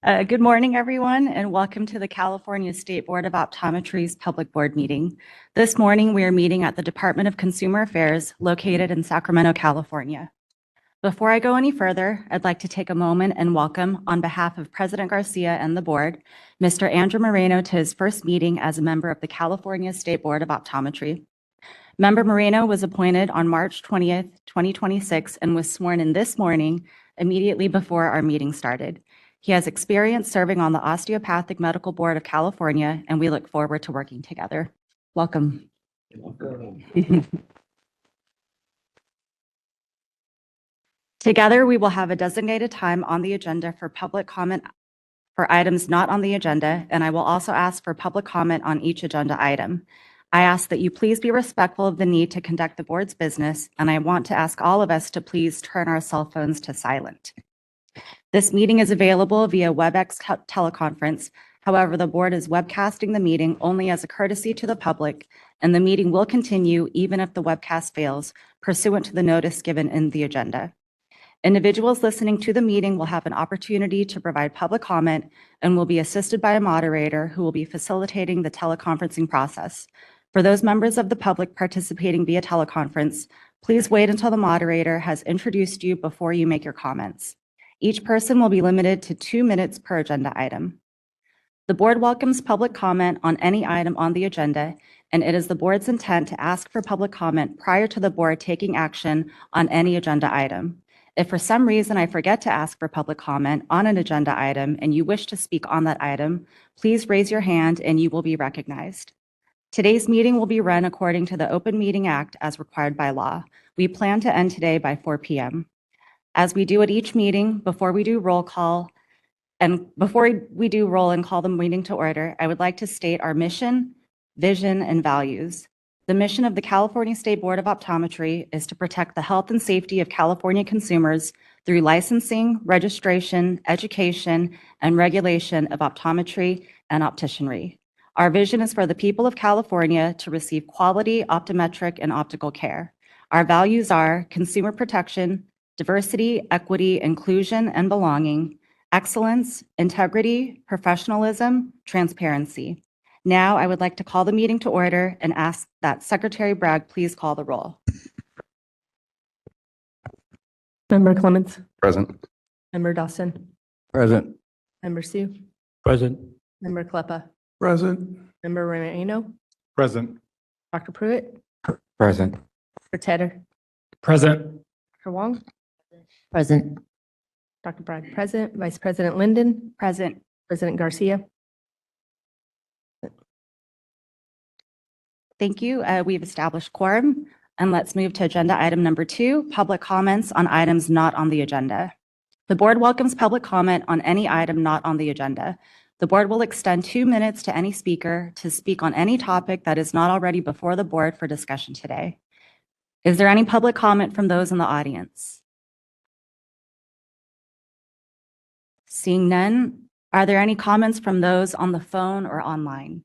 Good morning, everyone, and welcome to the California State Board of Optometry's public board meeting. This morning, we are meeting at the Department of Consumer Affairs located in Sacramento, California. Before I go any further, I'd like to take a moment and welcome, on behalf of President Garcia and the board, Mr. Andrew Moreno to his first meeting as a member of the California State Board of Optometry. Member Moreno was appointed on March 20th, 2026, and was sworn in this morning immediately before our meeting started. He has experience serving on the Osteopathic Medical Board of California, and we look forward to working together. Welcome. Together, we will have a designated time on the agenda for public comment for items not on the agenda, and I will also ask for public comment on each agenda item. I ask that you please be respectful of the need to conduct the board's business, and I want to ask all of us to please turn our cell phones to silent. This meeting is available via WebEx teleconference. However, the board is webcasting the meeting only as a courtesy to the public, and the meeting will continue even if the webcast fails, pursuant to the notice given in the agenda. Individuals listening to the meeting will have an opportunity to provide public comment and will be assisted by a moderator who will be facilitating the teleconferencing process. For those members of the public participating via teleconference, please wait until the moderator has introduced you before you make your comments. Each person will be limited to 2 minutes per agenda item. The board welcomes public comment on any item on the agenda, and it is the board's intent to ask for public comment prior to the board taking action on any agenda item. If for some reason I forget to ask for public comment on an agenda item and you wish to speak on that item, please raise your hand and you will be recognized. Today's meeting will be run according to the Open Meeting Act as required by law. We plan to end today by 4 p.m. As we do at each meeting, before we do roll and call the meeting to order, I would like to state our mission, vision, and values. The mission of the California State Board of Optometry is to protect the health and safety of California consumers through licensing, registration, education, and regulation of optometry and opticianry. Our vision is for the people of California to receive quality optometric and optical care. Our values are consumer protection, diversity, equity, inclusion, and belonging, excellence, integrity, professionalism, transparency. Now, I would like to call the meeting to order and ask that Secretary Bragg please call the roll. Member Clements. Present. Member Dawson. Present. Member Sue. Present. Member Kleppa. Present. Member Moreno. Present. Dr. Pruitt. Present. Dr. Tedder. Present. Dr. Wong. Present. Dr. Bragg present. Vice President Linden. Present. President Garcia. Thank you. We've established quorum, and let's move to agenda item number 2, public comments on items not on the agenda. The board welcomes public comment on any item not on the agenda. The board will extend 2 minutes to any speaker to speak on any topic that is not already before the board for discussion today. Is there any public comment from those in the audience? Seeing none, are there any comments from those on the phone or online?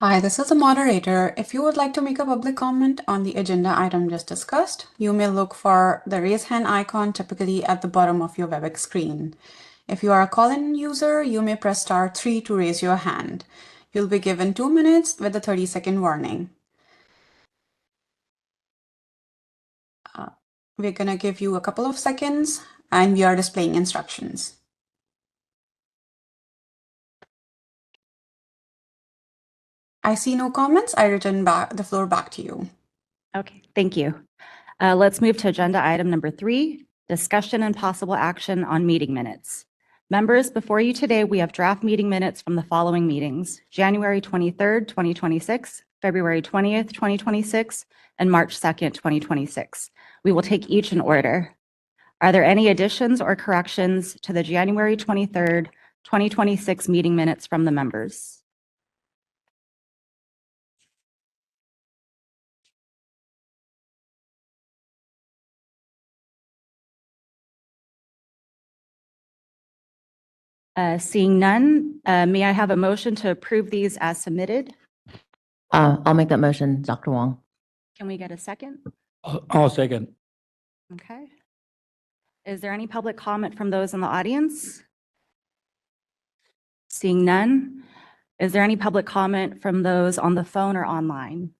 Hi, this is the moderator. If you would like to make a public comment on the agenda item just discussed, you may look for the raise hand icon typically at the bottom of your WebEx screen. If you are a call-in user, you may press *3 to raise your hand. You'll be given 2 minutes with a 30-second warning. We're going to give you a couple of seconds, and we are displaying instructions. I see no comments. I return the floor back to you. Okay, thank you. Let's move to agenda item number 3, discussion and possible action on meeting minutes. Members, before you today, we have draft meeting minutes from the following meetings: January 23rd, 2026, February 20th, 2026, and March 2nd, 2026. We will take each in order. Are there any additions or corrections to the January 23rd, 2026 meeting minutes from the members? Seeing none, may I have a motion to approve these as submitted? I'll make that motion, Dr. Wong. Can we get a second? I'll second. Okay. Is there any public comment from those in the audience? Seeing none, is there any public comment from those on the phone or online?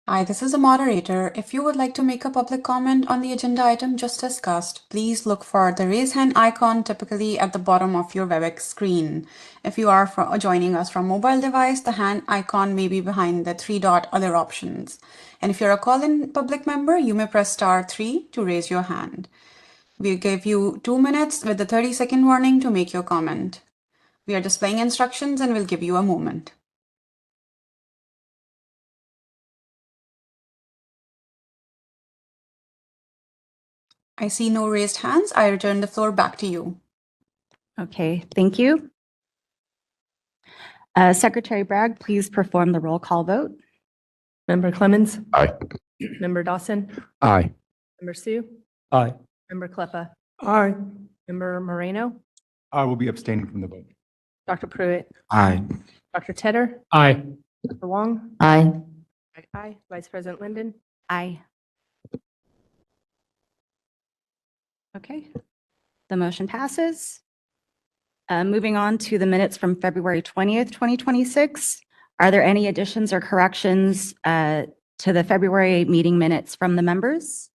Hi, this is the moderator. If you would like to make a public comment on the agenda item just discussed, please look for the raise hand icon typically at the bottom of your WebEx screen. If you are joining us from mobile device, the hand icon may be behind the three-dot other options. And if you're a call-in public member, you may press *3 to raise your hand. We'll give you 2 minutes with the 30-second warning to make your comment. We are displaying instructions and we'll give you a moment. I see no raised hands. I return the floor back to you. Okay, thank you. Secretary Bragg, please perform the roll call vote. Member Clemens. Aye. Member Dawson. Aye. Member Sue. Aye. Member Kleppa. Aye. Member Moreno. I will be abstaining from the vote. Dr. Pruitt. Aye. Dr. Tedder. Aye. Dr. Wong. Aye. Aye. Vice President Linden. Aye. Okay, the motion passes. Moving on to the minutes from February 20th, 2026. Are there any additions or corrections to the February meeting minutes from the members?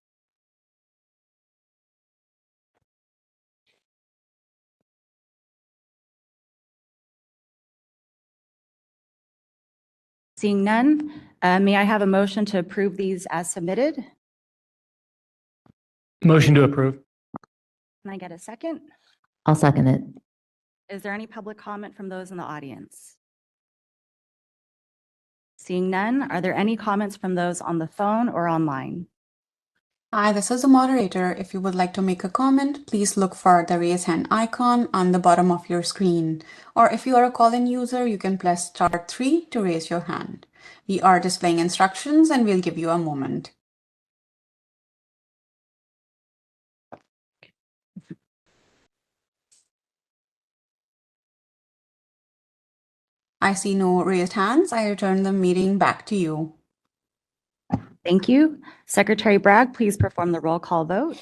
Seeing none, may I have a motion to approve these as submitted? Motion to approve. Can I get a second? I'll second it. Is there any public comment from those in the audience? Seeing none, are there any comments from those on the phone or online? Hi, this is the moderator. If you would like to make a comment, please look for the raise hand icon on the bottom of your screen. Or if you are a call-in user, you can press *3 to raise your hand. We are displaying instructions and we'll give you a moment. I see no raised hands. I return the meeting back to you. Thank you. Secretary Bragg, please perform the roll call vote.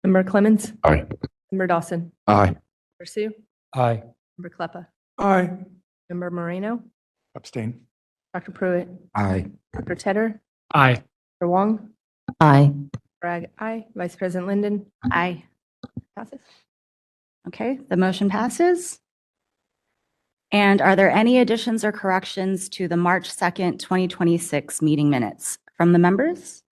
Member Clemens. Aye. Member Dawson. Aye. Member Sue. Aye. Member Kleppa. Aye. Member Moreno. Abstain. Dr. Pruitt. Aye. Dr. Tedder. Aye. Dr. Wong. Aye. Bragg. Aye. Vice President Linden. Aye. Passes. Okay, the motion passes. And are there any additions or corrections to the March 2nd, 2026 meeting minutes from the members?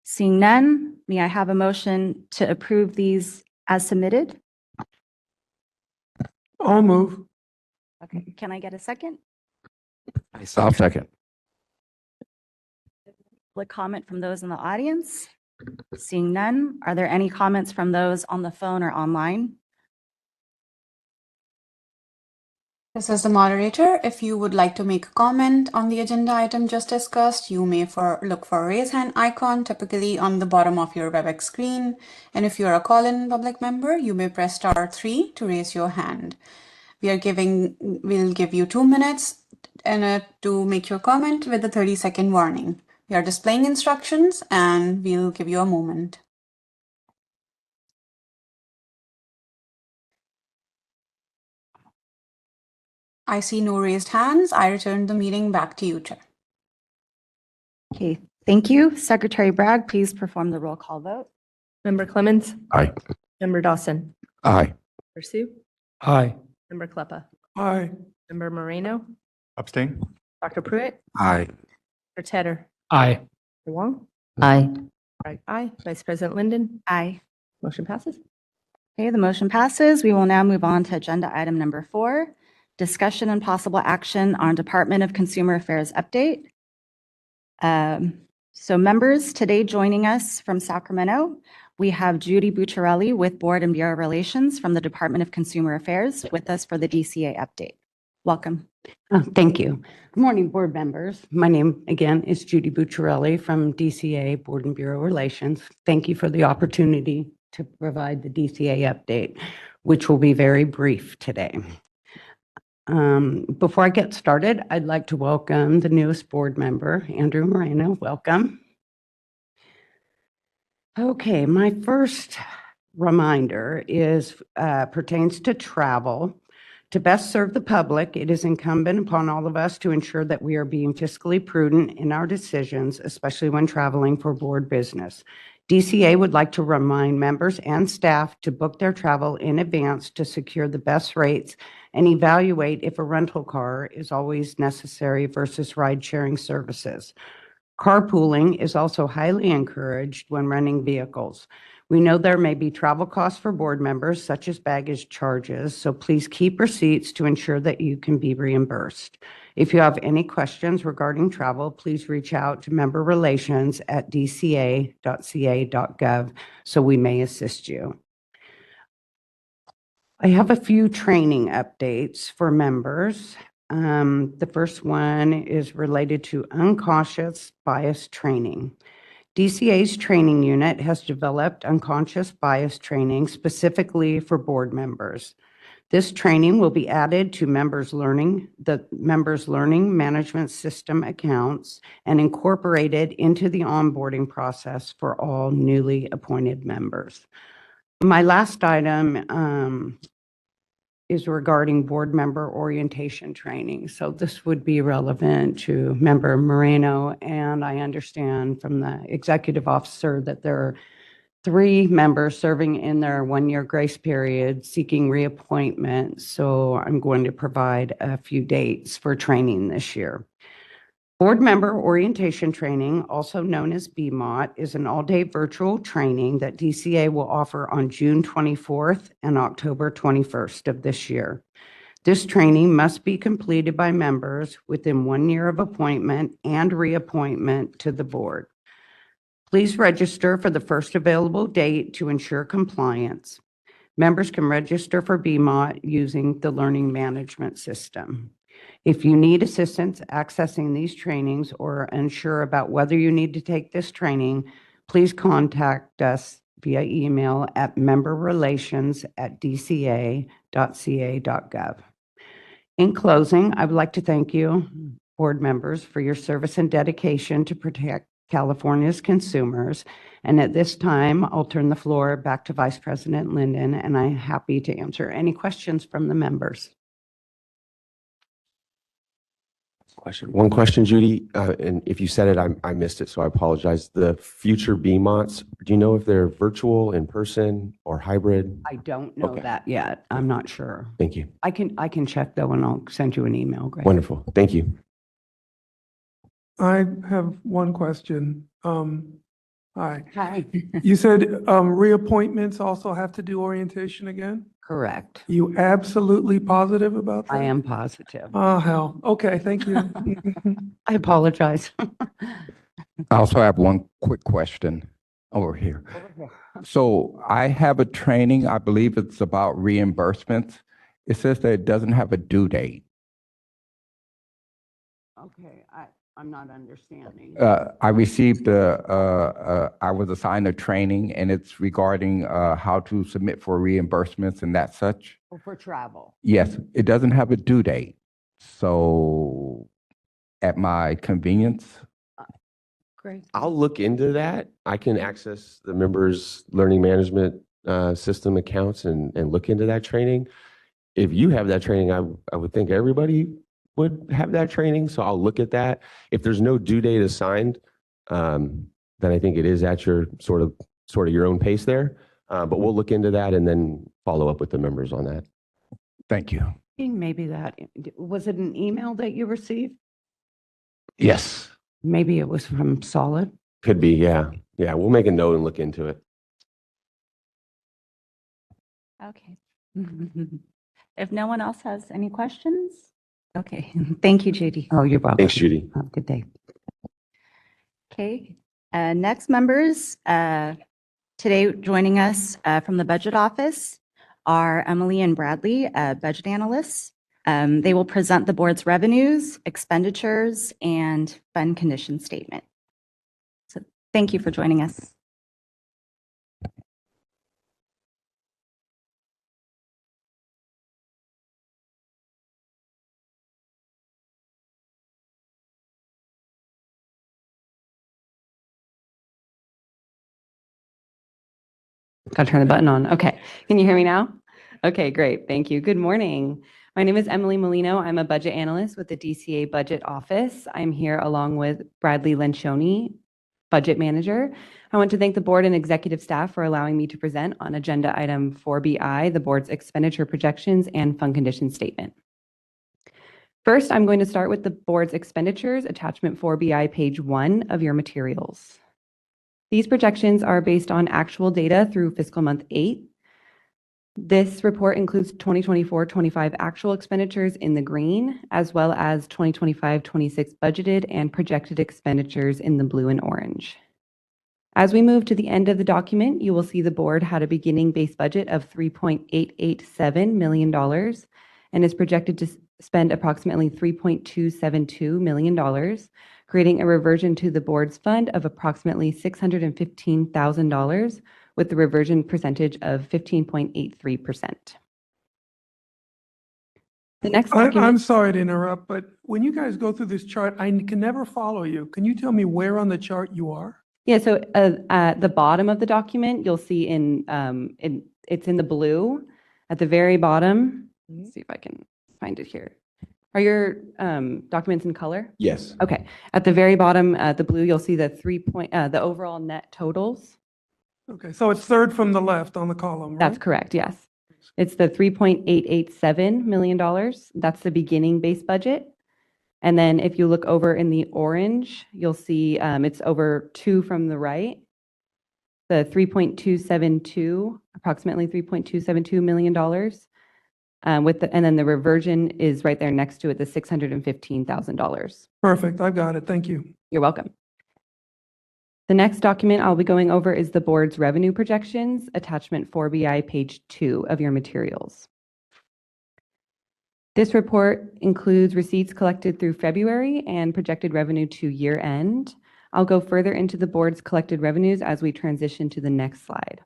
Seeing none, may I have a motion to approve these as submitted? I'll move. Okay, can I get a second? I'll second. Public comment from those in the audience? Seeing none, are there any comments from those on the phone or online? This is the moderator. If you would like to make a comment on the agenda item just discussed, you may look for a raise hand icon typically on the bottom of your WebEx screen. And if you're a call-in public member, you may press *3 to raise your hand. We'll give you 2 minutes to make your comment with a 30-second warning. We are displaying instructions and we'll give you a moment. I see no raised hands. I return the meeting back to you, Chair. Okay, thank you. Secretary Bragg, please perform the roll call vote. Member Clemens. Aye. Member Dawson. Aye. Member Sue. Aye. Member Kleppa. Aye. Member Moreno. Abstain. Dr. Pruitt. Aye. Dr. Tedder. Aye. Dr. Wong. Aye. Bragg. Aye. Vice President Linden. Aye. Motion passes. Okay, the motion passes. We will now move on to agenda item number 4, discussion and possible action on Department of Consumer Affairs update. So members, today joining us from Sacramento, we have Judy Bucciarelli with Board and Bureau Relations from the Department of Consumer Affairs with us for the DCA update. Welcome. Thank you. Good morning, board members. My name, again, is Judy Bucciarelli from DCA Board and Bureau Relations. Thank you for the opportunity to provide the DCA update, which will be very brief today. Before I get started, I'd like to welcome the newest board member, Andrew Moreno. Welcome. Okay, my first reminder pertains to travel. To best serve the public, it is incumbent upon all of us to ensure that we are being fiscally prudent in our decisions, especially when traveling for board business. DCA would like to remind members and staff to book their travel in advance to secure the best rates and evaluate if a rental car is always necessary versus ride-sharing services. Carpooling is also highly encouraged when renting vehicles. We know there may be travel costs for board members, such as baggage charges, so please keep receipts to ensure that you can be reimbursed. If you have any questions regarding travel, please reach out to member relations at dca.ca.gov so we may assist you. I have a few training updates for members. The first one is related to unconscious bias training. DCA's training unit has developed unconscious bias training specifically for board members. This training will be added to the members' learning management system accounts and incorporated into the onboarding process for all newly appointed members. My last item is regarding board member orientation training. So this would be relevant to Member Moreno, and I understand from the executive officer that there are 3 members serving in their 1-year grace period seeking reappointment. So I'm going to provide a few dates for training this year. Board member orientation training, also known as BMOT, is an all-day virtual training that DCA will offer on June 24th and October 21st of this year. This training must be completed by members within 1 year of appointment and reappointment to the board. Please register for the first available date to ensure compliance. Members can register for BMOT using the learning management system. If you need assistance accessing these trainings or are unsure about whether you need to take this training, please contact us via email at memberrelations@dca.ca.gov. In closing, I would like to thank you, board members, for your service and dedication to protect California's consumers. And at this time, I'll turn the floor back to Vice President Linden, and I'm happy to answer any questions from the members. One question, Judy, and if you said it, I missed it, so I apologize. The future BMOTs, do you know if they're virtual, in person, or hybrid? I don't know Okay. that yet. I'm not sure. Thank you. I can check though, and I'll send you an email, Greg. Wonderful. Thank you. I have one question. Hi. Hi. You said reappointments also have to do orientation again? Correct. You absolutely positive about that? I am positive. Oh, hell. Okay, thank you. I apologize. I also have one quick question over here. So I have a training, I believe it's about reimbursements. It says that it doesn't have a due date. Okay, I'm not understanding. I received I was assigned a training and it's regarding how to submit for reimbursements and that such. For travel. Yes, it doesn't have a due date. So at my convenience, Great. I'll look into that. I can access the members' learning management system accounts and look into that training. If you have that training, I would think everybody would have that training, so I'll look at that. If there's no due date assigned, then I think it is at your sort of your own pace there. But we'll look into that and then follow up with the members on that. thank you. Maybe was it an email that you received? Yes. Maybe it was from Solid. Could be, yeah. Yeah, we'll make a note and look into it. Okay. If no one else has any questions? Okay, thank you, Judy. Oh, you're welcome. Thanks, Judy. Have a good day. Okay, next members, today joining us from the budget office are Emily and Bradley, budget analysts. They will present the board's revenues, expenditures, and fund condition statement. So thank you for joining us. Got to turn the button on. Okay. Can you hear me now? Okay, great. Thank you. Good morning. My name is Emily Molino. I'm a budget analyst with the DCA Budget Office. I'm here along with Bradley Lencioni, Budget Manager. I want to thank the board and executive staff for allowing me to present on agenda item 4BI, the board's expenditure projections and fund condition statement. First, I'm going to start with the board's expenditures, attachment 4BI, page 1 of your materials. These projections are based on actual data through fiscal month 8. This report includes 2024-25 actual expenditures in the green, as well as 2025-26 budgeted and projected expenditures in the blue and orange. As we move to the end of the document, you will see the board had a beginning base budget of $3.887 million and is projected to spend approximately $3.272 million, creating a reversion to the board's fund of approximately $615,000 with the reversion percentage of 15.83%. The next I'm document, sorry to interrupt, but when you guys go through this chart, I can never follow you. Can you tell me where on the chart you are? yeah, so at the bottom of the document, you'll see it's in the blue at the very bottom. Let's see if I can find it here. Are your documents in color? Yes. Okay. At the very bottom, the blue, you'll see the the overall net totals. Okay, so it's third from the left on the column, right? That's correct, yes. It's the $3.887 million. That's the beginning base budget. And then if you look over in the orange, you'll see it's over 2 from the right. The 3.272, approximately $3.272 million. And then the reversion is right there next to it, the $615,000. Perfect, I've got it, thank you. You're welcome. The next document I'll be going over is the board's revenue projections, attachment 4BI, page 2 of your materials. This report includes receipts collected through February and projected revenue to year end. I'll go further into the board's collected revenues as we transition to the next slide.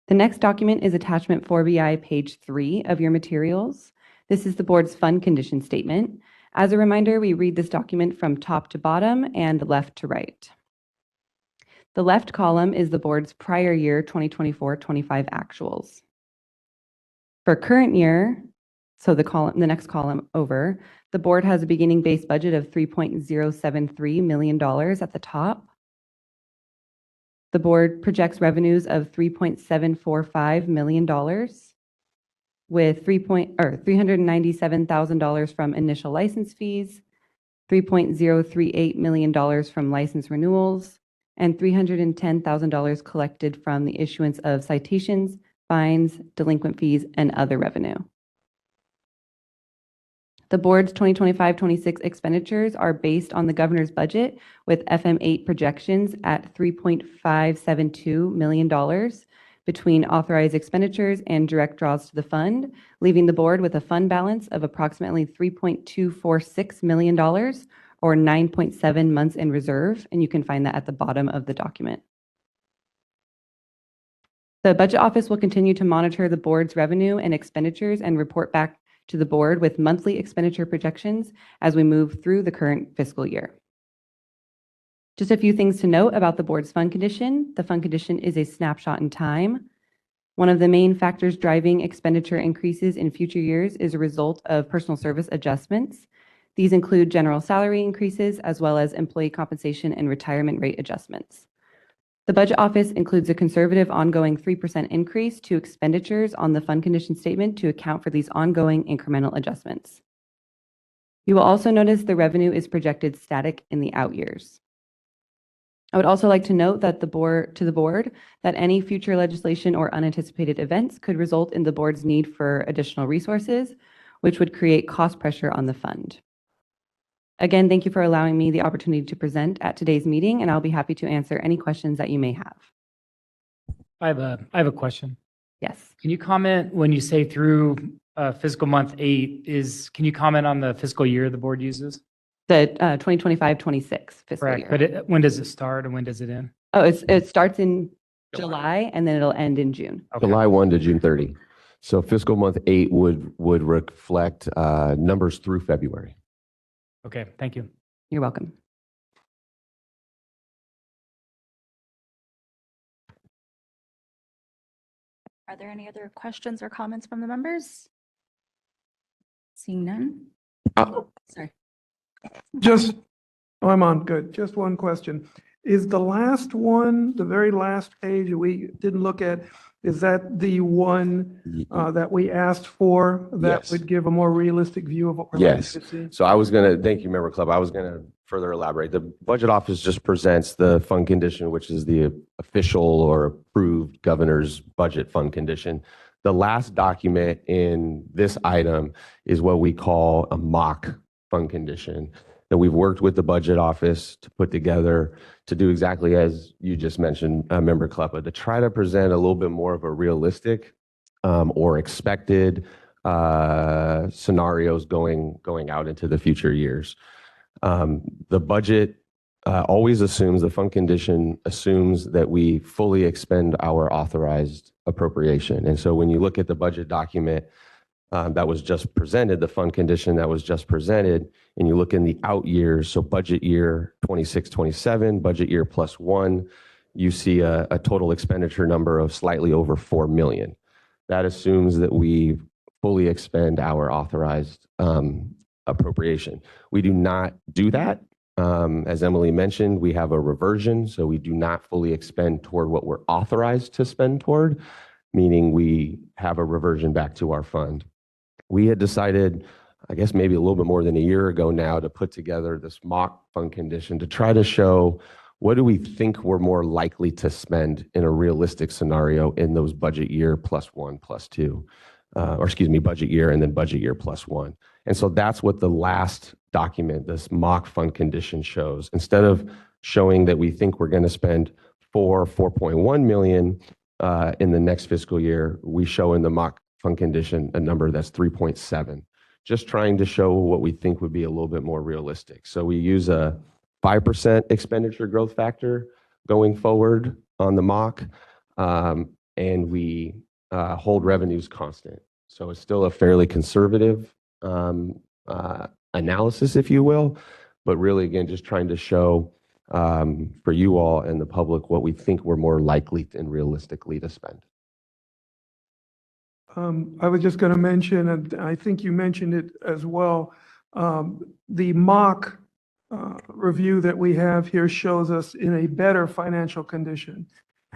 The next document is attachment 4BI, page 3 of your materials. This is the board's fund condition statement. As a reminder, we read this document from top to bottom and left to right. The left column is the board's prior year 2024-25 actuals. For current year, so the next column over, the board has a beginning base budget of $3.073 million at the top. The board projects revenues of $3.745 million with $397,000 from initial license fees, $3.038 million from license renewals, and $310,000 collected from the issuance of citations, fines, delinquent fees, and other revenue. The board's 2025-26 expenditures are based on the governor's budget with FM8 projections at $3.572 million between authorized expenditures and direct draws to the fund, leaving the board with a fund balance of approximately $3.246 million or 9.7 months in reserve, and you can find that at the bottom of the document. The Budget Office will continue to monitor the board's revenue and expenditures and report back to the board with monthly expenditure projections as we move through the current fiscal year. Just a few things to note about the board's fund condition. The fund condition is a snapshot in time. One of the main factors driving expenditure increases in future years is a result of personal service adjustments. These include general salary increases as well as employee compensation and retirement rate adjustments. The Budget Office includes a conservative ongoing 3% increase to expenditures on the fund condition statement to account for these ongoing incremental adjustments. You will also notice the revenue is projected static in the out years. I would also like to note that the board that any future legislation or unanticipated events could result in the board's need for additional resources, which would create cost pressure on the fund. Again, thank you for allowing me the opportunity to present at today's meeting, and I'll be happy to answer any questions that you may have. I have a question. Yes. Can you comment when you say through fiscal month 8 can you comment on the fiscal year the board uses? The 2025-26 fiscal year. Correct. But when does it start and when does it end? Oh, it starts in July and then it'll end in June. Okay. July 1 to June 30. So fiscal month 8 would reflect numbers through February. Okay, thank you. You're welcome. Are there any other questions or comments from the members? Seeing none? Sorry. Just, oh, I'm on, good. Just one question. Is the last one, the very last page that we didn't look at, is that the one that we asked for that Yes. would give a more realistic view of what we're likely Yes. to see? So I was going to, thank you, Member Club. I was going to further elaborate. The Budget Office just presents the fund condition, which is the official or approved governor's budget fund condition. The last document in this item is what we call a mock fund condition that we've worked with the Budget Office to put together to do exactly as you just mentioned, Member Kleppa, to try to present a little bit more of a realistic or expected scenarios going out into the future years. The budget always assumes, the fund condition assumes that we fully expend our authorized appropriation. And so when you look at the budget document that was just presented, the fund condition that was just presented, and you look in the out years, so budget year 26, 27, budget year +1, you see a total expenditure number of slightly over 4 million. That assumes that we fully expend our authorized appropriation. We do not do that. As Emily mentioned, we have a reversion, so we do not fully expend toward what we're authorized to spend toward, meaning we have a reversion back to our fund. We had decided, I guess maybe a little bit more than a year ago now, to put together this mock fund condition to try to show what do we think we're more likely to spend in a realistic scenario in those budget year +1, +2, or excuse me, budget year and then budget year +1. And so that's what the last document, this mock fund condition shows. Instead of showing that we think we're going to spend 4.1 million in the next fiscal year, we show in the mock fund condition a number that's 3.7, just trying to show what we think would be a little bit more realistic. So we use a 5% expenditure growth factor going forward on the mock, and we hold revenues constant. So it's still a fairly conservative analysis, if you will, but really, again, just trying to show for you all and the public what we think we're more likely and realistically to spend. I was just going to mention, and I think you mentioned it as well, the mock review that we have here shows us in a better financial condition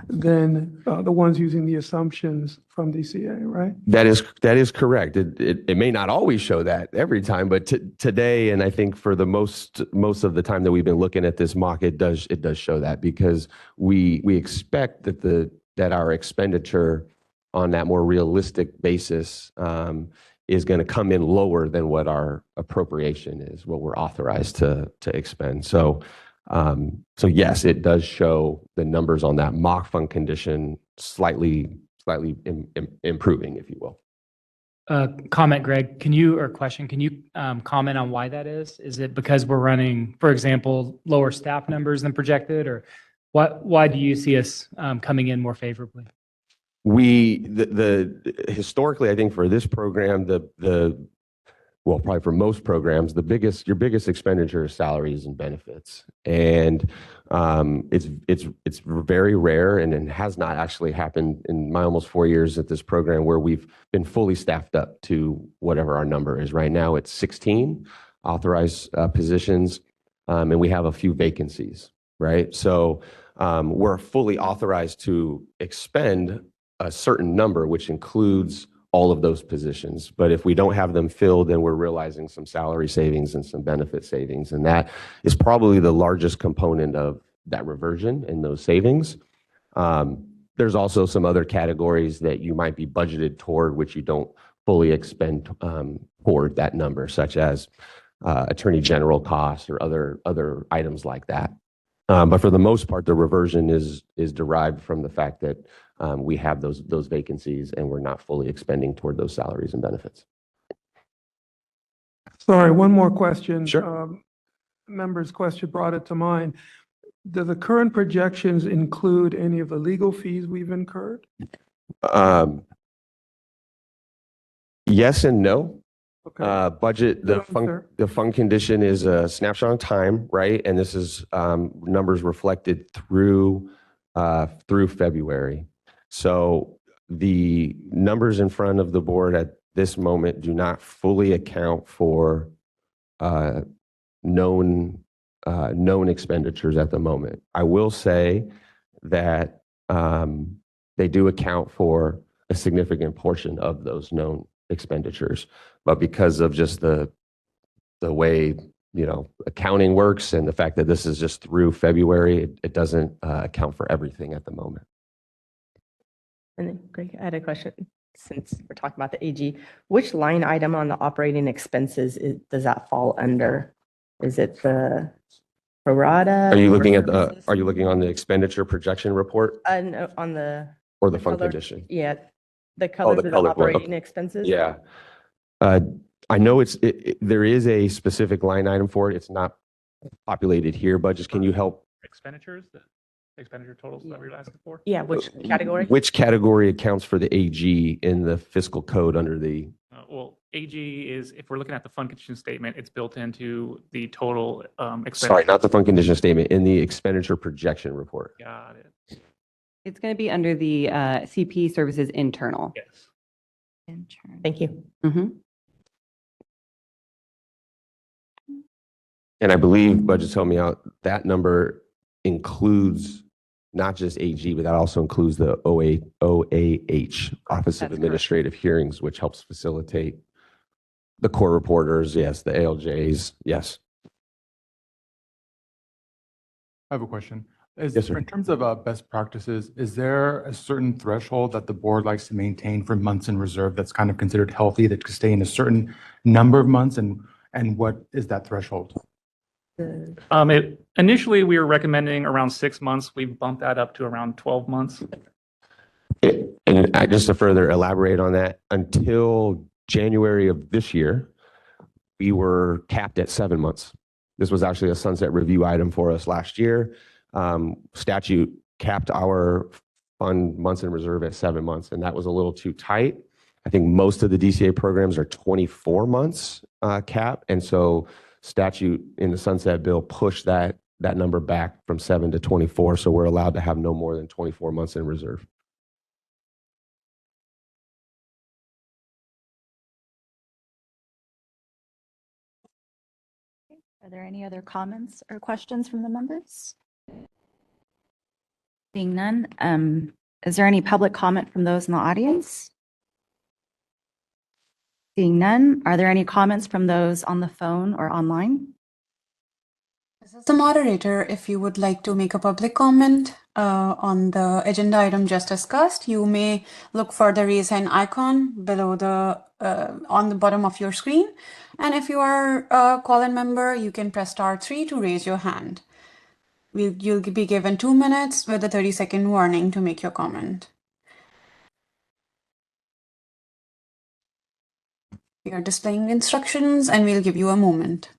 than the ones using the assumptions from DCA, right? That is correct. It may not always show that every time, but today, and I think for the most of the time that we've been looking at this mock, it does show that, because we expect that our expenditure on that more realistic basis is going to come in lower than what our appropriation is, what we're authorized to expend. So yes, it does show the numbers on that mock fund condition slightly improving, if you will. Comment, Greg, or question, can you comment on why that is? Is it because we're running, for example, lower staff numbers than projected, or why do you see us coming in more favorably? Historically, I think for this program, well, probably for most programs, your biggest expenditure is salaries and benefits. And it's very rare, and it has not actually happened in my almost 4 years at this program where we've been fully staffed up to whatever our number is. Right now, it's 16 authorized positions, and we have a few vacancies, right? So we're fully authorized to expend a certain number, which includes all of those positions. But if we don't have them filled, then we're realizing some salary savings and some benefit savings. And that is probably the largest component of that reversion in those savings. There's also some other categories that you might be budgeted toward, which you don't fully expend toward that number, such as attorney general costs or other items like that. But for the most part, the reversion is derived from the fact that we have those vacancies and we're not fully expending toward those salaries and benefits. Sorry, one more question. Sure. Member's question brought it to mind. Do the current projections include any of the legal fees we've incurred? Yes and no. Okay. The fund condition is a snapshot in time, right? And this is numbers reflected through February. So the numbers in front of the board at this moment do not fully account for known expenditures at the moment. I will say that they do account for a significant portion of those known expenditures, but because of just the way accounting works and the fact that this is just through February, it doesn't account for everything at the moment. And then Greg, I had a question, since we're talking about the AG. Which line item on the operating expenses does that fall under? Is it the pro rata? Are you looking at are you looking on the expenditure projection report No, on the. or the fund color- condition? Yeah, the colors of the color one, operating expenses? Yeah. I know there is a specific line item for it. It's not populated here, but just can you help? Expenditures, the expenditure totals that we were asking for? Yeah, which category? Which category accounts for the AG in the fiscal code under the? Well, AG is, if we're looking at the fund condition statement, it's built into the total expenditure. Sorry, not the fund condition statement, in the expenditure projection report. Got it. It's going to be under the CP services internal. Yes. Thank you. Mhm. And I believe, budgets help me out, that number includes not just AG, but that also includes the OAH, Office of That's Administrative Hearings, which helps facilitate the court reporters, yes, the ALJs, yes. I have a question. Yes, sir. In terms of best practices, is there a certain threshold that the board likes to maintain for months in reserve that's kind of considered healthy, that could stay in a certain number of months, and what is that threshold? Initially, we were recommending around 6 months. We bumped that up to around 12 months. And just to further elaborate on that, until January of this year, we were capped at 7 months. This was actually a sunset review item for us last year. Statute capped our fund months in reserve at 7 months, and that was a little too tight. I think most of the DCA programs are 24 months cap, and so statute in the sunset bill pushed that number back from 7 to 24, so we're allowed to have no more than 24 months in reserve. Are there any other comments or questions from the members? Seeing none, is there any public comment from those in the audience? Seeing none, are there any comments from those on the phone or online? This is the moderator. If you would like to make a public comment on the agenda item just discussed, you may look for the raise hand icon below on the bottom of your screen. And if you are a call-in member, you can press *3 to raise your hand. You'll be given 2 minutes with a 30-second warning to make your comment. We are displaying instructions and we'll give you a moment.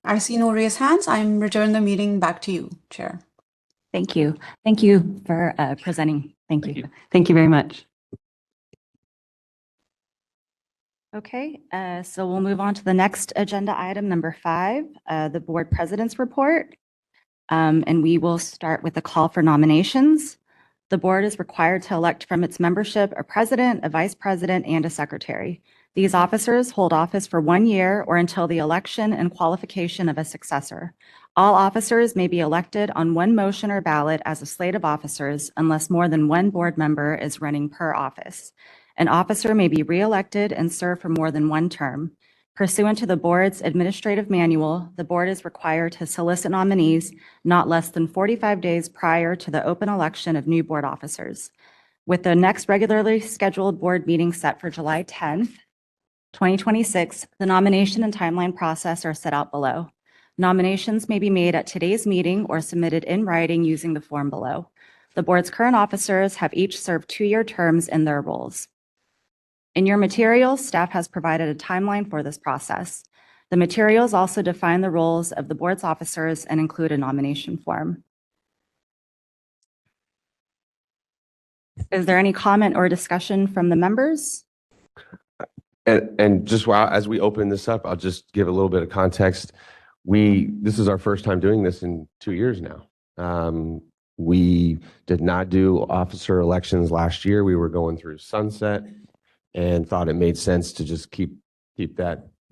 I see no raised hands. I'm returning the meeting back to you, Chair. Thank you. Thank you for presenting. Thank you. Thank you very much. Okay, so we'll move on to the next agenda item, number 5, the board president's report. And we will start with a call for nominations. The board is required to elect from its membership a president, a vice president, and a secretary. These officers hold office for 1 year or until the election and qualification of a successor. All officers may be elected on one motion or ballot as a slate of officers unless more than one board member is running per office. An officer may be re-elected and serve for more than one term. Pursuant to the board's administrative manual, the board is required to solicit nominees not less than 45 days prior to the open election of new board officers. With the next regularly scheduled board meeting set for July 10th, 2026, the nomination and timeline process are set out below. Nominations may be made at today's meeting or submitted in writing using the form below. The board's current officers have each served 2-year terms in their roles. In your materials, staff has provided a timeline for this process. The materials also define the roles of the board's officers and include a nomination form. Is there any comment or discussion from the members? And just as we open this up, I'll just give a little bit of context. this is our first time doing this in 2 years now. We did not do officer elections last year. We were going through sunset and thought it made sense to just keep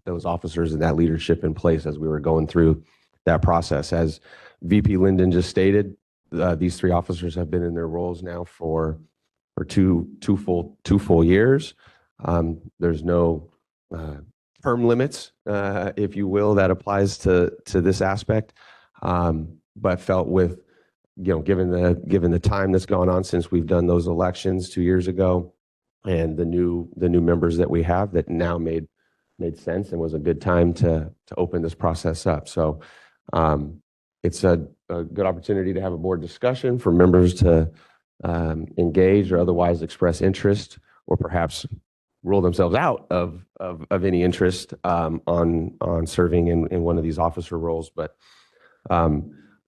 those officers and that leadership in place as we were going through that process. As VP Linden just stated, these 3 officers have been in their roles now for two full years. There's no term limits, if you will, that applies to this aspect. But felt with, given the time that's gone on since we've done those elections 2 years ago, and the new members that we have, that now made sense and was a good time to open this process up. So it's a good opportunity to have a board discussion for members to engage or otherwise express interest, or perhaps rule themselves out of any interest on serving in one of these officer roles. But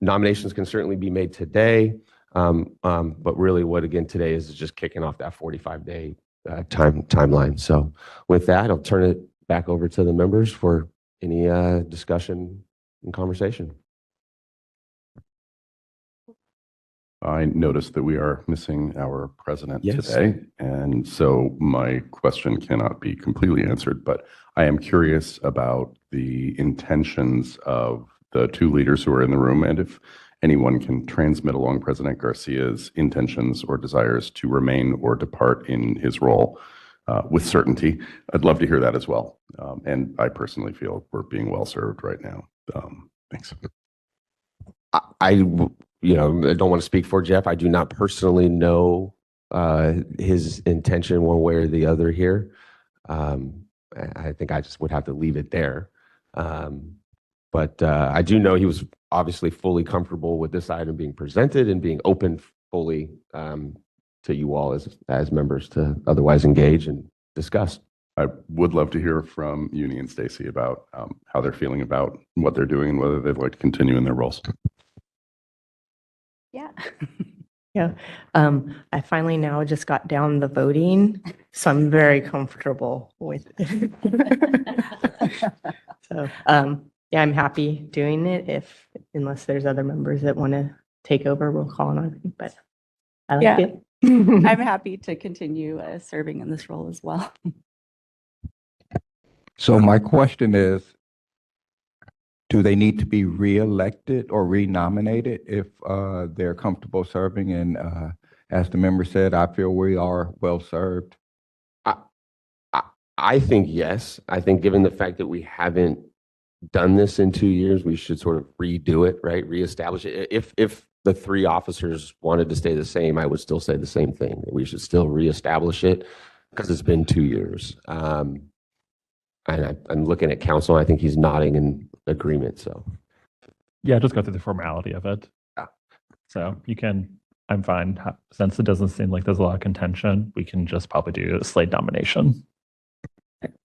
nominations can certainly be made today. But really what, again, today is just kicking off that 45-day timeline. So with that, I'll turn it back over to the members for any discussion and conversation. I noticed that we are missing our president Yes. today, and so my question cannot be completely answered, but I am curious about the intentions of the 2 leaders who are in the room, and if anyone can transmit along President Garcia's intentions or desires to remain or depart in his role with certainty. I'd love to hear that as well. And I personally feel we're being well served right now. Thanks. I don't want to speak for Jeff. I do not personally know his intention one way or the other here. I think I just would have to leave it there. But I do know he was obviously fully comfortable with this item being presented and being open fully to you all as members to otherwise engage and discuss. I would love to hear from Uni and Stacy about how they're feeling about what they're doing and whether they'd like to continue in their roles. Yeah. Yeah. I finally now just got down the voting, so I'm very comfortable with it. So, yeah, I'm happy doing it. Unless there's other members that want to take over, we'll call on me, but I like it. I'm happy to continue serving in this role as well. So my question is, do they need to be reelected or renominated if they're comfortable serving? And as the member said, I feel we are well served. I think yes. I think given the fact that we haven't done this in 2 years, we should sort of redo it, right? Reestablish it. If the 3 officers wanted to stay the same, I would still say the same thing. We should still reestablish it because it's been 2 years. And I'm looking at counsel. I think he's nodding in agreement. So, yeah, just go through the formality of it. Yeah. So I'm fine. Since it doesn't seem like there's a lot of contention, we can just probably do a slate nomination.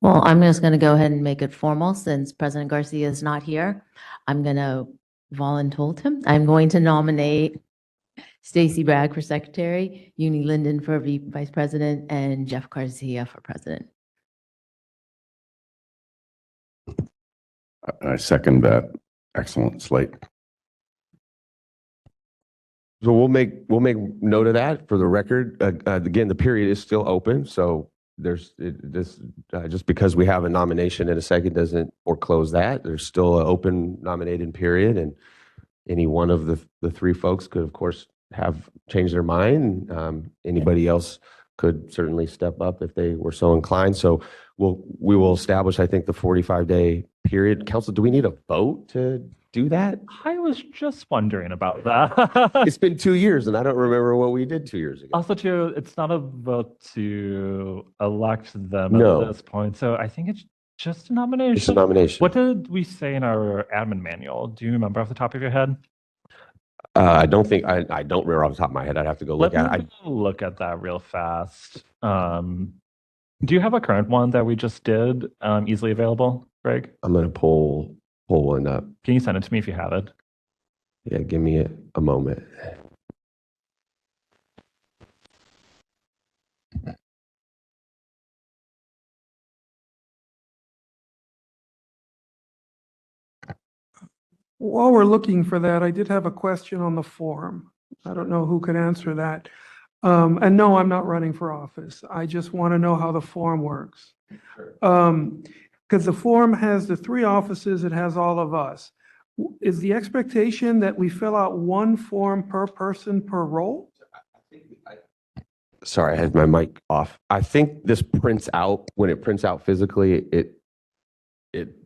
Well, I'm just going to go ahead and make it formal since President Garcia is not here. I'm going to volunteer him. I'm going to nominate Stacy Bragg for secretary, Uni Linden for vice president, and Jeff Garcia for president. I second that excellent slate. So we'll make note of that for the record. Again, the period is still open, so just because we have a nomination in a second doesn't foreclose that. There's still an open nominated period, and any one of the 3 folks could, of course, have changed their mind. Anybody else could certainly step up if they were so inclined. So we will establish, I think, the 45-day period. Council, do we need a vote to do that? I was just wondering about that. It's been 2 years, and I don't remember what we did 2 years ago. Also, too, it's not a vote to elect them No. at this point. So I think it's just a nomination. It's a nomination. What did we say in our admin manual? Do you remember off the top of your head? I don't remember off the top of my head. I'd have to go look at it. Look at that real fast. Do you have a current one that we just did easily available, Greg? I'm going to pull one up. Can you send it to me if you have it? Yeah, give me a moment. While we're looking for that, I did have a question on the form. I don't know who could answer that. And no, I'm not running for office. I just want to know how the form works. Because the form has the 3 offices, it has all of us. Is the expectation that we fill out 1 form per person per role? Sorry, I had my mic off. I think this prints out, when it prints out physically, it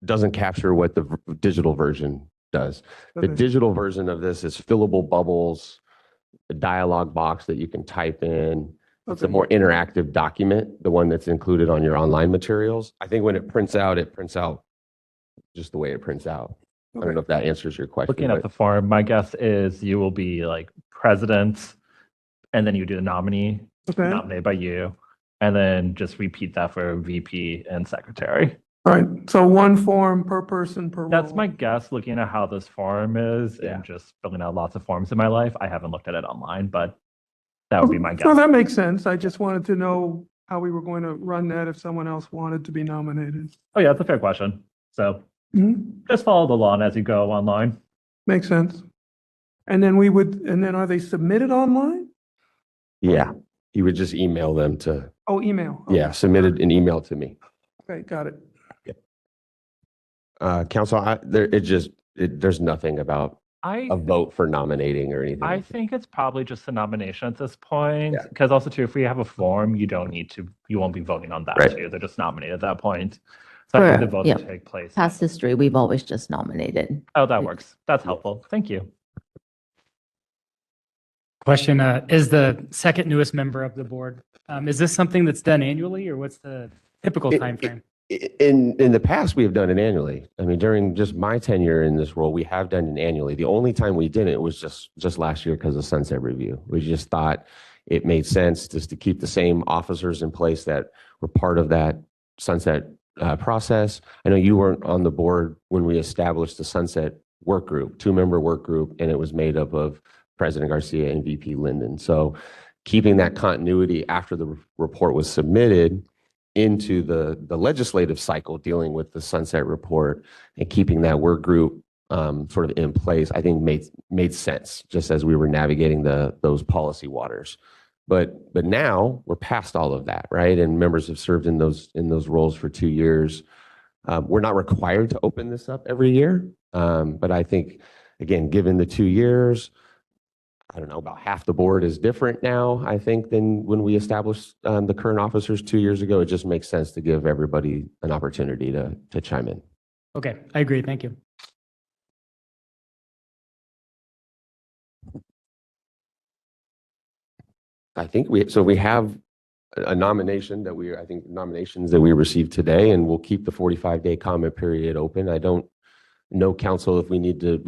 doesn't capture what the digital version does. The Okay. digital version of this is fillable bubbles, a dialog box that you can type in. It's a Okay. more interactive document, the one that's included on your online materials. I think when it prints out just the way it prints out. I don't know if that answers your question. Looking at the form, my guess is you will be like president, and then you do the nominee, Okay. nominated by you, and then just repeat that for VP and secretary. All right, so 1 form per person per role. That's my guess, looking at how this form is and just filling out lots of forms in my life. I haven't looked at it online, but that would be my guess. No, that makes sense. I just wanted to know how we were going to run that if someone else wanted to be nominated. Oh yeah, that's a fair question. So Mhm. just follow the law as you go online. Makes sense. And then are they submitted online? Yeah, you would just email them to, Oh, email. yeah, submitted an email to me. Okay, got it. Council, there's nothing about a vote for nominating or anything. I think it's probably just a nomination at this point, because also too, if we have a form, you won't be voting on that too. They're just nominated at that point. So I think the vote will take place. Past history, we've always just nominated. Oh, that works. That's helpful. Thank you. Question, is the second newest member of the board, is this something that's done annually, or what's the typical timeframe? In the past, we have done it annually. I mean, during just my tenure in this role, we have done it annually. The only time we didn't was just last year because of sunset review. We just thought it made sense just to keep the same officers in place that were part of that sunset process. I know you weren't on the board when we established the sunset work group, 2-member work group, and it was made up of President Garcia and VP Linden. So keeping that continuity after the report was submitted into the legislative cycle dealing with the sunset report and keeping that work group sort of in place, I think made sense just as we were navigating those policy waters. But now we're past all of that, right? And members have served in those roles for 2 years. We're not required to open this up every year. But I think, again, given the 2 years, I don't know, about half the board is different now, I think, than when we established the current officers 2 years ago. It just makes sense to give everybody an opportunity to chime in. Okay, I agree. Thank you. I think we have a nomination nominations that we received today, and we'll keep the 45-day comment period open. I don't know, council, if we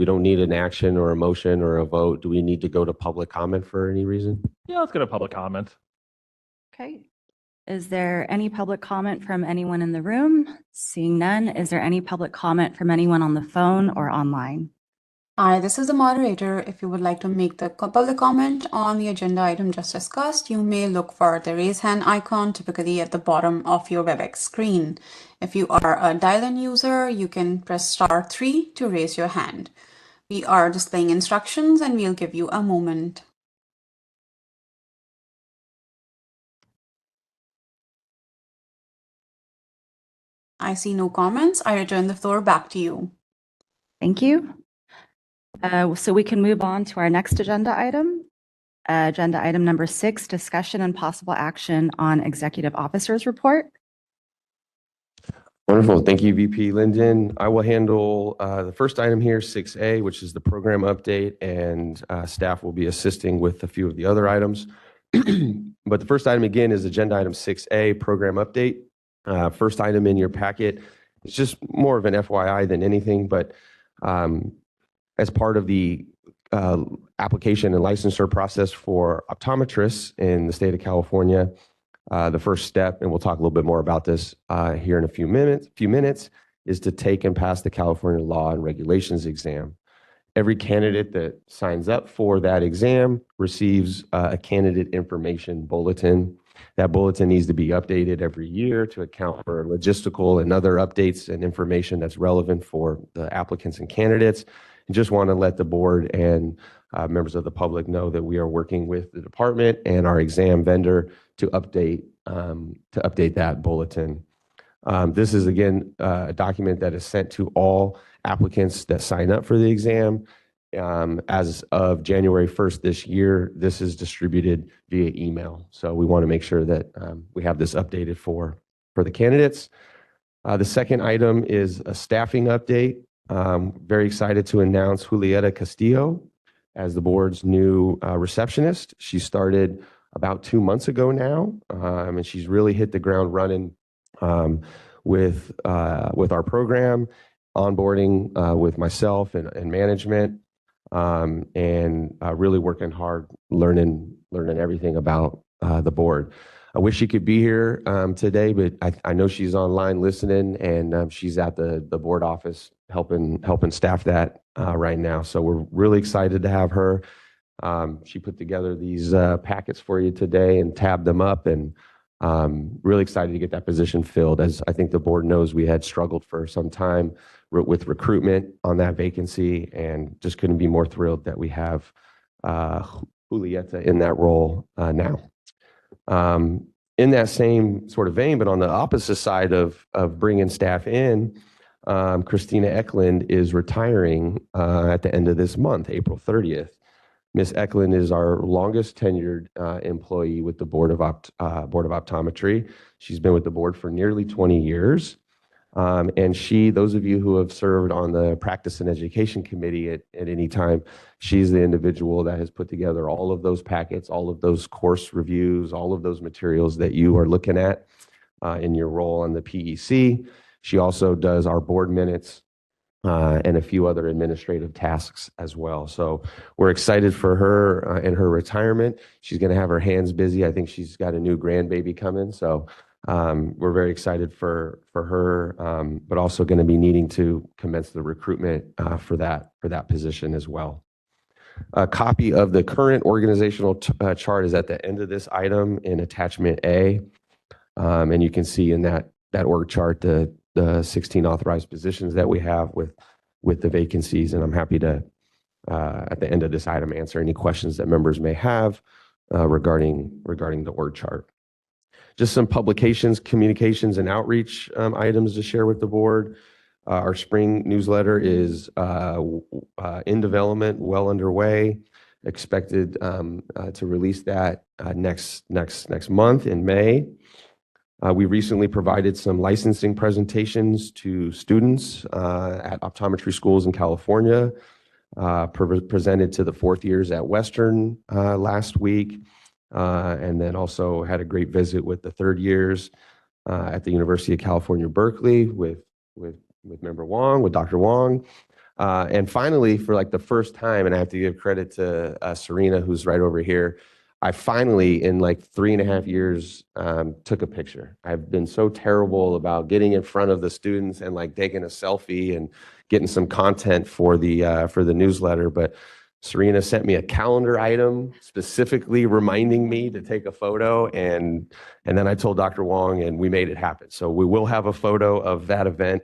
don't need an action or a motion or a vote. Do we need to go to public comment for any reason? Yeah, let's go to public comment. Okay. Is there any public comment from anyone in the room? Seeing none, is there any public comment from anyone on the phone or online? Hi, this is the moderator. If you would like to make the public comment on the agenda item just discussed, you may look for the raise hand icon, typically at the bottom of your WebEx screen. If you are a dial-in user, you can press *3 to raise your hand. We are displaying instructions and we'll give you a moment. I see no comments. I return the floor back to you. Thank you. So we can move on to our next agenda item. Agenda item number 6, discussion and possible action on executive officers report. Wonderful. Thank you, VP Linden. I will handle the first item here, 6A, which is the program update, and staff will be assisting with a few of the other items. But the first item, again, is agenda item 6A, program update. First item in your packet. It's just more of an FYI than anything, but as part of the application and licensure process for optometrists in the state of California, the first step, and we'll talk a little bit more about this here in a few minutes, is to take and pass the California Law and Regulations exam. Every candidate that signs up for that exam receives a candidate information bulletin. That bulletin needs to be updated every year to account for logistical and other updates and information that's relevant for the applicants and candidates. And just want to let the board and members of the public know that we are working with the department and our exam vendor to update that bulletin. This is, again, a document that is sent to all applicants that sign up for the exam. As of January 1st this year, this is distributed via email. So we want to make sure that we have this updated for the candidates. The second item is a staffing update. Very excited to announce Julieta Castillo as the board's new receptionist. She started about 2 months ago now, and she's really hit the ground running with our program, onboarding with myself and management, and really working hard, learning everything about the board. I wish she could be here today, but I know she's online listening, and she's at the board office helping staff that right now. So we're really excited to have her. She put together these packets for you today and tabbed them up, and really excited to get that position filled. As I think the board knows, we had struggled for some time with recruitment on that vacancy, and just couldn't be more thrilled that we have Julieta in that role now. In that same sort of vein, but on the opposite side of bringing staff in, Christina Eklund is retiring at the end of this month, April 30th. Ms. Eklund is our longest tenured employee with the Board of Optometry. She's been with the board for nearly 20 years. And those of you who have served on the Practice and Education Committee at any time, she's the individual that has put together all of those packets, all of those course reviews, all of those materials that you are looking at in your role on the PEC. She also does our board minutes and a few other administrative tasks as well. So we're excited for her and her retirement. She's going to have her hands busy. I think she's got a new grandbaby coming. So we're very excited for her, but also going to be needing to commence the recruitment for that position as well. A copy of the current organizational chart is at the end of this item in attachment A. And you can see in that org chart the 16 authorized positions that we have with the vacancies. And I'm happy to, at the end of this item, answer any questions that members may have regarding the org chart. Just some publications, communications, and outreach items to share with the board. Our spring newsletter is in development, well underway. Expected to release that next month in May. We recently provided some licensing presentations to students at optometry schools in California, presented to the fourth years at Western last week, and then also had a great visit with the third years at the University of California, Berkeley with Member Wong, with Dr. Wong. And finally, for like the first time, and I have to give credit to Serena, who's right over here, I finally, in like 3.5 years, took a picture. I've been so terrible about getting in front of the students and like taking a selfie and getting some content for the newsletter. But Serena sent me a calendar item specifically reminding me to take a photo, and then I told Dr. Wong, and we made it happen. So we will have a photo of that event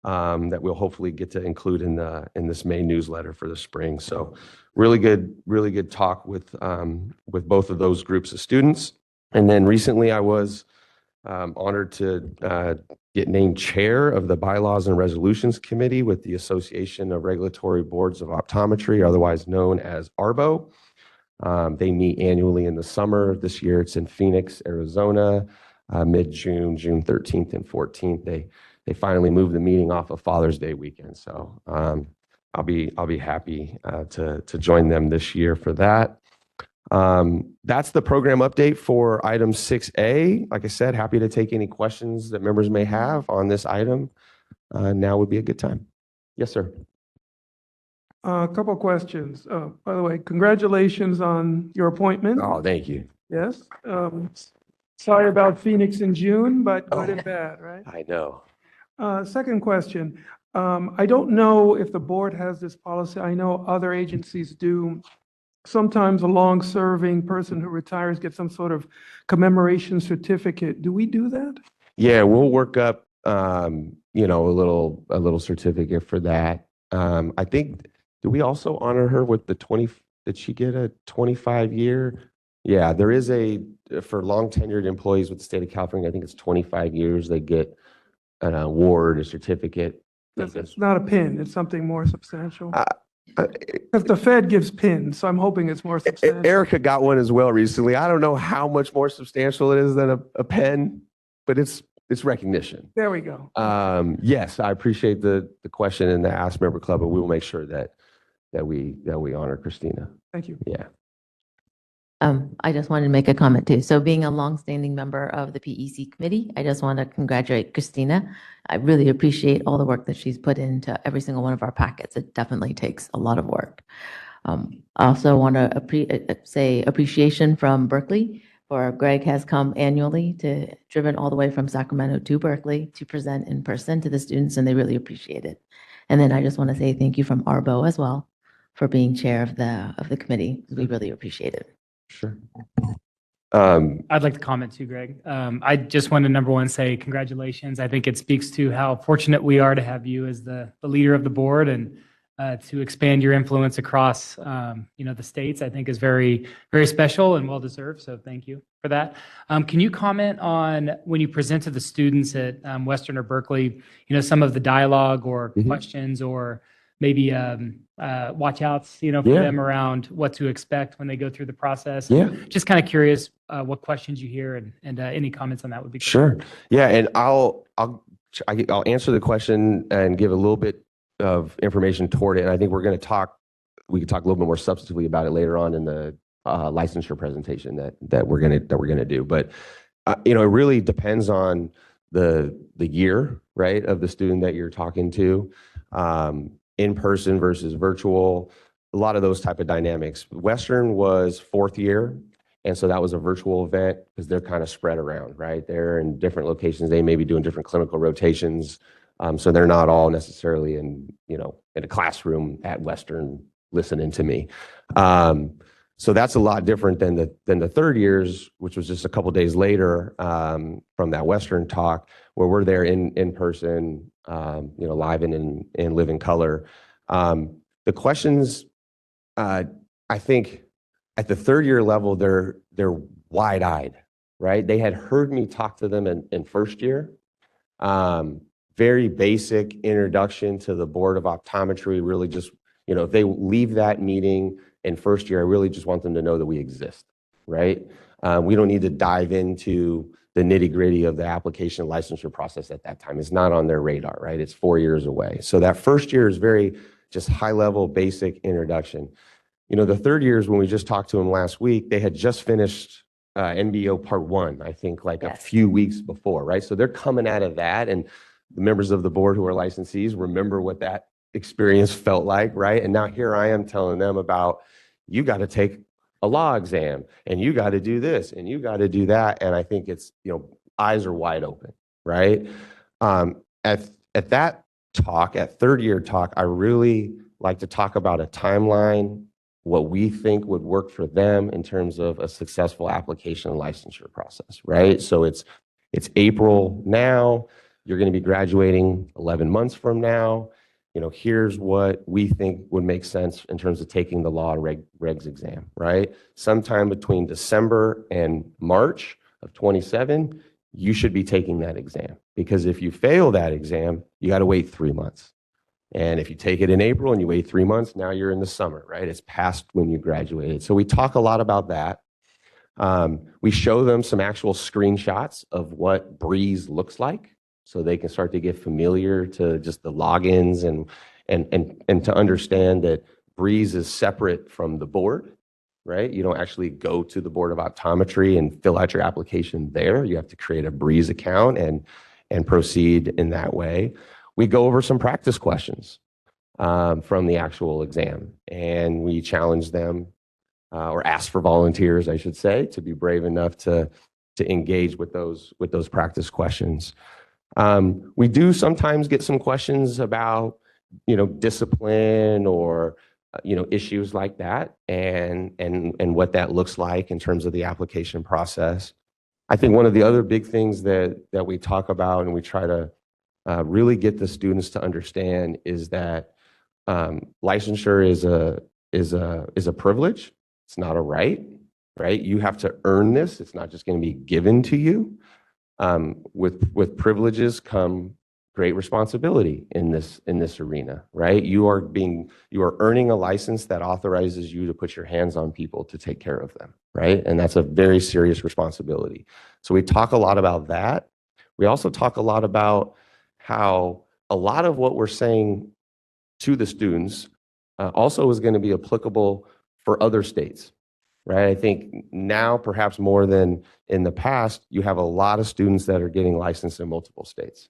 that we'll hopefully get to include in this May newsletter for the spring. So really good talk with both of those groups of students. And then recently I was honored to get named chair of the Bylaws and Resolutions Committee with the Association of Regulatory Boards of Optometry, otherwise known as ARBO. They meet annually in the summer. This year it's in Phoenix, Arizona, mid-June, June 13th and 14th. They finally moved the meeting off of Father's Day weekend. So I'll be happy to join them this year for that. That's the program update for item 6A. Like I said, happy to take any questions that members may have on this item. Now would be a good time. Yes, sir. A couple of questions. By the way, congratulations on your appointment. Oh, thank you. Yes. Sorry about Phoenix in June, but good and bad, right? I know. Second question. I don't know if the board has this policy. I know other agencies do. sometimes a long-serving person who retires gets some sort of commemoration certificate. Do we do that? Yeah, we'll work up, you know, a little certificate for that. I think, do we also honor her with the 20, did she get a 25-year? Yeah, there is for long tenured employees with the state of California, I think it's 25 years, they get an award, a certificate. It's not a pin, it's something more substantial. Uh, Because the Fed gives pins, so I'm hoping it's more substantial. Erica got one as well recently. I don't know how much more substantial it is than a pen, but it's recognition. There we go. Yes, I appreciate the question in the Ask Member Club, and we will make sure that we honor Christina. Thank you. Yeah. I just wanted to make a comment too. So being a longstanding member of the PEC committee, I just want to congratulate Christina. I really appreciate all the work that she's put into every single one of our packets. It definitely takes a lot of work. I also want to say appreciation from Berkeley, for Greg has come annually driven all the way from Sacramento to Berkeley to present in person to the students, and they really appreciate it. And then I just want to say thank you from Arbo as well for being chair of the committee. We really appreciate it. Sure. I'd like to comment too, Greg. I just want to, number one, say congratulations. I think it speaks to how fortunate we are to have you as the leader of the board, and to expand your influence across, the states, I think is very, very special and well-deserved. So thank you for that. Can you comment on when you present to the students at Western or Berkeley, some of the dialogue or questions, or maybe watch outs, for them around what to expect when they go through the process? Yeah. Just kind of curious what questions you hear, and any comments on that would be great. Sure. Yeah, and I'll answer the question and give a little bit of information toward it. And I think we can talk a little bit more substantively about it later on in the licensure presentation that we're gonna do. But it really depends on the year, right, of the student that you're talking to, in person versus virtual, a lot of those type of dynamics. Western was 4th year, and so that was a virtual event because they're kind of spread around, right? They're in different locations. They may be doing different clinical rotations. So they're not all necessarily in a classroom at Western listening to me. So that's a lot different than the 3rd years, which was just a couple days later from that Western talk, where we're there in person, live and in living color. The questions, I think, at the 3rd year level, they're wide-eyed, right? They had heard me talk to them in 1st year. Very basic introduction to the Board of Optometry, really just, if they leave that meeting in 1st year, I really just want them to know that we exist, right? We don't need to dive into the nitty-gritty of the application licensure process at that time. It's not on their radar, right? It's 4 years away. So that 1st year is very just high-level, basic introduction. The 3rd years, when we just talked to them last week, they had just finished NBO Part 1, I think, a few weeks before, right? So they're coming out of that, and the members of the board who are licensees remember what that experience felt like, right? And now here I am telling them about, you got to take a law exam, and you got to do this, and you got to do that. And I think it's, eyes are wide open, right? At that talk, at 3rd year talk, I really like to talk about a timeline, what we think would work for them in terms of a successful application and licensure process, right? So it's April now. You're going to be graduating 11 months from now. Here's what we think would make sense in terms of taking the law regs exam, right? Sometime between December and March of 27, you should be taking that exam, because if you fail that exam, you got to wait 3 months. And if you take it in April and you wait 3 months, now you're in the summer, right? It's past when you graduated. So we talk a lot about that. We show them some actual screenshots of what Breeze looks like, so they can start to get familiar to just the logins and to understand that Breeze is separate from the board, right? You don't actually go to the Board of Optometry and fill out your application there. You have to create a Breeze account and proceed in that way. We go over some practice questions from the actual exam, and we challenge them or ask for volunteers, I should say, to be brave enough to engage with those practice questions. We do sometimes get some questions about, discipline or issues like that and what that looks like in terms of the application process. I think one of the other big things that we talk about and we try to really get the students to understand is that licensure is a privilege. It's not a right, right? You have to earn this. It's not just going to be given to you. With privileges come great responsibility in this arena, right? You are earning a license that authorizes you to put your hands on people to take care of them, right? And that's a very serious responsibility. So we talk a lot about that. We also talk a lot about how a lot of what we're saying to the students also is going to be applicable for other states, right? I think now, perhaps more than in the past, you have a lot of students that are getting licensed in multiple states.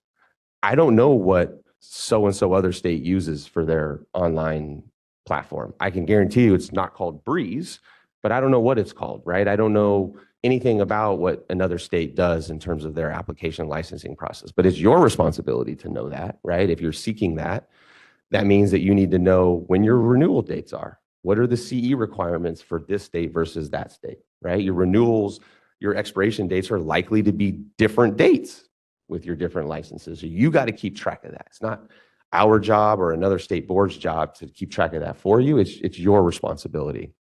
I don't know what so-and-so other state uses for their online platform. I can guarantee you it's not called Breeze, but I don't know what it's called, right? I don't know anything about what another state does in terms of their application licensing process, but it's your responsibility to know that, right? If you're seeking that, that means that you need to know when your renewal dates are. What are the CE requirements for this state versus that state, right? Your renewals, your expiration dates are likely to be different dates with your different licenses. So you got to keep track of that. It's not our job or another state board's job to keep track of that for you. It's your responsibility.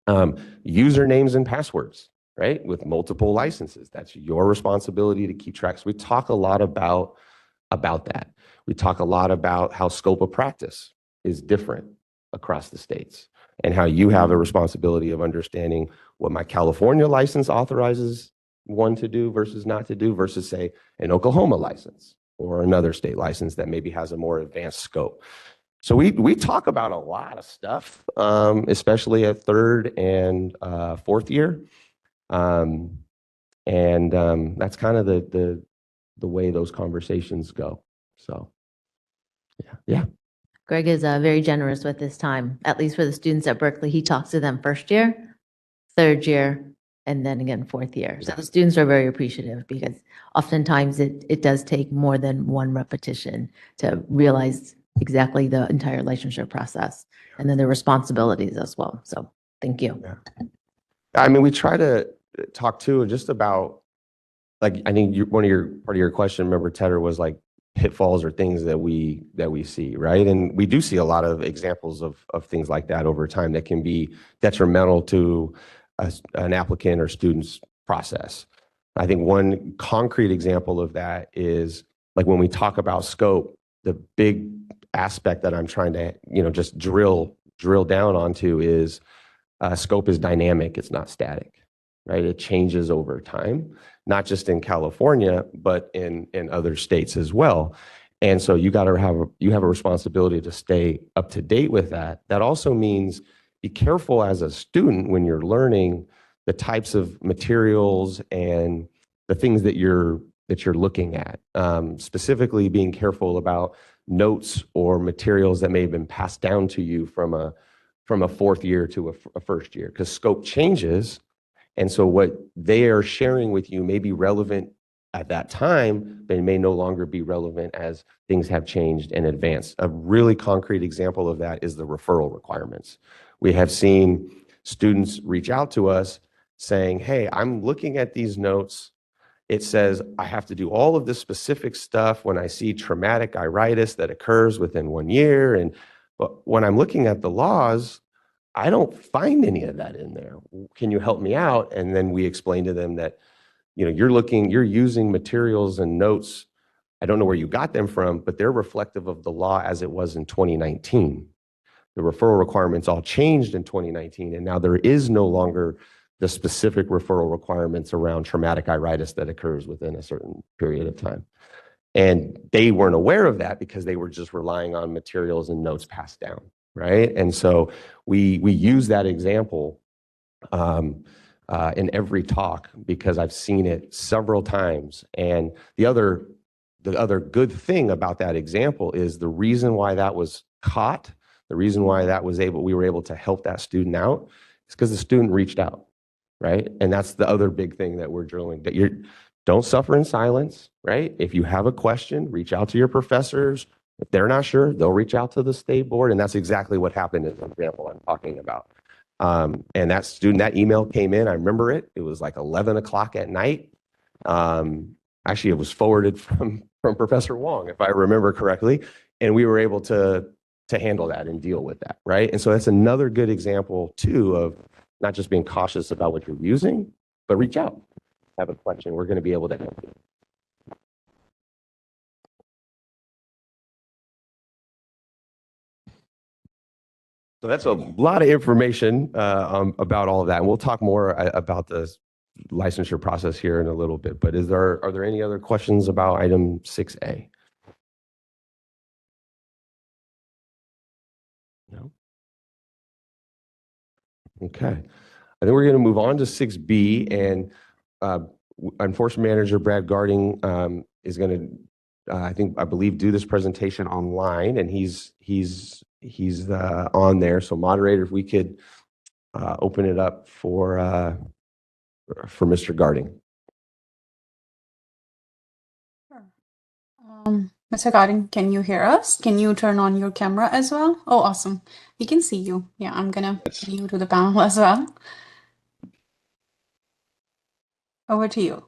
Usernames and passwords, right? With multiple licenses, that's your responsibility to keep track. So we talk a lot about that. We talk a lot about how scope of practice is different across the states and how you have a responsibility of understanding what my California license authorizes one to do versus not to do versus, say, an Oklahoma license or another state license that maybe has a more advanced scope. So we talk about a lot of stuff, especially at third and fourth year. And that's kind of the way those conversations go. So, yeah. Greg is very generous with his time, at least for the students at Berkeley. He talks to them first year, third year, and then again, fourth year. So the students are very appreciative because oftentimes it does take more than one repetition to realize exactly the entire licensure process and then the responsibilities as well. So thank you. Yeah. I mean, we try to talk too just about, like, I think part of your question, remember, Tedder, was like pitfalls or things that we see, right? And we do see a lot of examples of things like that over time that can be detrimental to an applicant or student's process. I think one concrete example of that is, like, when we talk about scope, the big aspect that I'm trying to, just drill down onto is scope is dynamic. It's not static, right? It changes over time, not just in California, but in other states as well. And so you have a responsibility to stay up to date with that. That also means be careful as a student when you're learning the types of materials and the things that you're looking at. Specifically, being careful about notes or materials that may have been passed down to you from a fourth year to a first year, because scope changes. And so what they are sharing with you may be relevant at that time, but it may no longer be relevant as things have changed and advanced. A really concrete example of that is the referral requirements. We have seen students reach out to us saying, hey, I'm looking at these notes. It says I have to do all of this specific stuff when I see traumatic iritis that occurs within 1 year. But when I'm looking at the laws, I don't find any of that in there. Can you help me out? And then we explain to them that, you're using materials and notes. I don't know where you got them from, but they're reflective of the law as it was in 2019. The referral requirements all changed in 2019, and now there is no longer the specific referral requirements around traumatic iritis that occurs within a certain period of time. And they weren't aware of that because they were just relying on materials and notes passed down, right? And so we use that example in every talk because I've seen it several times. And the other good thing about that example is the reason why that was caught, the reason why we were able to help that student out is because the student reached out, right? And that's the other big thing that we're drilling, that don't suffer in silence, right? If you have a question, reach out to your professors If they're not sure, they'll reach out to the state board, and that's exactly what happened in the example I'm talking about. And that email came in, I remember it. It was like 11 o'clock at night. Actually, it was forwarded from Professor Wong, if I remember correctly, and we were able to handle that and deal with that, right? And so that's another good example too of not just being cautious about what you're using, but reach out, have a question. We're going to be able to help you. So that's a lot of information about all of that. And we'll talk more about the licensure process here in a little bit. But are there any other questions about item 6A? No? Okay. I think we're going to move on to 6B, and Enforcement Manager Brad Garding is going to, I believe, do this presentation online, and he's on there. So moderator, if we could open it up for Mr. Garding. Mr. Garding, can you hear us? Can you turn on your camera as well? Oh, awesome. We can see you. Yeah, I'm gonna put you to the panel as well. Over to you.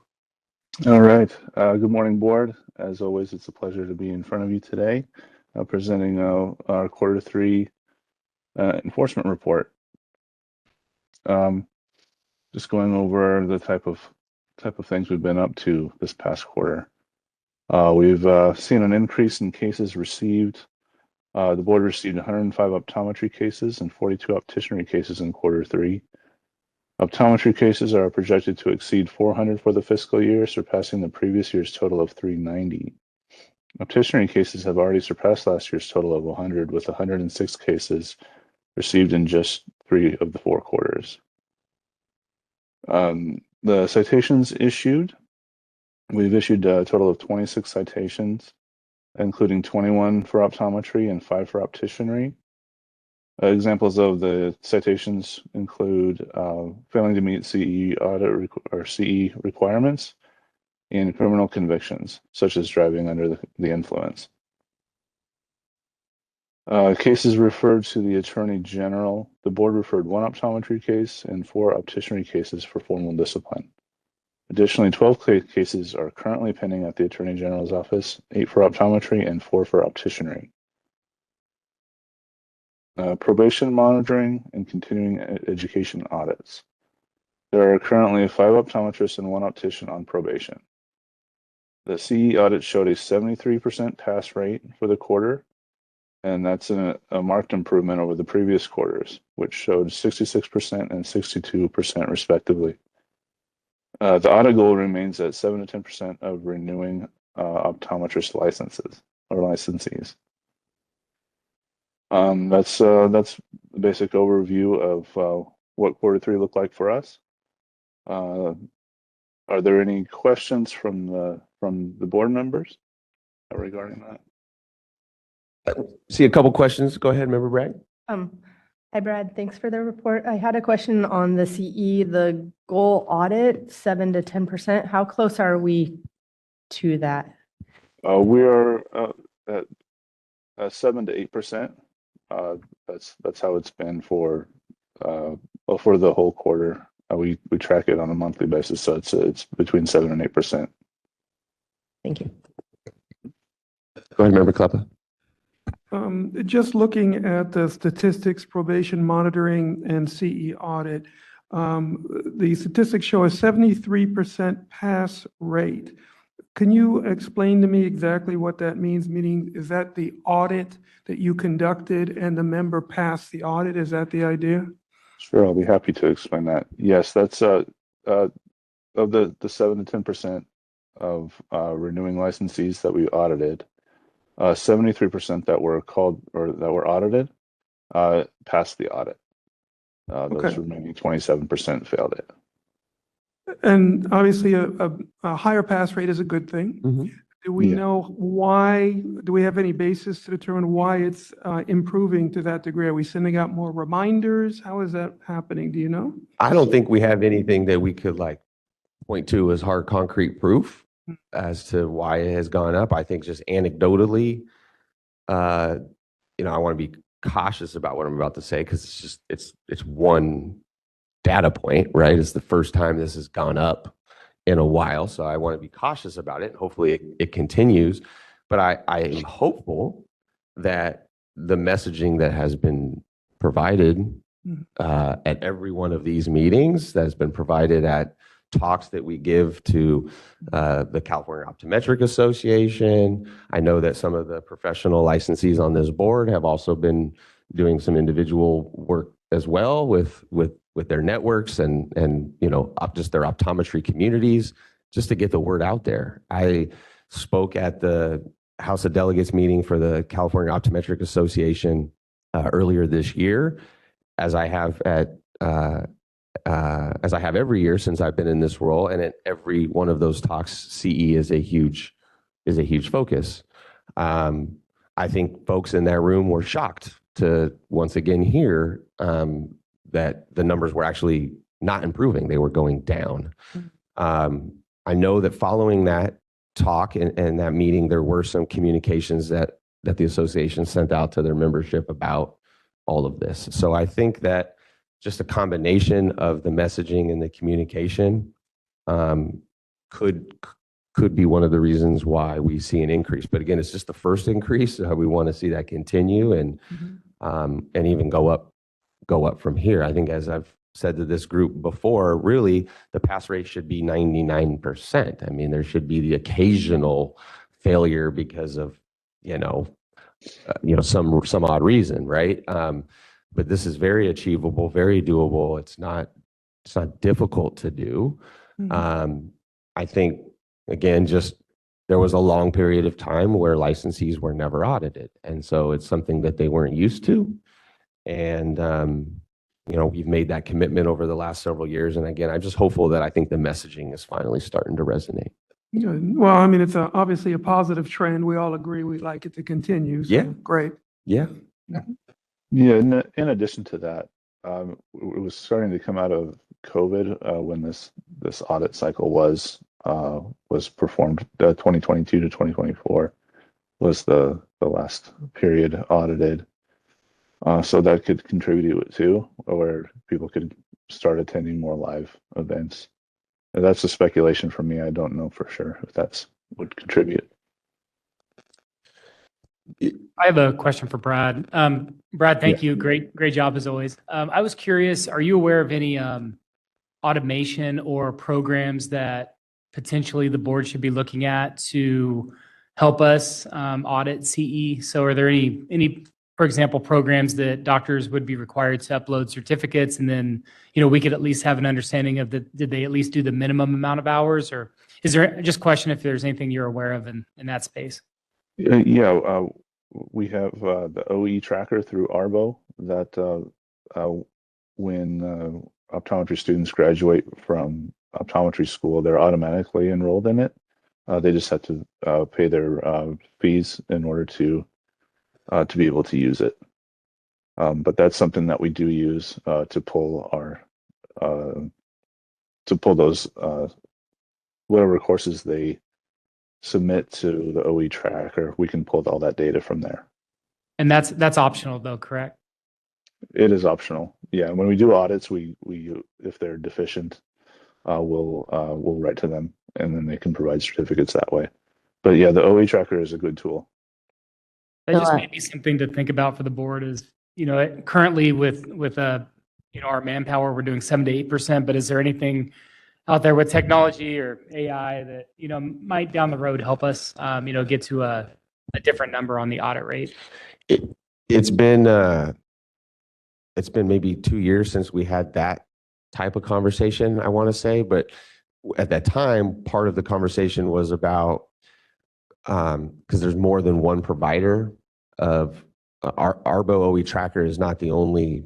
All right. Good morning, board. As always, it's a pleasure to be in front of you today, presenting our Q3 enforcement report. Just going over the type of things we've been up to this past quarter. We've seen an increase in cases received. The board received 105 optometry cases and 42 opticianry cases in Q3. Optometry cases are projected to exceed 400 for the fiscal year, surpassing the previous year's total of 390. Opticianry cases have already surpassed last year's total of 100, with 106 cases received in just 3 of the 4 quarters. The citations issued, we've issued a total of 26 citations, including 21 for optometry and 5 for opticianry. Examples of the citations include failing to meet CE audit or CE requirements and criminal convictions, such as driving under the influence. Cases referred to the Attorney General. The board referred 1 optometry case and 4 opticianry cases for formal discipline. Additionally, 12 cases are currently pending at the Attorney General's office, 8 for optometry and 4 for opticianry. Probation monitoring and continuing education audits. There are currently 5 optometrists and 1 optician on probation. The CE audit showed a 73% pass rate for the quarter, and that's a marked improvement over the previous quarters, which showed 66% and 62% respectively. The audit goal remains at 7 to 10% of renewing optometrist licenses or licensees. That's the basic overview of what Q3 looked like for us. Are there any questions from the board members regarding that? See a couple questions. Go ahead, Member Bragg. Hi, Brad. Thanks for the report. I had a question on the CE, the goal audit, 7 to 10%. How close are we to that? We are at 7 to 8%. That's how it's been for the whole quarter. We track it on a monthly basis, so it's between 7 and 8%. Thank you. Go ahead, Member Klappa. Just looking at the statistics, probation monitoring, and CE audit, the statistics show a 73% pass rate. Can you explain to me exactly what that means? Meaning, is that the audit that you conducted and the member passed the audit? Is that the idea? Sure, I'll be happy to explain that. Yes, that's of the 7 to 10% of renewing licensees that we audited. 73% that were called or that were audited passed the audit. Those remaining 27% failed it. And obviously, a higher pass rate is a good thing. Mm-hmm. Do we know why? Do we have any basis to determine why it's improving to that degree? Are we sending out more reminders? How is that happening? Do you know? I don't think we have anything that we could point to as hard concrete proof as to why it has gone up. I think just anecdotally, I want to be cautious about what I'm about to say because it's one data point, right? It's the first time this has gone up in a while, so I want to be cautious about it. Hopefully, it continues, but I am hopeful that the messaging that has been provided at every one of these meetings, that has been provided at talks that we give to the California Optometric Association. I know that some of the professional licensees on this board have also been doing some individual work as well with their networks and just their optometry communities, just to get the word out there. I spoke at the House of Delegates meeting for the California Optometric Association earlier this year, as I have every year since I've been in this role, and at every one of those talks, CE is a huge focus. I think folks in that room were shocked to once again hear that the numbers were actually not improving; they were going down. I know that following that talk and that meeting, there were some communications that the association sent out to their membership about all of this. So I think that just a combination of the messaging and the communication could be one of the reasons why we see an increase. But again, it's just the first increase. We want to see that continue and even go up from here. I think, as I've said to this group before, really the pass rate should be 99%. I mean, there should be the occasional failure because of some odd reason, right? But this is very achievable, very doable. It's not difficult to do. I think, again, just there was a long period of time where licensees were never audited, and so it's something that they weren't used to. And we've made that commitment over the last several years. And again, I'm just hopeful that I think the messaging is finally starting to resonate. Yeah, well, I mean, it's obviously a positive trend. We all agree we'd like it to continue. So Yeah. Great. Yeah. Yeah, in addition to that, it was starting to come out of COVID when this audit cycle was performed. 2022 to 2024 was the last period audited. So that could contribute to it too, where people could start attending more live events. And that's a speculation from me. I don't know for sure if that's would contribute. I have a question for Brad. Brad, thank you. Great job as always. I was curious, are you aware of any automation or programs that potentially the board should be looking at to help us audit CE? So are there any, for example, programs that doctors would be required to upload certificates, and then, we could at least have an understanding of did they at least do the minimum amount of hours? Or is there, just question if there's anything you're aware of in that space? Yeah, we have the OE tracker through ARBO that when optometry students graduate from optometry school, they're automatically enrolled in it. They just have to pay their fees in order to be able to use it. But that's something that we do use to pull those whatever courses they submit to the OE tracker. We can pull all that data from there. And that's optional though, correct? It is optional. Yeah, when we do audits, we if they're deficient, we'll write to them, and then they can provide certificates that way. But yeah, the OE tracker is a good tool. That just may be something to think about for the board. Is currently with our manpower, we're doing 7 to 8%. But is there anything out there with technology or AI that might down the road help us get to a different number on the audit rate? It's been maybe 2 years since we had that type of conversation, I want to say. But at that time, part of the conversation was about because there's more than one provider of ARBO OE Tracker is not the only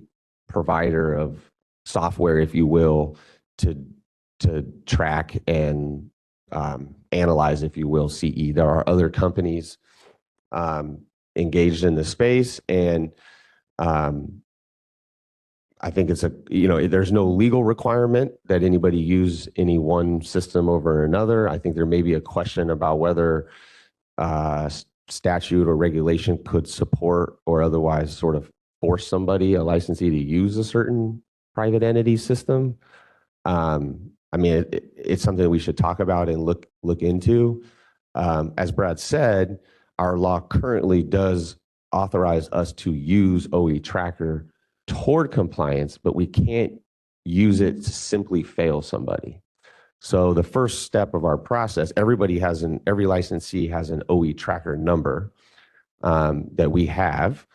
provider of software, if you will, to track and analyze, if you will, CE. There are other companies engaged in the space, and I think it's there's no legal requirement that anybody use any one system over another. I think there may be a question about whether statute or regulation could support or otherwise sort of force somebody, a licensee, to use a certain private entity system. I mean, it's something we should talk about and look into. As Brad said, our law currently does authorize us to use OE tracker toward compliance, but we can't use it to simply fail somebody. So the first step of our process, every licensee has an OE tracker number that we have,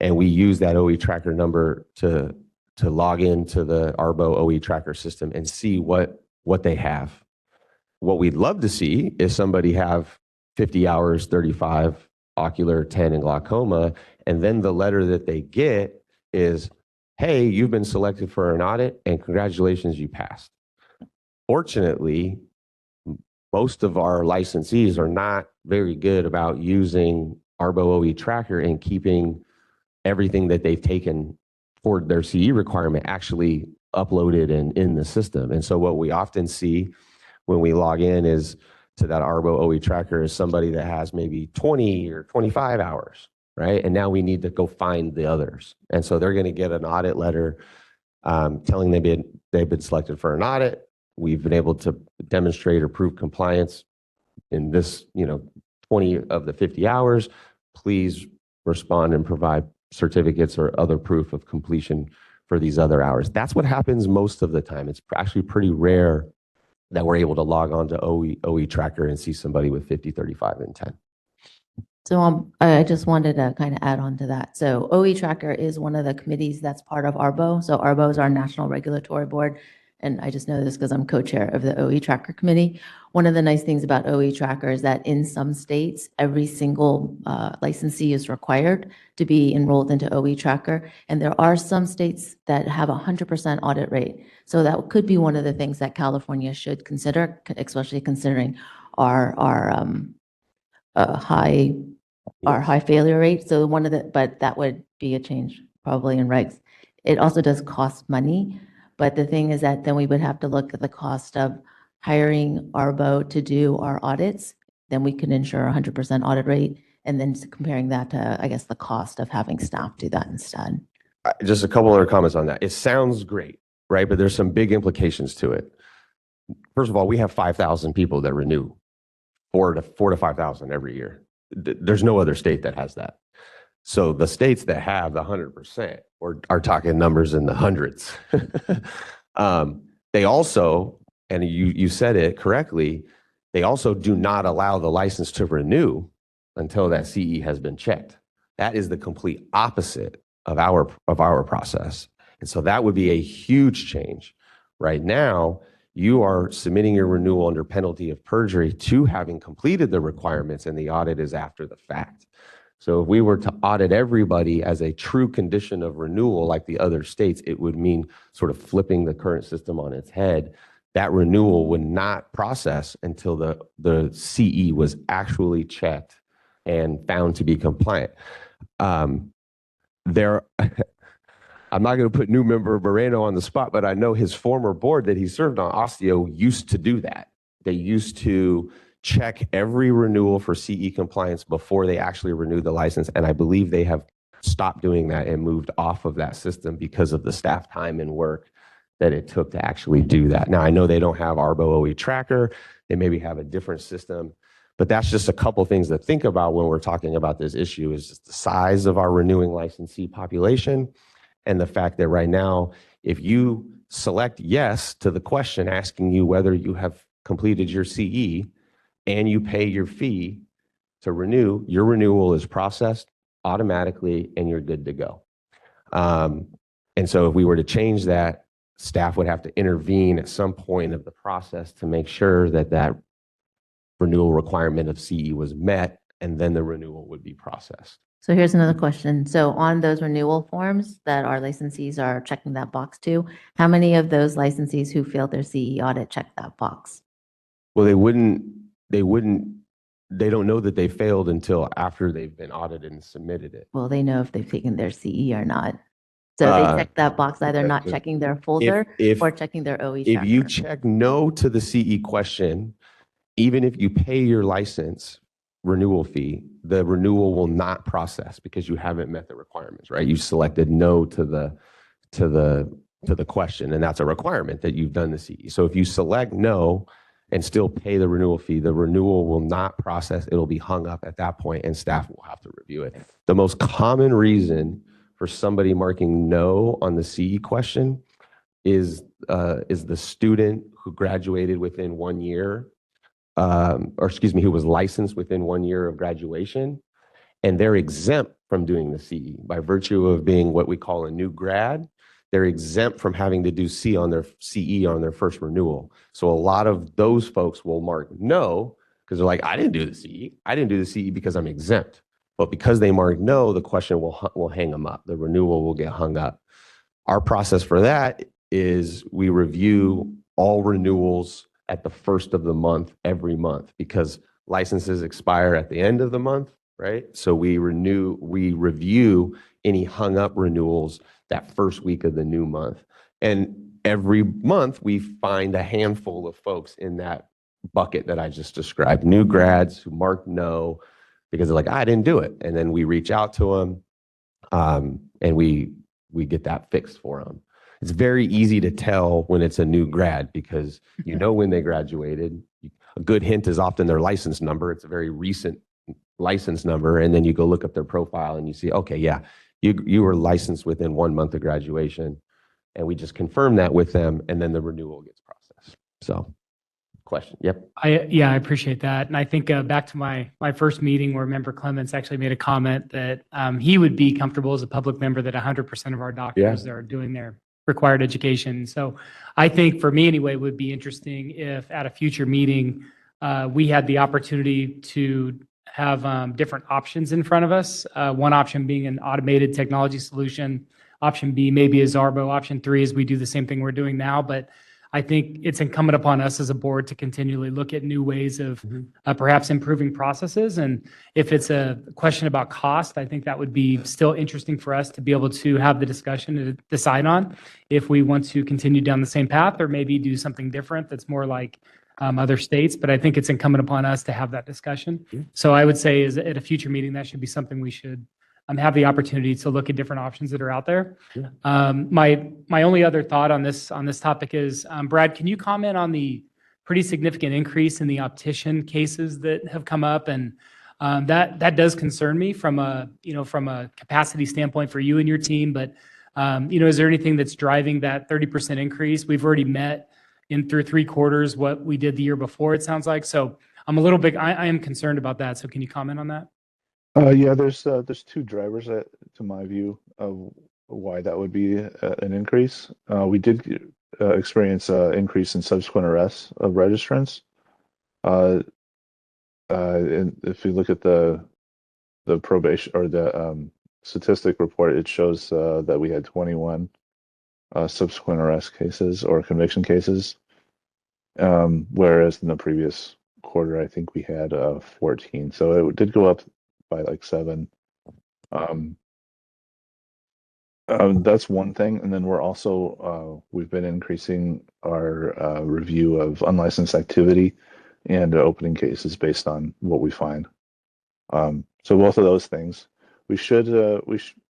and we use that OE tracker number to log into the Arbo OE tracker system and see what they have. What we'd love to see is somebody have 50 hours, 35 ocular, 10 in glaucoma, and then the letter that they get is, hey, you've been selected for an audit and congratulations, you passed. Fortunately, most of our licensees are not very good about using Arbo OE tracker and keeping everything that they've taken for their CE requirement actually uploaded and in the system. And so what we often see when we log in is to that Arbo OE tracker is somebody that has maybe 20 or 25 hours, right? And now we need to go find the others. And so they're going to get an audit letter telling them they've been selected for an audit. We've been able to demonstrate or prove compliance in this, 20 of the 50 hours. Please respond and provide certificates or other proof of completion for these other hours. That's what happens most of the time. It's actually pretty rare that we're able to log on to OE tracker and see somebody with 50, 35, and 10. So I just wanted to kind of add on to that. So OE tracker is one of the committees that's part of Arbo. So Arbo is our national regulatory board. And I just know this because I'm co-chair of the OE tracker committee. One of the nice things about OE tracker is that in some states, every single licensee is required to be enrolled into OE tracker. And there are some states that have 100% audit rate. So that could be one of the things that California should consider, especially considering our high failure rate. So but that would be a change probably in regs. It also does cost money. But the thing is that then we would have to look at the cost of hiring Arbo to do our audits. Then we can ensure 100% audit rate. And then comparing that to, I guess, the cost of having staff do that instead. Just a couple other comments on that. It sounds great, right? But there's some big implications to it. First of all, we have 5,000 people that renew, 4,000 to 5,000 every year. There's no other state that has that. So the states that have the 100% are talking numbers in the hundreds. They also, and you said it correctly, they also do not allow the license to renew until that CE has been checked. That is the complete opposite of our process. And so that would be a huge change. Right now, you are submitting your renewal under penalty of perjury to having completed the requirements, and the audit is after the fact. So if we were to audit everybody as a true condition of renewal like the other states, it would mean sort of flipping the current system on its head. That renewal would not process until the CE was actually checked and found to be compliant. I'm not going to put new member Moreno on the spot, but I know his former board that he served on, Osteo, used to do that. They used to check every renewal for CE compliance before they actually renew the license. And I believe they have stopped doing that and moved off of that system because of the staff time and work that it took to actually do that. Now, I know they don't have Arbo OE tracker. They maybe have a different system, but that's just a couple things to think about when we're talking about this issue is just the size of our renewing licensee population and the fact that right now, if you select yes to the question asking you whether you have completed your CE, and you pay your fee to renew, your renewal is processed automatically and you're good to go. And so if we were to change that, staff would have to intervene at some point of the process to make sure that that renewal requirement of CE was met, and then the renewal would be processed. So here's another question. So on those renewal forms that our licensees are checking that box to, how many of those licensees who failed their CE audit check that box? Well, they don't know that they failed until after they've been audited and submitted it. Well, they know if they've taken their CE or not. So they check that box, either not checking their folder or checking their OE tracker. If you check no to the CE question, even if you pay your license renewal fee, the renewal will not process because you haven't met the requirements, right? You selected no to the question, and that's a requirement that you've done the CE. So if you select no and still pay the renewal fee, the renewal will not process. It'll be hung up at that point, and staff will have to review it. The most common reason for somebody marking no on the CE question is the student who graduated within 1 year, who was licensed within 1 year of graduation, and they're exempt from doing the CE by virtue of being what we call a new grad. They're exempt from having to do CE on their first renewal. So a lot of those folks will mark no because they're like, I didn't do the CE. I didn't do the CE because I'm exempt. But because they mark no, the question will hang them up. The renewal will get hung up. Our process for that is we review all renewals at the first of the month every month because licenses expire at the end of the month, right? So we review any hung up renewals that first week of the new month. And every month we find a handful of folks in that bucket that I just described, new grads who mark no because they're like, I didn't do it. And then we reach out to them and we get that fixed for them. It's very easy to tell when it's a new grad because you know when they graduated. A good hint is often their license number. It's a very recent license number. And then you go look up their profile and you see, okay, yeah, you were licensed within 1 month of graduation. And we just confirm that with them, and then the renewal gets processed. So, question. Yep. I appreciate that. And I think back to my first meeting where Member Clements actually made a comment that he would be comfortable as a public member that 100% of our doctors are doing their required education. So I think for me anyway, it would be interesting if at a future meeting, we had the opportunity to have different options in front of us. One option being an automated technology solution. Option B maybe is Zarbo. Option 3 is we do the same thing we're doing now. But I think it's incumbent upon us as a board to continually look at new ways of perhaps improving processes. And if it's a question about cost, I think that would be still interesting for us to be able to have the discussion to decide on if we want to continue down the same path or maybe do something different that's more like other states. But I think it's incumbent upon us to have that discussion. So I would say is at a future meeting, that should be something we should have the opportunity to look at different options that are out there. My only other thought on this topic is, Brad, can you comment on the pretty significant increase in the optician cases that have come up? And that does concern me from a capacity standpoint for you and your team. But is there anything that's driving that 30% increase? We've already met through 3 quarters what we did the year before, it sounds like. So I'm a little bit, I am concerned about that. So can you comment on that? Yeah, there's 2 drivers to my view of why that would be an increase. We did experience an increase in subsequent arrests of registrants. And if you look at the probation or the statistic report, it shows that we had 21 subsequent arrest cases or conviction cases, whereas in the previous quarter, I think we had 14. So it did go up by like 7. That's one thing. And then we're also, we've been increasing our review of unlicensed activity and opening cases based on what we find. So both of those things,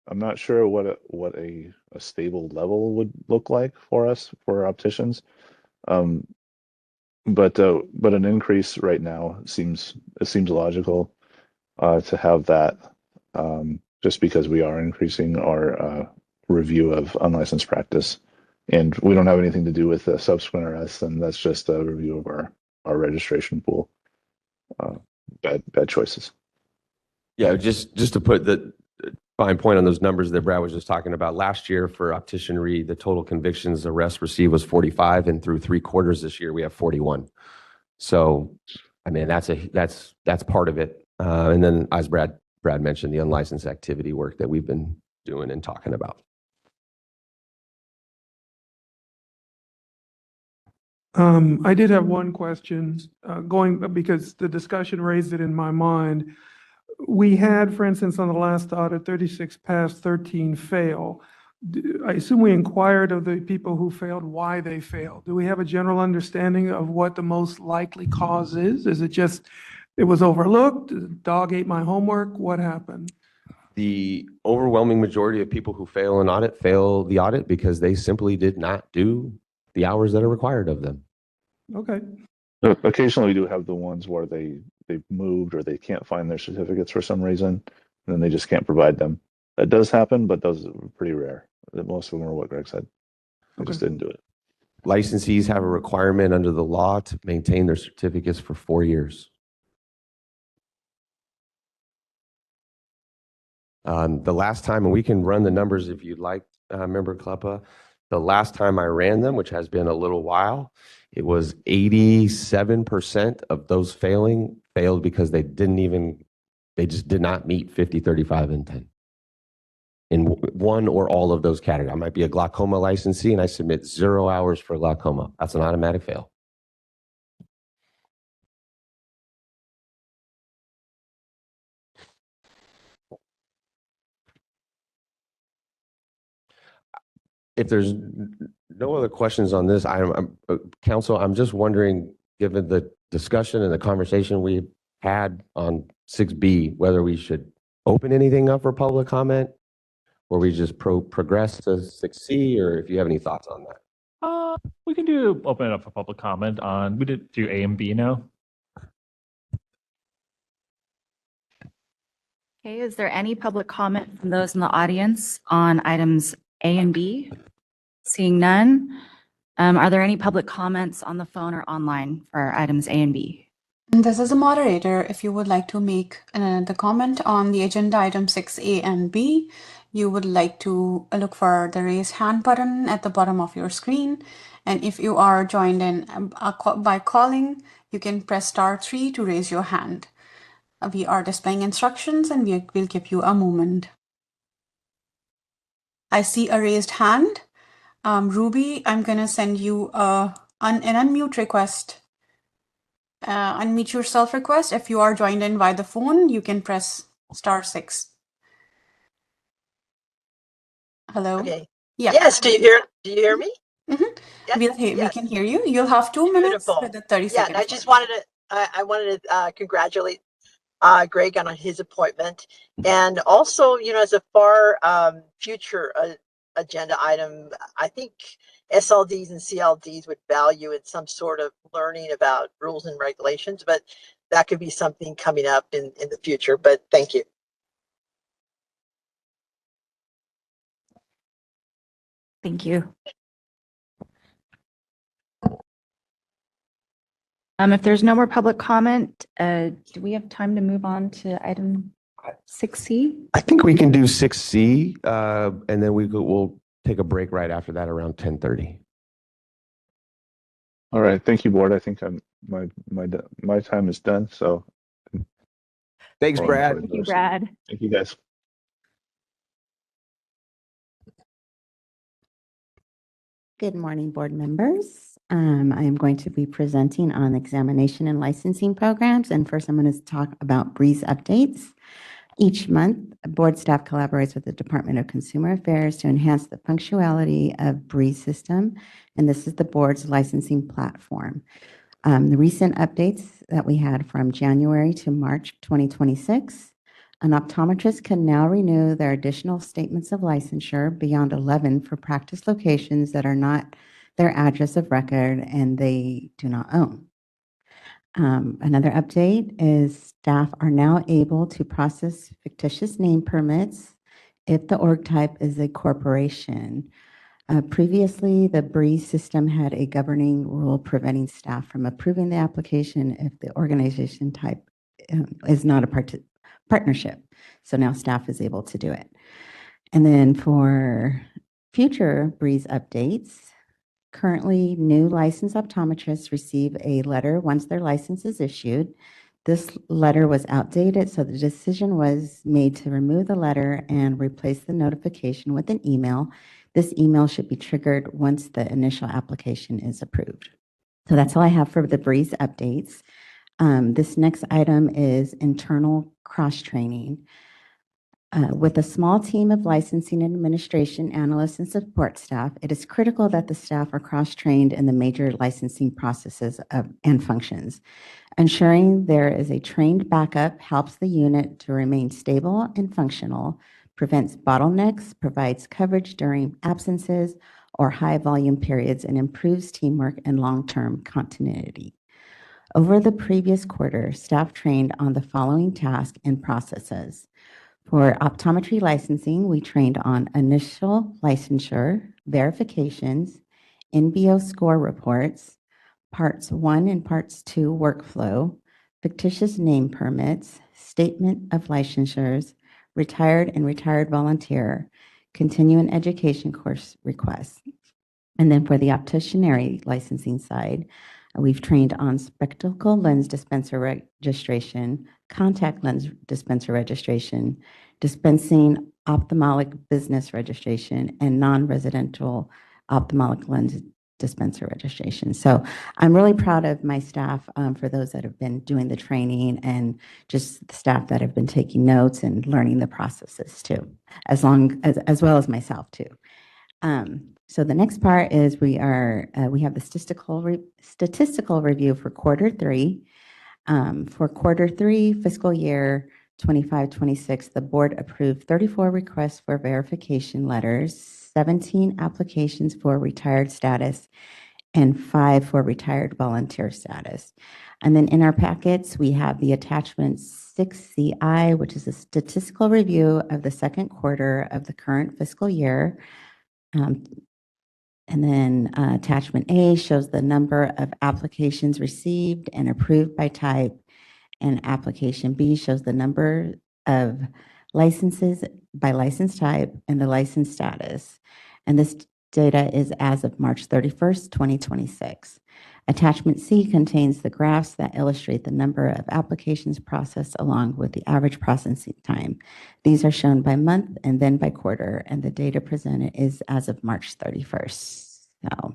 I'm not sure what a stable level would look like for us, for opticians. But an increase right now seems logical to have that, just because we are increasing our review of unlicensed practice, and we don't have anything to do with the subsequent arrests, and that's just a review of our registration pool. Bad choices. Yeah, just to put the fine point on those numbers that Brad was just talking about. Last year for opticianry, the total convictions arrests received was 45, and through 3 quarters this year we have 41. So, I mean, that's part of it. And then, as Brad mentioned, the unlicensed activity work that we've been doing and talking about. I did have one question because the discussion raised it in my mind. We had, for instance, on the last audit, 36 passed, 13 fail. I assume we inquired of the people who failed why they failed. Do we have a general understanding of what the most likely cause is? Is it just It was overlooked, the dog ate my homework, what happened? The overwhelming majority of people who fail an audit fail the audit because they simply did not do the hours that are required of them. Okay, Occasionally, we do have the ones where they've moved or they can't find their certificates for some reason, and then they just can't provide them. That does happen, but those are pretty rare. Most of them are what Greg said. They just didn't do it. Licensees have a requirement under the law to maintain their certificates for 4 years. The last time, and we can run the numbers if you'd like, Member Kleppa, the last time I ran them, which has been a little while, it was 87% of those failed because they just did not meet 50, 35, and 10. In one or all of those categories. I might be a glaucoma licensee and I submit 0 hours for glaucoma. That's an automatic fail. If there's no other questions on this item, Council, I'm just wondering, given the discussion and the conversation we had on 6B, whether we should open anything up for public comment or we just progress to 6C, or if you have any thoughts on that. We can open it up for public comment on, we did do A and B now. Okay, is there any public comment from those in the audience on items A and B? Seeing none, are there any public comments on the phone or online for items A and B? This is a moderator. If you would like to make the comment on the agenda item 6A and B, you would like to look for the raise hand button at the bottom of your screen. And if you are joined in by calling, you can press *3 to raise your hand. We are displaying instructions and we will give you a moment. I see a raised hand. Ruby, I'm going to send you an unmute request. Unmute yourself request. If you are joined in by the phone, you can press *6. Hello? Okay. Yeah. Yes, do you hear me? Mm-hmm. Yes, We can hear you. You'll have 2 minutes beautiful. with the 30 Yeah, seconds. and I just wanted to I wanted to congratulate Greg on his appointment, and also, as a far future agenda item, I think SLDs and CLDs would value in some sort of learning about rules and regulations, but that could be something coming up in the future. But thank you. Thank you. If there's no more public comment, do we have time to move on to item 6C? I think we can do 6C, and then we'll take a break right after that around 10:30. All right, thank you, board. I think my time is done. So thanks, Brad. Thank you, Brad. Thank you, guys. Good morning, board members. I am going to be presenting on examination and licensing programs. And first, I'm going to talk about BREEZE updates. Each month, board staff collaborates with the Department of Consumer Affairs to enhance the functionality of BREEZE system. And this is the board's licensing platform. The recent updates that we had from January to March 2026, an optometrist can now renew their additional statements of licensure beyond 11 for practice locations that are not their address of record and they do not own. Another update is staff are now able to process fictitious name permits if the org type is a corporation. Previously, the BREEZE system had a governing rule preventing staff from approving the application if the organization type is not a partnership. So now staff is able to do it. And then for future BREEZE updates, currently new licensed optometrists receive a letter once their license is issued. This letter was outdated, so the decision was made to remove the letter and replace the notification with an email. This email should be triggered once the initial application is approved. So that's all I have for the BREEZE updates. This next item is internal cross-training. With a small team of licensing and administration analysts and support staff, it is critical that the staff are cross-trained in the major licensing processes and functions. Ensuring there is a trained backup helps the unit to remain stable and functional, prevents bottlenecks, provides coverage during absences or high-volume periods, and improves teamwork and long-term continuity. Over the previous quarter, staff trained on the following tasks and processes. For optometry licensing, we trained on initial licensure, verifications, NBO score reports, Parts 1 and Parts 2 workflow, fictitious name permits, statement of licensures, retired and retired volunteer, continuing education course requests. And then for the opticianary licensing side, we've trained on spectacle lens dispenser registration, contact lens dispenser registration, dispensing ophthalmic business registration, and non-residential ophthalmic lens dispenser registration. So I'm really proud of my staff for those that have been doing the training and just the staff that have been taking notes and learning the processes too, as well as myself too. So the next part is we have the statistical review for quarter three. For quarter three, fiscal year 25-26, the board approved 34 requests for verification letters, 17 applications for retired status, and 5 for retired volunteer status. And then in our packets, we have the attachment 6CI, which is a statistical review of the second quarter of the current fiscal year. And then attachment A shows the number of applications received and approved by type, and application B shows the number of licenses by license type and the license status. And this data is as of March 31st, 2026. Attachment C contains the graphs that illustrate the number of applications processed along with the average processing time. These are shown by month and then by quarter, and the data presented is as of March 31st. So,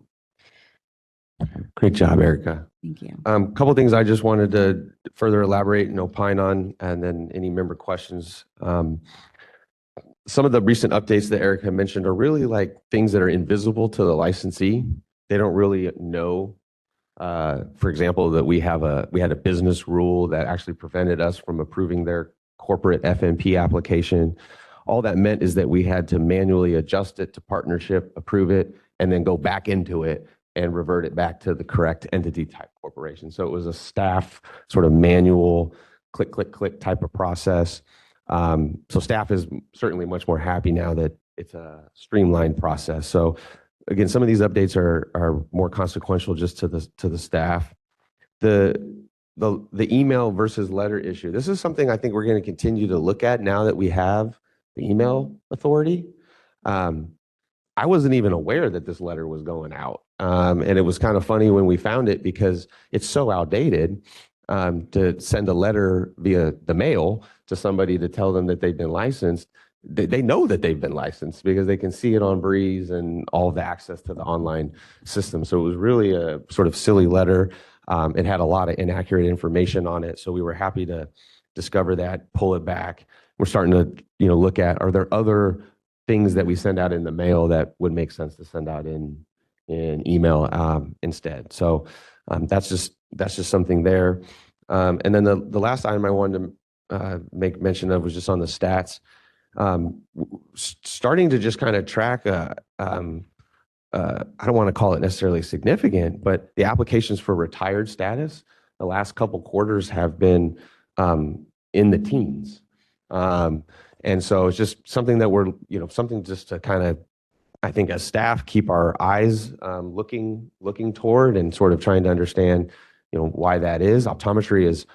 Great job, Erica. thank you. Couple things I just wanted to further elaborate and opine on, and then any member questions. Some of the recent updates that Erica mentioned are really like things that are invisible to the licensee. They don't really know. For example, that we had a business rule that actually prevented us from approving their corporate FNP application. All that meant is that we had to manually adjust it to partnership, approve it, and then go back into it and revert it back to the correct entity type corporation. So it was a staff sort of manual click, click, click type of process. So staff is certainly much more happy now that it's a streamlined process. So again, some of these updates are more consequential just to the staff. The email versus letter issue. This is something I think we're going to continue to look at now that we have the email authority. I wasn't even aware that this letter was going out. And it was kind of funny when we found it because it's so outdated to send a letter via the mail to somebody to tell them that they've been licensed. They know that they've been licensed because they can see it on Breeze and all of the access to the online system. So it was really a sort of silly letter. It had a lot of inaccurate information on it. So we were happy to discover that, pull it back. We're starting to look at, are there other things that we send out in the mail that would make sense to send out in email instead. So that's just something there. And then the last item I wanted to make mention of was just on the stats. Starting to just kind of track, I don't want to call it necessarily significant, but the applications for retired status, the last couple quarters have been in the teens. And so it's just something that we're, something just to kind of, I think as staff, keep our eyes looking toward and sort of trying to understand, why that is. Optometry is,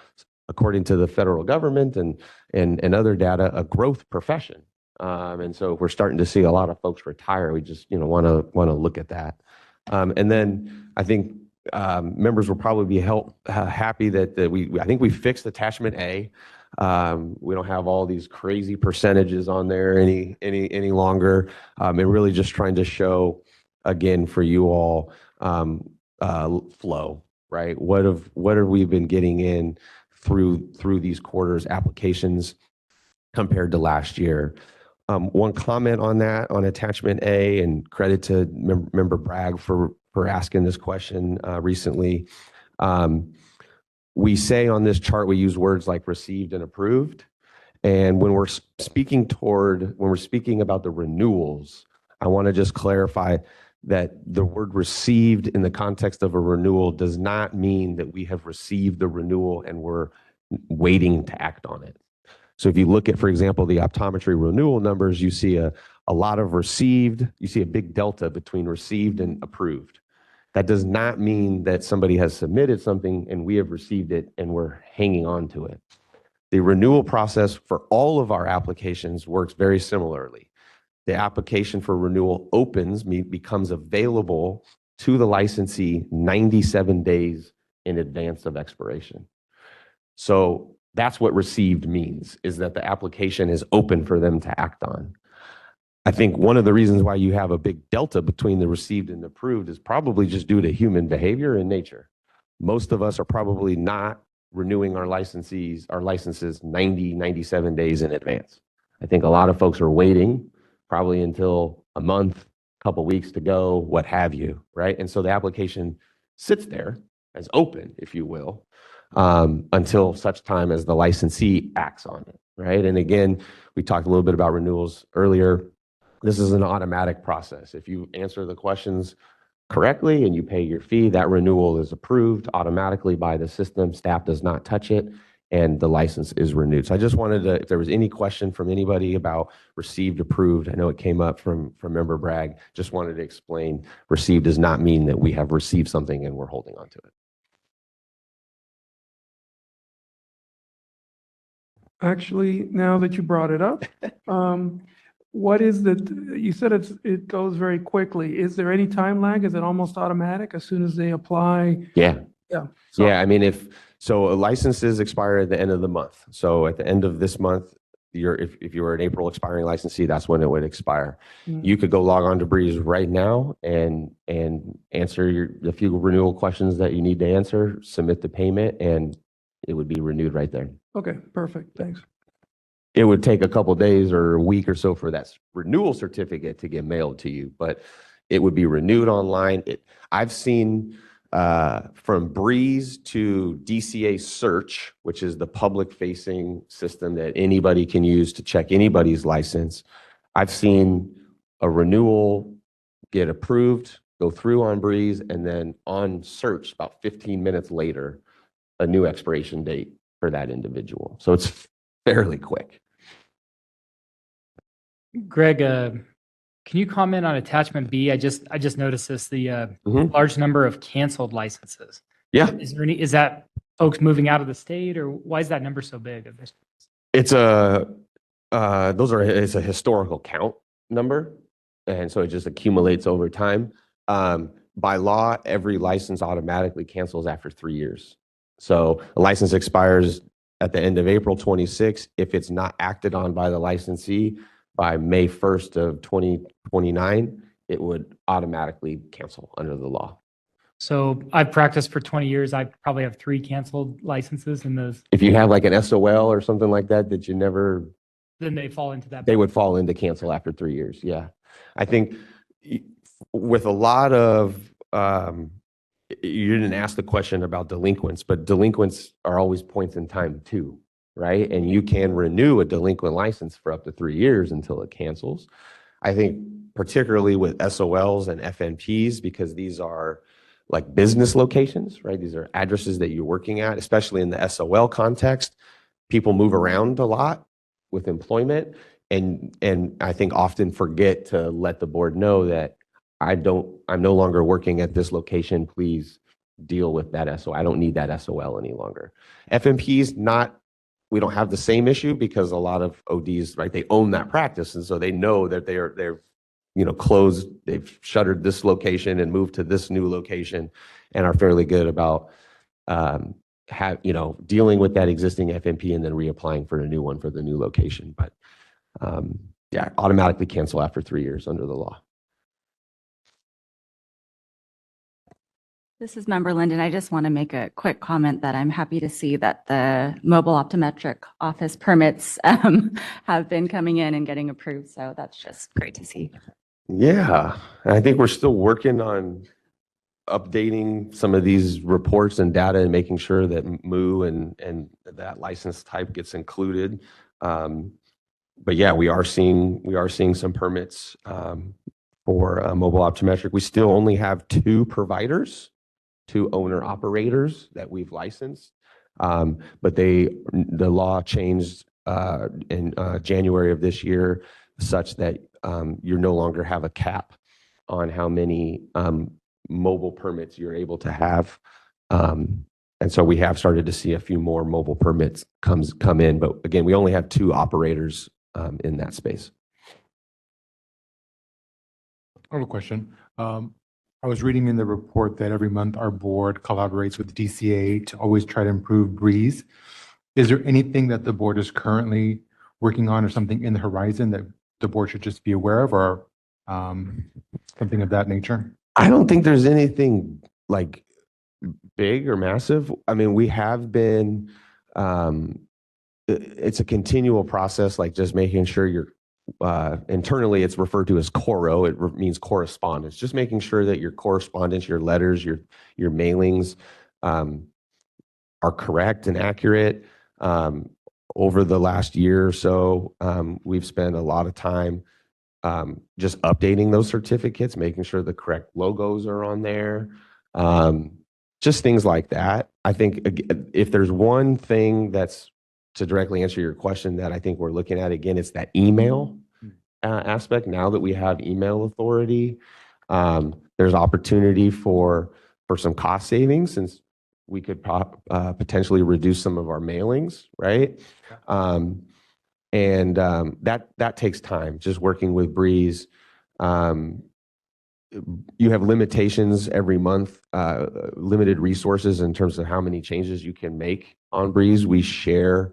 according to the federal government and other data, a growth profession. And so we're starting to see a lot of folks retire. We just, want to look at that. And then I think members will probably be happy that I think we fixed attachment A. We don't have all these crazy percentages on there any longer. And really just trying to show, again, for you all, flow, right? What have we been getting in through these quarters applications? compared to last year. One comment on that, on attachment A, and credit to Member Bragg for asking this question recently. We say on this chart, we use words like received and approved. And when we're speaking about the renewals, I want to just clarify that the word received in the context of a renewal does not mean that we have received the renewal and we're waiting to act on it. So if you look at, for example, the optometry renewal numbers, you see a lot of received, you see a big delta between received and approved. That does not mean that somebody has submitted something and we have received it and we're hanging on to it. The renewal process for all of our applications works very similarly. The application for renewal becomes available to the licensee 97 days in advance of expiration. So that's what received means, is that the application is open for them to act on. I think one of the reasons why you have a big delta between the received and approved is probably just due to human behavior and nature. Most of us are probably not renewing our licenses 97 days in advance. I think a lot of folks are waiting probably until a month, couple weeks to go, what have you, right? And so the application sits there as open, if you will, until such time as the licensee acts on it, right? And again, we talked a little bit about renewals earlier. This is an automatic process. If you answer the questions correctly and you pay your fee, that renewal is approved automatically by the system. Staff does not touch it, and the license is renewed. So I just wanted to, if there was any question from anybody about received, approved, I know it came up from Member Bragg, just wanted to explain received does not mean that we have received something and we're holding on to it. Actually, now that you brought it up, what is you said it goes very quickly. Is there any time lag? Is it almost automatic as soon as they apply? Yeah. Yeah. Yeah, I mean, licenses expire at the end of the month. So at the end of this month, if you were an April expiring licensee, that's when it would expire. You could go log on to Breeze right now and answer the few renewal questions that you need to answer, submit the payment, and it would be renewed right there. Okay, perfect. Thanks. It would take a couple days or a week or so for that renewal certificate to get mailed to you, but it would be renewed online. I've seen from Breeze to DCA Search, which is the public-facing system that anybody can use to check anybody's license. I've seen a renewal get approved, go through on Breeze, and then on Search, about 15 minutes later, a new expiration date for that individual. So it's fairly quick. Greg, can you comment on attachment B? I just noticed this, the large number of canceled licenses. Yeah. Is that folks moving out of the state, or why is that number so big? It's a historical count number, and so it just accumulates over time. By law, every license automatically cancels after 3 years. So a license expires at the end of April 26. If it's not acted on by the licensee by May 1st of 2029, it would automatically cancel under the law. So I've practiced for 20 years. I probably have 3 canceled licenses in those. If you have like an SOL or something like that you never. Then they fall into that. They would fall into cancel after 3 years. Yeah. I think with a lot of, you didn't ask the question about delinquents, but delinquents are always points in time too, right? And you can renew a delinquent license for up to 3 years until it cancels. I think particularly with SOLs and FNPs, because these are like business locations, right? These are addresses that you're working at, especially in the SOL context. People move around a lot with employment, and I think often forget to let the board know that I'm no longer working at this location. Please deal with that SOL. I don't need that SOL any longer. FNPs, we don't have the same issue because a lot of ODs, right, they own that practice, and so they know that they're closed, they've shuttered this location and moved to this new location, and are fairly good about dealing with that existing FNP and then reapplying for a new one for the new location. But yeah, automatically cancel after 3 years under the law. This is Member Linden. I just want to make a quick comment that I'm happy to see that the mobile optometric office permits have been coming in and getting approved. So that's just great to see. Yeah, and I think we're still working on updating some of these reports and data and making sure that MU and that license type gets included. But yeah, we are seeing some permits for mobile optometric. We still only have 2 providers, 2 owner operators that we've licensed. But the law changed in January of this year such that you no longer have a cap on how many mobile permits you're able to have. And so we have started to see a few more mobile permits come in. But again, we only have 2 operators in that space. I have a question. I was reading in the report that every month our board collaborates with DCA to always try to improve Breeze. Is there anything that the board is currently working on or something in the horizon that the board should just be aware of or something of that nature? I don't think there's anything like big or massive. I mean, we have been, it's a continual process, like just making sure you're, internally it's referred to as coro. It means correspondence, just making sure that your correspondence, your letters, your mailings are correct and accurate. Over the last year or so, we've spent a lot of time just updating those certificates, making sure the correct logos are on there. Just things like that. I think if there's one thing that's to directly answer your question that I think we're looking at, again, it's that email aspect. Now that we have email authority, there's opportunity for some cost savings since we could potentially reduce some of our mailings, right? That takes time, just working with Breeze. You have limitations every month, limited resources in terms of how many changes you can make on Breeze. We share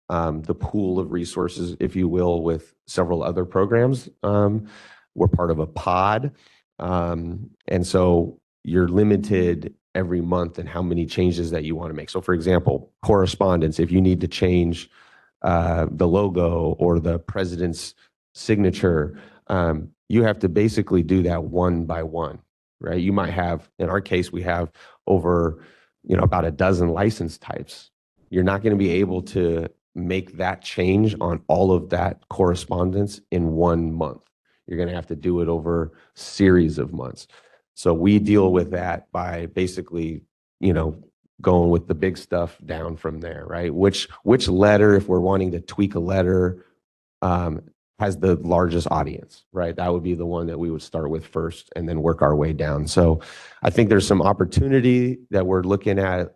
the pool of resources, if you will, with several other programs. We're part of a pod. And so you're limited every month in how many changes that you want to make. So for example, correspondence, if you need to change the logo or the president's signature, you have to basically do that one by one, right? You might have, in our case, we have over, about a dozen license types. You're not going to be able to make that change on all of that correspondence in 1 month. You're going to have to do it over a series of months. So we deal with that by basically, going with the big stuff down from there, right? Which letter, if we're wanting to tweak a letter, has the largest audience, right? That would be the one that we would start with first and then work our way down. So I think there's some opportunity that we're looking at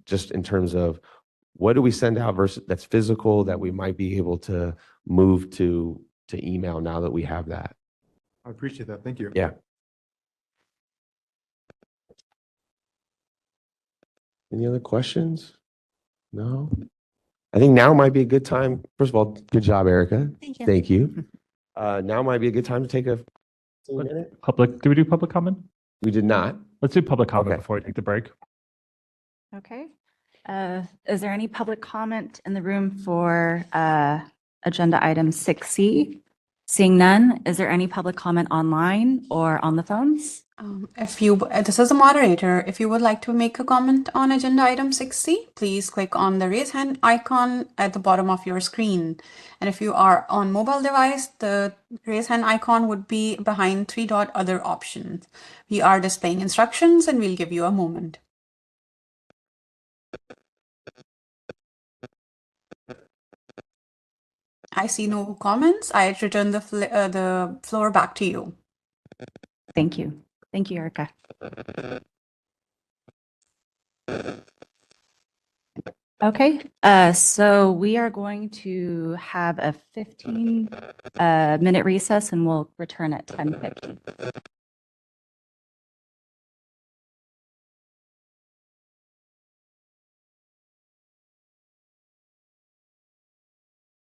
just in terms of what do we send out versus that's physical that we might be able to move to email now that we have that. I appreciate that. Thank you. Yeah. Any other questions? No? I think now might be a good time. First of all, good job, Erica. Thank you. Thank you. Now might be a good time to take a minute. Do we do public comment? We did not. Let's do public comment Okay. before we take the break. Okay. Is there any public comment in the room for agenda item 6C? Seeing none, is there any public comment online or on the phones? This is a moderator. If you would like to make a comment on agenda item 6C, please click on the raise hand icon at the bottom of your screen. And if you are on mobile device, the raise hand icon would be behind 3-dot other options. We are displaying instructions and we'll give you a moment. I see no comments. I return the floor back to you. Thank you. Thank you, Erica. Okay, so we are going to have a 15-minute recess and we'll return at 10:50.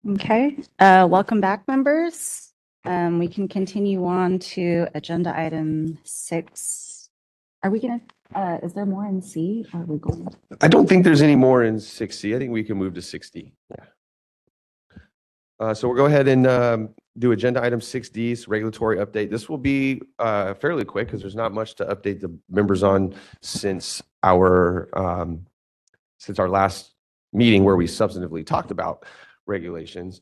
Okay, welcome back, members. We can continue on to agenda item 6. Are we gonna, is there more in C? Or are we going? I don't think there's any more in 6C. I think we can move to 6D. Yeah. So we'll go ahead and do agenda item 6D, regulatory update. This will be fairly quick because there's not much to update the members on since our last meeting where we substantively talked about regulations.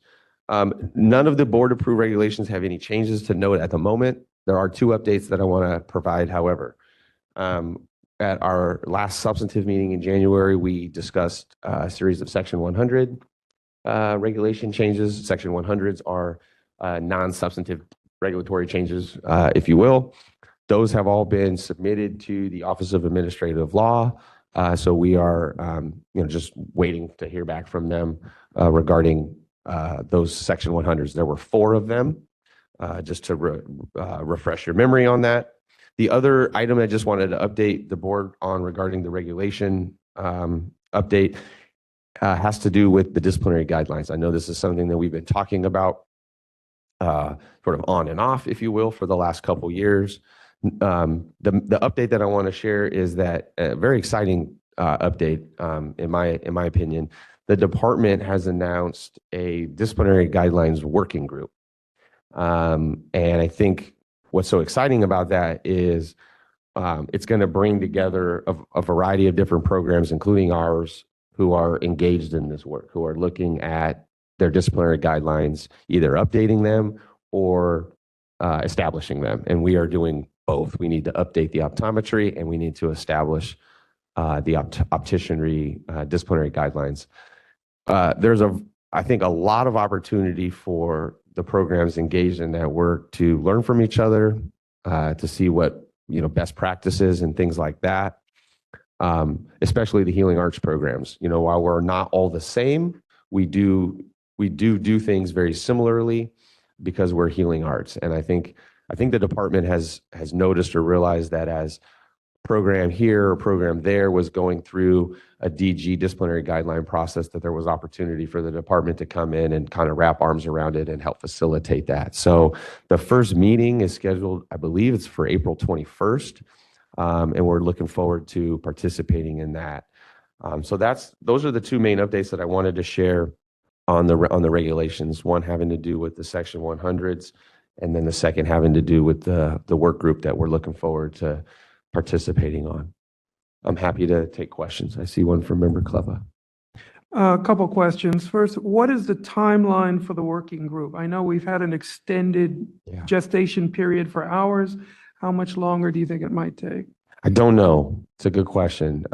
None of the board approved regulations have any changes to note at the moment. There are two updates that I want to provide, however. At our last substantive meeting in January, we discussed a series of Section 100 regulation changes. Section 100s are non-substantive regulatory changes, if you will. Those have all been submitted to the Office of Administrative Law. So we are just waiting to hear back from them regarding those Section 100s. There were 4 of them, just to refresh your memory on that. The other item I just wanted to update the board on regarding the regulation update has to do with the disciplinary guidelines. I know this is something that we've been talking about sort of on and off, if you will, for the last couple years. The update that I want to share is that a very exciting update, in my opinion. The department has announced a disciplinary guidelines working group. And I think what's so exciting about that is it's going to bring together a variety of different programs, including ours, who are engaged in this work, who are looking at their disciplinary guidelines, either updating them or establishing them. And we are doing both. We need to update the optometry and we need to establish the opticianry disciplinary guidelines. There's I think a lot of opportunity for the programs engaged in that work to learn from each other, to see what best practices and things like that. Especially the Healing Arts programs. While we're not all the same, we do things very similarly because we're healing arts. And I think the department has noticed or realized that as program here or program there was going through a DG disciplinary guideline process, that there was opportunity for the department to come in and kind of wrap arms around it and help facilitate that. So the first meeting is scheduled, I believe it's for April 21st. And we're looking forward to participating in that. So those are the two main updates that I wanted to share on the regulations. One having to do with the Section 100s, and then the second having to do with the work group that we're looking forward to participating on. I'm happy to take questions. I see one from Member Kleva. A couple questions. First, what is the timeline for the working group? I know we've had an extended gestation period for hours. How much longer do you think it might take? I don't know. It's a good question.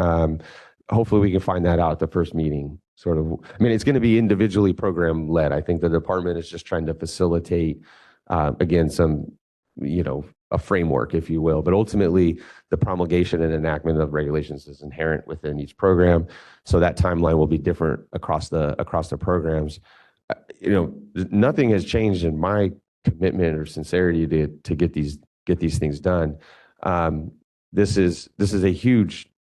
Hopefully we can find that out at the first meeting. It's going to be individually program led. I think the department is just trying to facilitate, again, some, a framework, if you will. But ultimately, the promulgation and enactment of regulations is inherent within each program. So that timeline will be different across the programs. Nothing has changed in my commitment or sincerity to get these things done. This is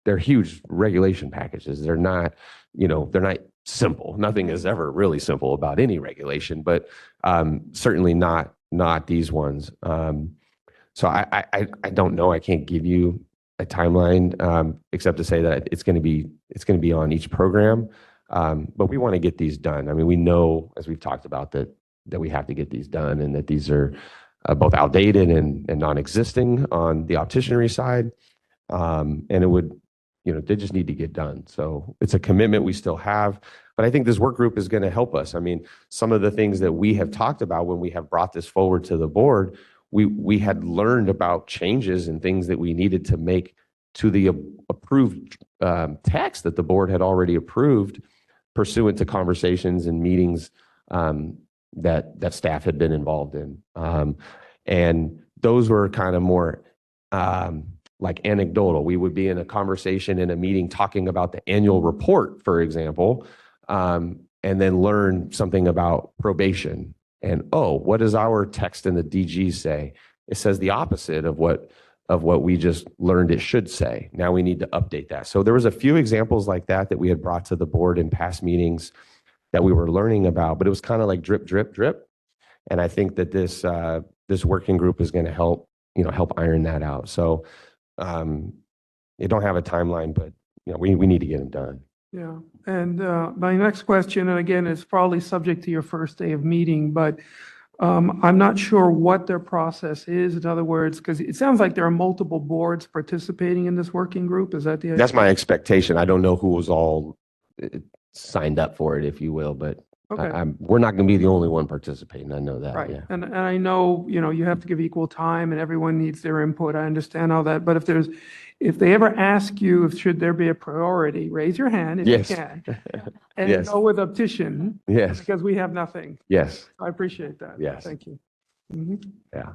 they're huge regulation packages. They're not simple. Nothing is ever really simple about any regulation, but certainly not these ones. So I don't know. I can't give you a timeline except to say that it's going to be on each program. But we want to get these done. We know, as we've talked about, that we have to get these done, and that these are both outdated and non-existing on the opticianry side. And it would, they just need to get done. So it's a commitment we still have. But I think this work group is going to help us. Some of the things that we have talked about when we have brought this forward to the board, we had learned about changes and things that we needed to make to the approved text that the board had already approved pursuant to conversations and meetings that staff had been involved in. And those were kind of more like anecdotal. We would be in a conversation in a meeting talking about the annual report, for example, and then learn something about probation. And what does our text in the DG say? It says the opposite of what we just learned it should say. Now we need to update that. So there was a few examples like that we had brought to the board in past meetings that we were learning about, but it was kind of like drip, drip, drip. And I think that this working group is going to help iron that out. So you don't have a timeline, but we need to get them done. Yeah, and my next question, and again, it's probably subject to your first day of meeting, but I'm not sure what their process is. In other words, because it sounds like there are multiple boards participating in this working group. Is that the? That's my expectation. I don't know who was all signed up for it, if you will, but Okay. we're not going to be the only one participating. I know that. Right. Yeah. And I know, you have to give equal time and everyone needs their input. I understand all that. But if they ever ask you, should there be a priority, raise your hand if you Yes. can. And Yes. go with optician. Yes. Because we have nothing. Yes. I appreciate that. Yes. Thank you. Mhm. Yeah.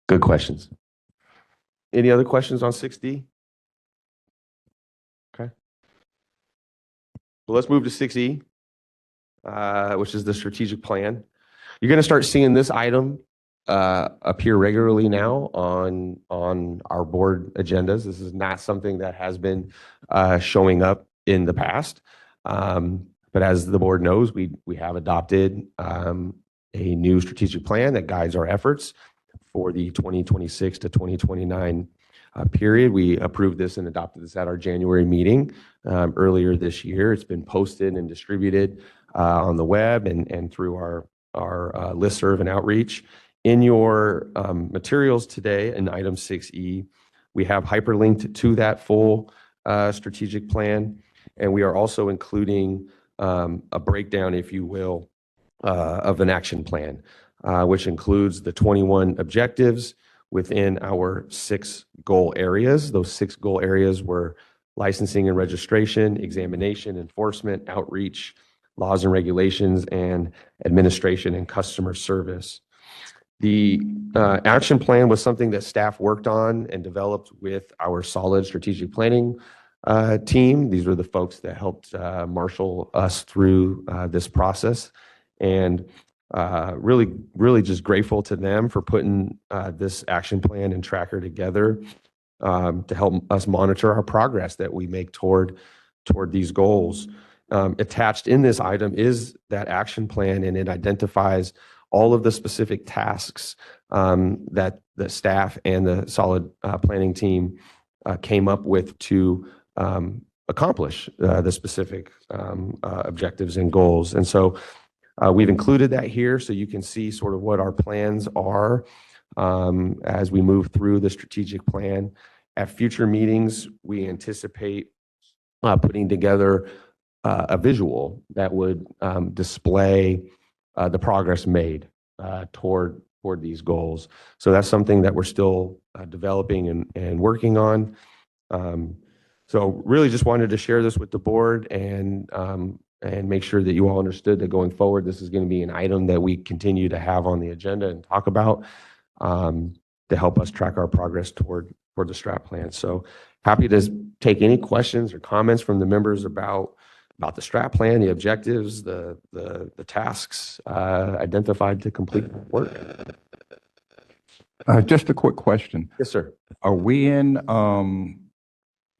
Good questions. Any other questions on 6D? Okay. Well, let's move to 6E, which is the strategic plan. You're going to start seeing this item appear regularly now on our board agendas. This is not something that has been showing up in the past. But as the board knows, we have adopted a new strategic plan that guides our efforts for the 2026 to 2029 period. We approved this and adopted this at our January meeting earlier this year. It's been posted and distributed on the web and through our listserv and outreach. In your materials today in item 6E, we have hyperlinked to that full strategic plan, and we are also including a breakdown, if you will, of an action plan, which includes the 21 objectives within our 6 goal areas. Those 6 goal areas were licensing and registration, examination, enforcement, outreach, laws and regulations, and administration and customer service. The action plan was something that staff worked on and developed with our solid strategic planning team. These were the folks that helped marshal us through this process. And really just grateful to them for putting this action plan and tracker together to help us monitor our progress that we make toward these goals. Attached in this item is that action plan, and it identifies all of the specific tasks that the staff and the solid planning team came up with to accomplish the specific objectives and goals. And so we've included that here so you can see sort of what our plans are as we move through the strategic plan. At future meetings, we anticipate putting together a visual that would display the progress made toward these goals. So that's something that we're still developing and working on. So really just wanted to share this with the board and make sure that you all understood that going forward, this is going to be an item that we continue to have on the agenda and talk about to help us track our progress toward the strat plan. So happy to take any questions or comments from the members about the strat plan, the objectives, the tasks identified to complete the work. Just a quick question. Yes, sir. Are we in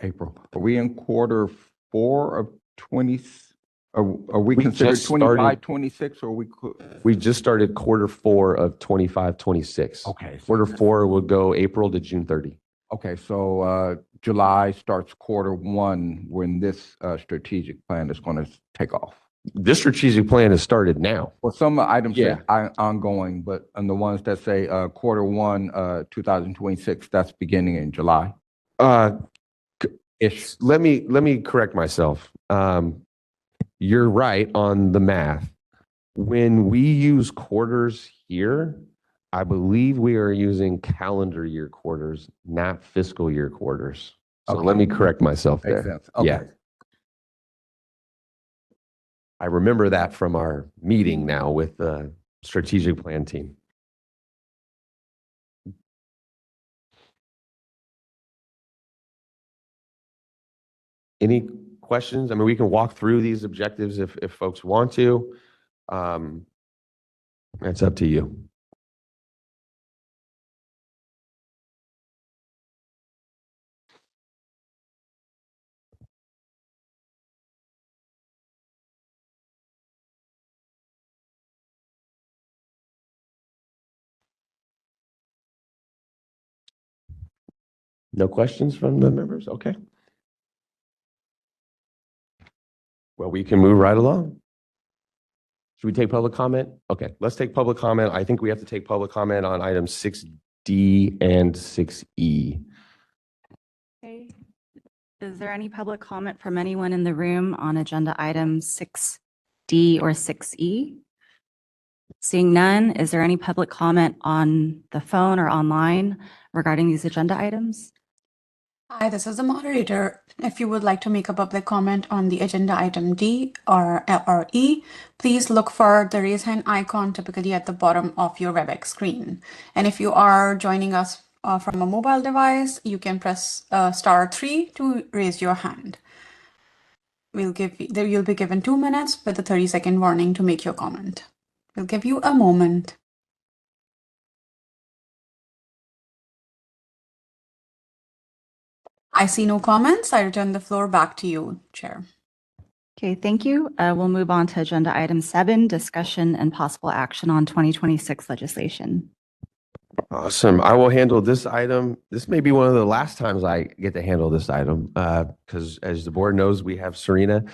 April? Are we in quarter 4 of 20? Are we considered just 25, started- 26, or We just started quarter 4 of 25, 26. Okay. Quarter 4 will go April to June 30. Okay, so July starts quarter 1 when this strategic plan is going to take off. This strategic plan has started now. Well, some items Yeah. say ongoing, but on the ones that say quarter 1, 2026, that's beginning in July. Ish. Let me correct myself. You're right on the math. When we use quarters here, I believe we are using calendar year quarters, not fiscal year quarters. So Okay. let me correct myself Makes there. sense. Okay. Yeah. I remember that from our meeting now with the strategic plan team. Any questions? I mean, we can walk through these objectives if folks want to. It's up to you. No questions from the members? Okay. Well, we can move right along. Should we take public comment? Okay, let's take public comment. I think we have to take public comment on items 6D and 6E. Okay. Is there any public comment from anyone in the room on agenda items 6D or 6E? Seeing none, is there any public comment on the phone or online regarding these agenda items? Hi, this is the moderator. If you would like to make a public comment on the agenda item D or E, please look for the raise hand icon typically at the bottom of your WebEx screen. And if you are joining us from a mobile device, you can press *3 to raise your hand. You'll be given 2 minutes with a 30-second warning to make your comment. We'll give you a moment. I see no comments. I return the floor back to you, Chair. Okay, thank you. We'll move on to agenda item 7, discussion and possible action on 2026 legislation. Awesome. I will handle this item. This may be one of the last times I get to handle this item because as the board knows, we have Serena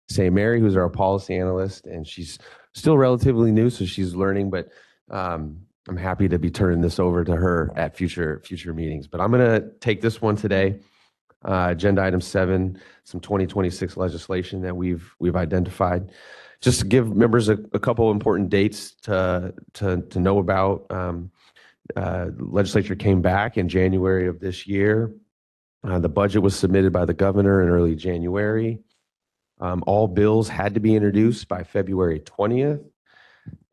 St. Mary, who's our policy analyst, and she's still relatively new, so she's learning, but I'm happy to be turning this over to her at future meetings. But I'm going to take this one today. Agenda item 7, some 2026 legislation that we've identified. Just to give members a couple important dates to know about. Legislature came back in January of this year. The budget was submitted by the governor in early January. All bills had to be introduced by February 20th.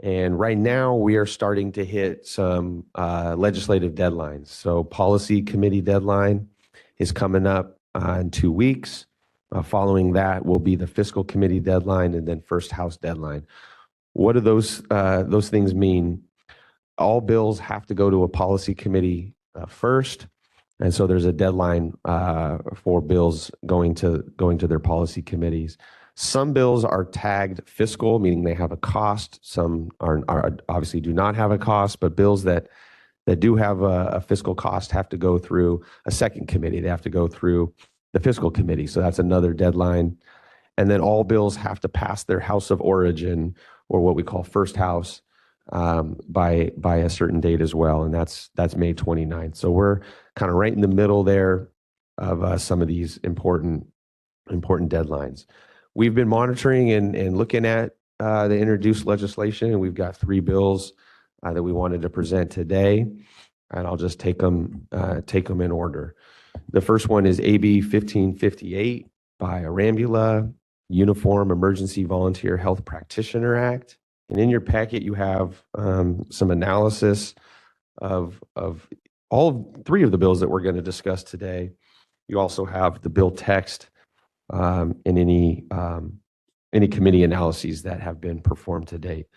And right now we are starting to hit some legislative deadlines. So policy committee deadline is coming up in 2 weeks. Following that will be the fiscal committee deadline and then first house deadline. What do those things mean? All bills have to go to a policy committee first. And so there's a deadline for bills going to their policy committees. Some bills are tagged fiscal, meaning they have a cost. Some are obviously do not have a cost, but bills that do have a fiscal cost have to go through a second committee. They have to go through the fiscal committee. So that's another deadline. And then all bills have to pass their house of origin, or what we call first house, by a certain date as well. And that's May 29th. So we're kind of right in the middle there of some of these important deadlines. We've been monitoring and looking at the introduced legislation, and we've got 3 bills that we wanted to present today, and I'll just take them in order. The first one is AB 1558 by Arambula, Uniform Emergency Volunteer Health Practitioner Act. And in your packet, you have some analysis of all 3 of the bills that we're going to discuss today. You also have the bill text and any committee analyses that have been performed to date.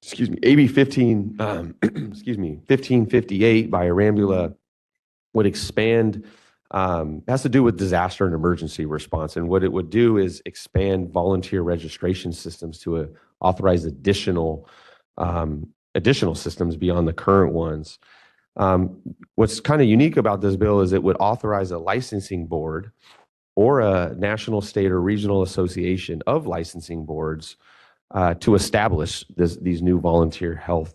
Excuse me, AB 1558 by Arambula would expand, has to do with disaster and emergency response. And what it would do is expand volunteer registration systems to authorize additional systems beyond the current ones. What's kind of unique about this bill is it would authorize a licensing board or a national, state, or regional association of licensing boards to establish these new volunteer health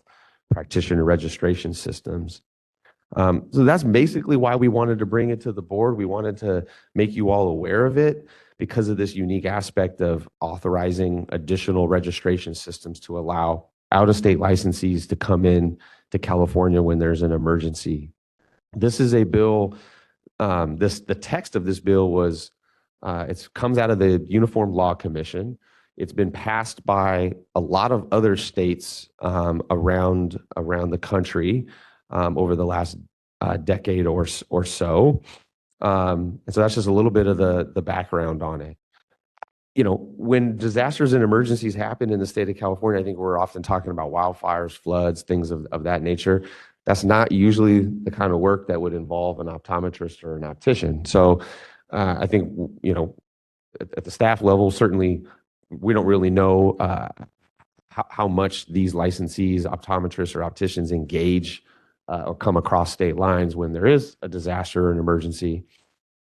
practitioner registration systems. So that's basically why we wanted to bring it to the board. We wanted to make you all aware of it because of this unique aspect of authorizing additional registration systems to allow out-of-state licensees to come in to California when there's an emergency. This is a bill, the text of this bill was, it comes out of the Uniform Law Commission. It's been passed by a lot of other states around the country over the last decade or so. And so that's just a little bit of the background on it. You know, when disasters and emergencies happen in the state of California, I think we're often talking about wildfires, floods, things of that nature. That's not usually the kind of work that would involve an optometrist or an optician. So I think, you know, at the staff level, certainly we don't really know how much these licensees, optometrists or opticians engage or come across state lines when there is a disaster or an emergency.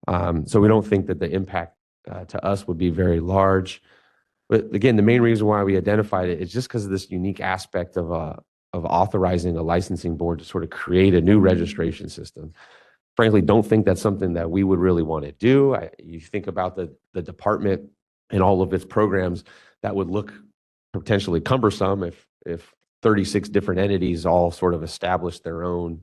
So we don't think that the impact to us would be very large. But again, the main reason why we identified it is just because of this unique aspect of authorizing a licensing board to sort of create a new registration system. Frankly, don't think that's something that we would really want to do. You think about the department and all of its programs, that would look potentially cumbersome if 36 different entities all sort of establish their own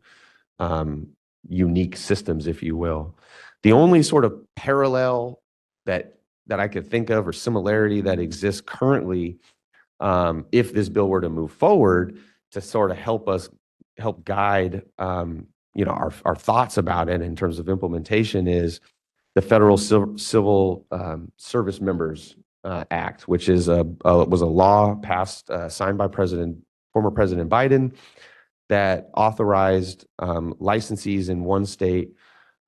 unique systems, if you will. The only sort of parallel that I could think of or similarity that exists currently, if this bill were to move forward to sort of help guide our thoughts about it in terms of implementation, is the Federal Civil Service Members Act, which was a law passed, signed by former President Biden, that authorized licensees in one state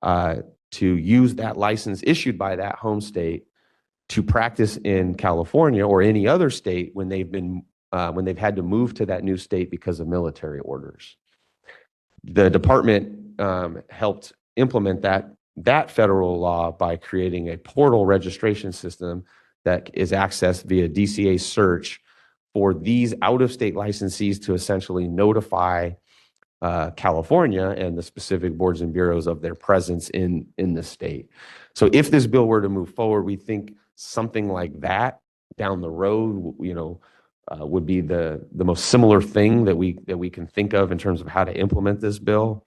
to use that license issued by that home state to practice in California or any other state when they've had to move to that new state because of military orders. The department helped implement that federal law by creating a portal registration system that is accessed via DCA search for these out-of-state licensees to essentially notify California and the specific boards and bureaus of their presence in the state. So if this bill were to move forward, we think something like that down the road, would be the most similar thing that we can think of in terms of how to implement this bill.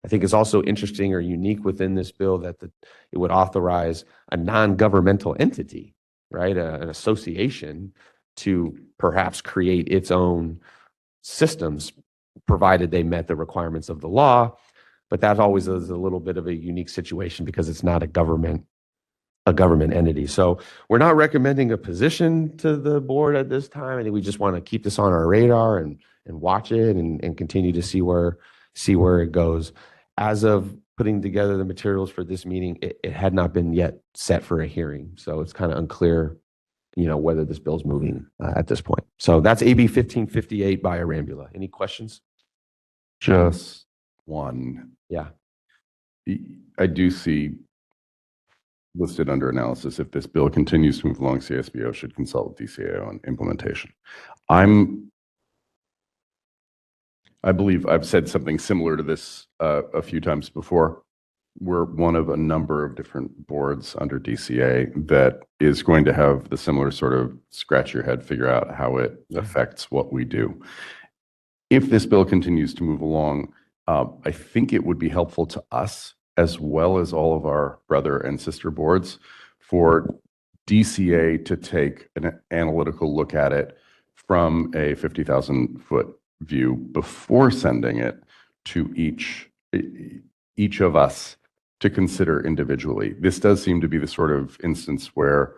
I think it's also interesting or unique within this bill that it would authorize a non-governmental entity, right, an association, to perhaps create its own systems, provided they met the requirements of the law. But that always is a little bit of a unique situation because it's not a government entity. So we're not recommending a position to the board at this time. I think we just want to keep this on our radar and watch it and continue to see where it goes. As of putting together the materials for this meeting, it had not been yet set for a hearing. So it's kind of unclear, whether this bill's moving at this point. So that's AB 1558 by Arambula. Any questions? Just one. Yeah. I do see listed under analysis, if this bill continues to move along, CSBO should consult with DCA on implementation. I believe I've said something similar to this a few times before. We're one of a number of different boards under DCA that is going to have the similar sort of scratch your head, figure out how it affects what we do. If this bill continues to move along, I think it would be helpful to us, as well as all of our brother and sister boards, for DCA to take an analytical look at it from a 50,000-foot view before sending it to each of us to consider individually. This does seem to be the sort of instance where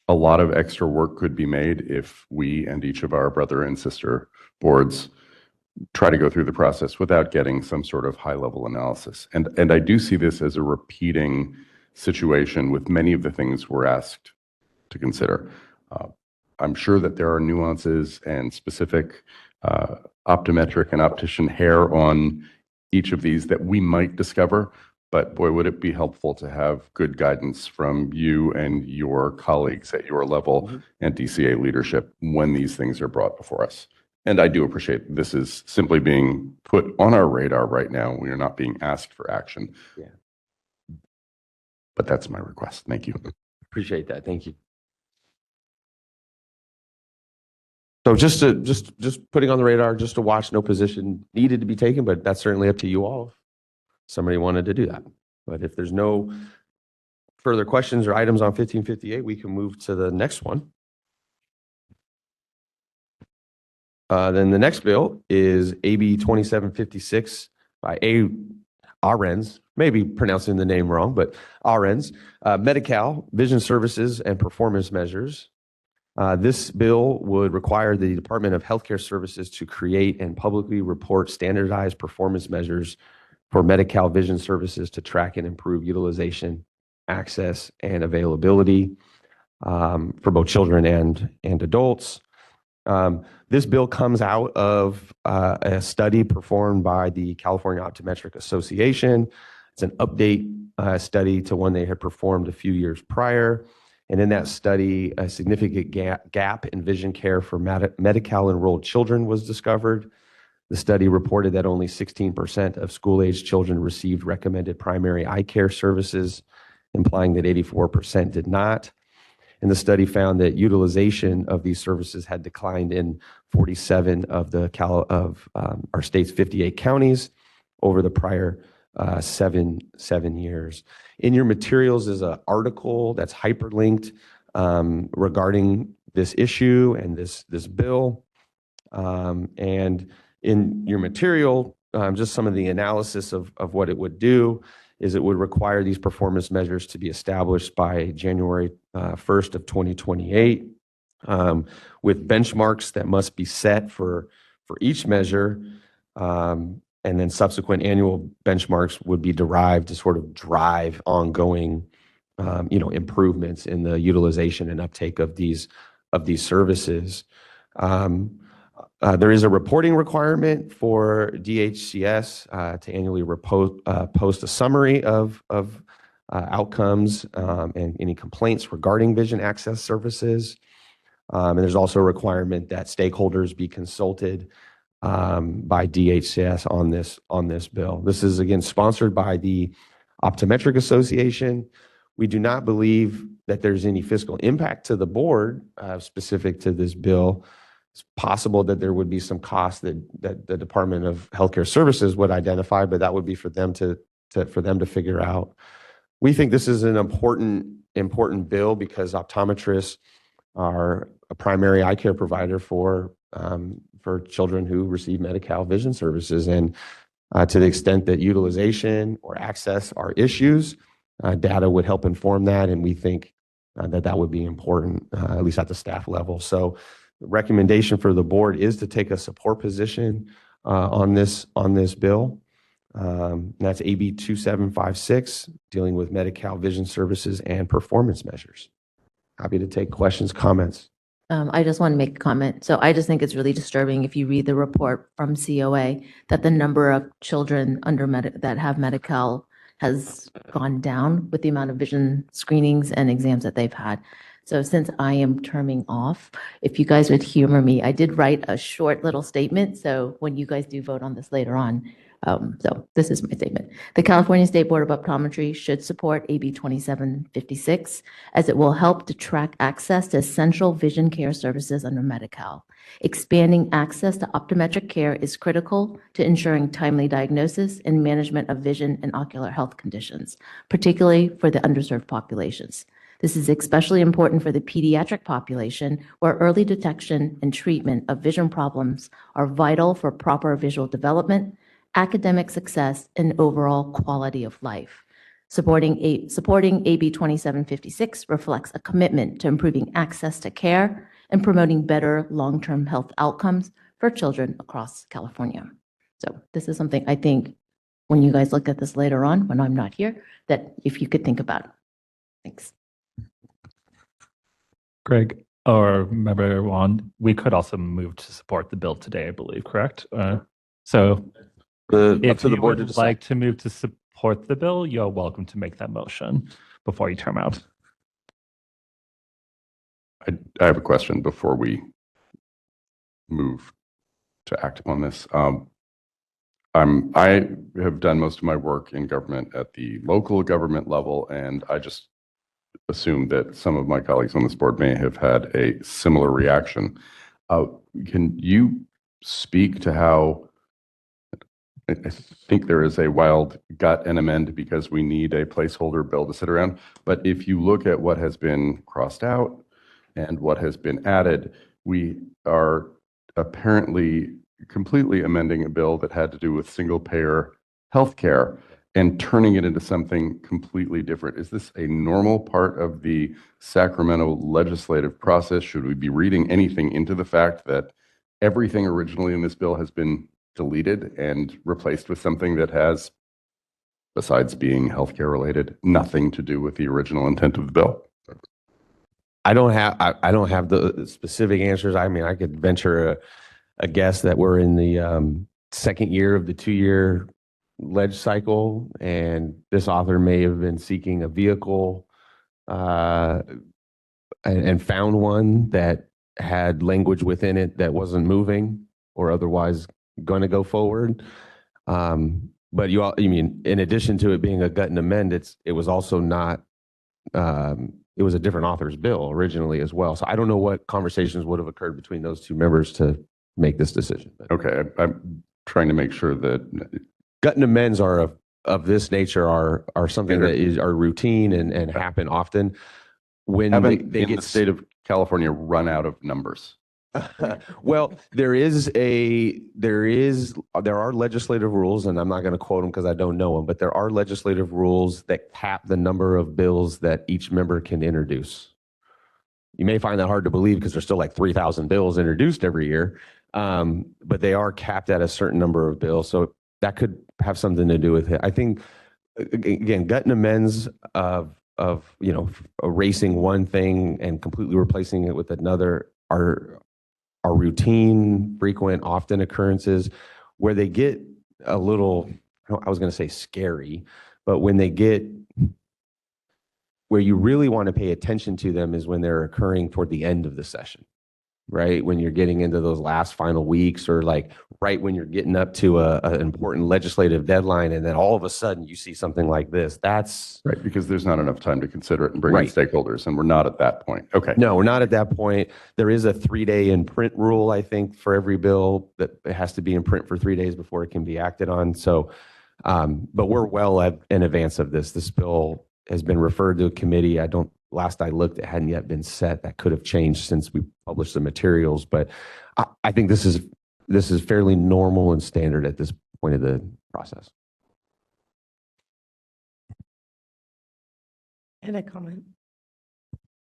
a lot of extra work could be made if we and each of our brother and sister boards try to go through the process without getting some sort of high-level analysis. And I do see this as a repeating situation with many of the things we're asked to consider. I'm sure that there are nuances and specific optometric and optician hair on each of these that we might discover, but boy, would it be helpful to have good guidance from you and your colleagues at your level and DCA leadership when these things are brought before us. And I do appreciate this is simply being put on our radar right now. We are not being asked for action. Yeah. But that's my request. Thank you. Appreciate that. Thank you. So just putting on the radar, just to watch, no position needed to be taken, but that's certainly up to you all if somebody wanted to do that. But if there's no further questions or items on 1558, we can move to the next one. Then the next bill is AB 2756 by Arends, maybe pronouncing the name wrong, but Arends, Medi-Cal, Vision Services and Performance Measures. This bill would require the Department of Healthcare Services to create and publicly report standardized performance measures for Medi-Cal Vision Services to track and improve utilization, access, and availability for both children and adults. This bill comes out of a study performed by the California Optometric Association. It's an update study to one they had performed a few years prior. And in that study, a significant gap in vision care for Medi-Cal enrolled children was discovered. The study reported that only 16% of school-aged children received recommended primary eye care services, implying that 84% did not. And the study found that utilization of these services had declined in 47 of our state's 58 counties over the prior 7 years. In your materials is an article that's hyperlinked regarding this issue and this bill. And in your material, just some of the analysis of what it would do is it would require these performance measures to be established by January 1st of 2028, with benchmarks that must be set for each measure, and then subsequent annual benchmarks would be derived to sort of drive ongoing, improvements in the utilization and uptake of these services. There is a reporting requirement for DHCS to annually post a summary of outcomes and any complaints regarding vision access services. And there's also a requirement that stakeholders be consulted by DHCS on this bill. This is again sponsored by the Optometric Association. We do not believe that there's any fiscal impact to the board specific to this bill. It's possible that there would be some costs that the Department of Healthcare Services would identify, but that would be for them to figure out. We think this is an important bill because optometrists are a primary eye care provider for children who receive Medi-Cal vision services. And to the extent that utilization or access are issues, data would help inform that. And we think that would be important, at least at the staff level. So the recommendation for the board is to take a support position on this bill. That's AB 2756, dealing with Medi-Cal vision services and performance measures. Happy to take questions, comments. I just want to make a comment. So I just think it's really disturbing if you read the report from COA that the number of children that have Medi-Cal has gone down with the amount of vision screenings and exams that they've had. So since I am terming off, if you guys would humor me, I did write a short little statement. So when you guys do vote on this later on, so this is my statement. The California State Board of Optometry should support AB 2756 as it will help to track access to essential vision care services under Medi-Cal. Expanding access to optometric care is critical to ensuring timely diagnosis and management of vision and ocular health conditions, particularly for the underserved populations. This is especially important for the pediatric population, where early detection and treatment of vision problems are vital for proper visual development, academic success, and overall quality of life. Supporting AB 2756 reflects a commitment to improving access to care and promoting better long-term health outcomes for children across California. So this is something I think when you guys look at this later on, when I'm not here, that if you could think about. Thanks. Greg, or Member Juan, we could also move to support the bill today, I believe, correct? So if you would like to move to support the bill, you're welcome to make that motion before you term out. I have a question before we move to act upon this. I have done most of my work in government at the local government level, and I just assume that some of my colleagues on this board may have had a similar reaction. Can you speak to how, I think there is a wild gut and amend because we need a placeholder bill to sit around, but if you look at what has been crossed out and what has been added, we are apparently completely amending a bill that had to do with single payer healthcare and turning it into something completely different. Is this a normal part of the Sacramento legislative process? Should we be reading anything into the fact that everything originally in this bill has been deleted and replaced with something that has, besides being healthcare related, nothing to do with the original intent of the bill? I don't have the specific answers. I mean, I could venture a guess that we're in the second year of the 2-year ledge cycle, and this author may have been seeking a vehicle and found one that had language within it that wasn't moving or otherwise going to go forward. But you mean, in addition to it being a gut and amend, it was also not, it was a different author's bill originally as well. So I don't know what conversations would have occurred between those two members to make this decision. But Okay, I'm trying to make sure that, gut and amends of this nature are something that are routine and happen often. When haven't they in get the state of California run out of numbers. well, there are legislative rules, and I'm not going to quote them because I don't know them, but there are legislative rules that cap the number of bills that each member can introduce. You may find that hard to believe because there's still like 3,000 bills introduced every year, but they are capped at a certain number of bills. So that could have something to do with it. I think, again, gut and amends of erasing one thing and completely replacing it with another are routine, frequent, often occurrences. Where they get a little, I was going to say scary, but when they get where you really want to pay attention to them is when they're occurring toward the end of the session, right? When you're getting into those last final weeks, or like right when you're getting up to an important legislative deadline, and then all of a sudden you see something like this. That's right, because there's not enough time to consider it and bring in stakeholders, and we're not at that point. Okay. No, we're not at that point. There is a 3-day in print rule, I think, for every bill that it has to be in print for 3 days before it can be acted on. So, but we're well in advance of this. This bill has been referred to a committee. Last I looked, it hadn't yet been set. That could have changed since we published the materials, but I think this is fairly normal and standard at this point of the process. And a comment.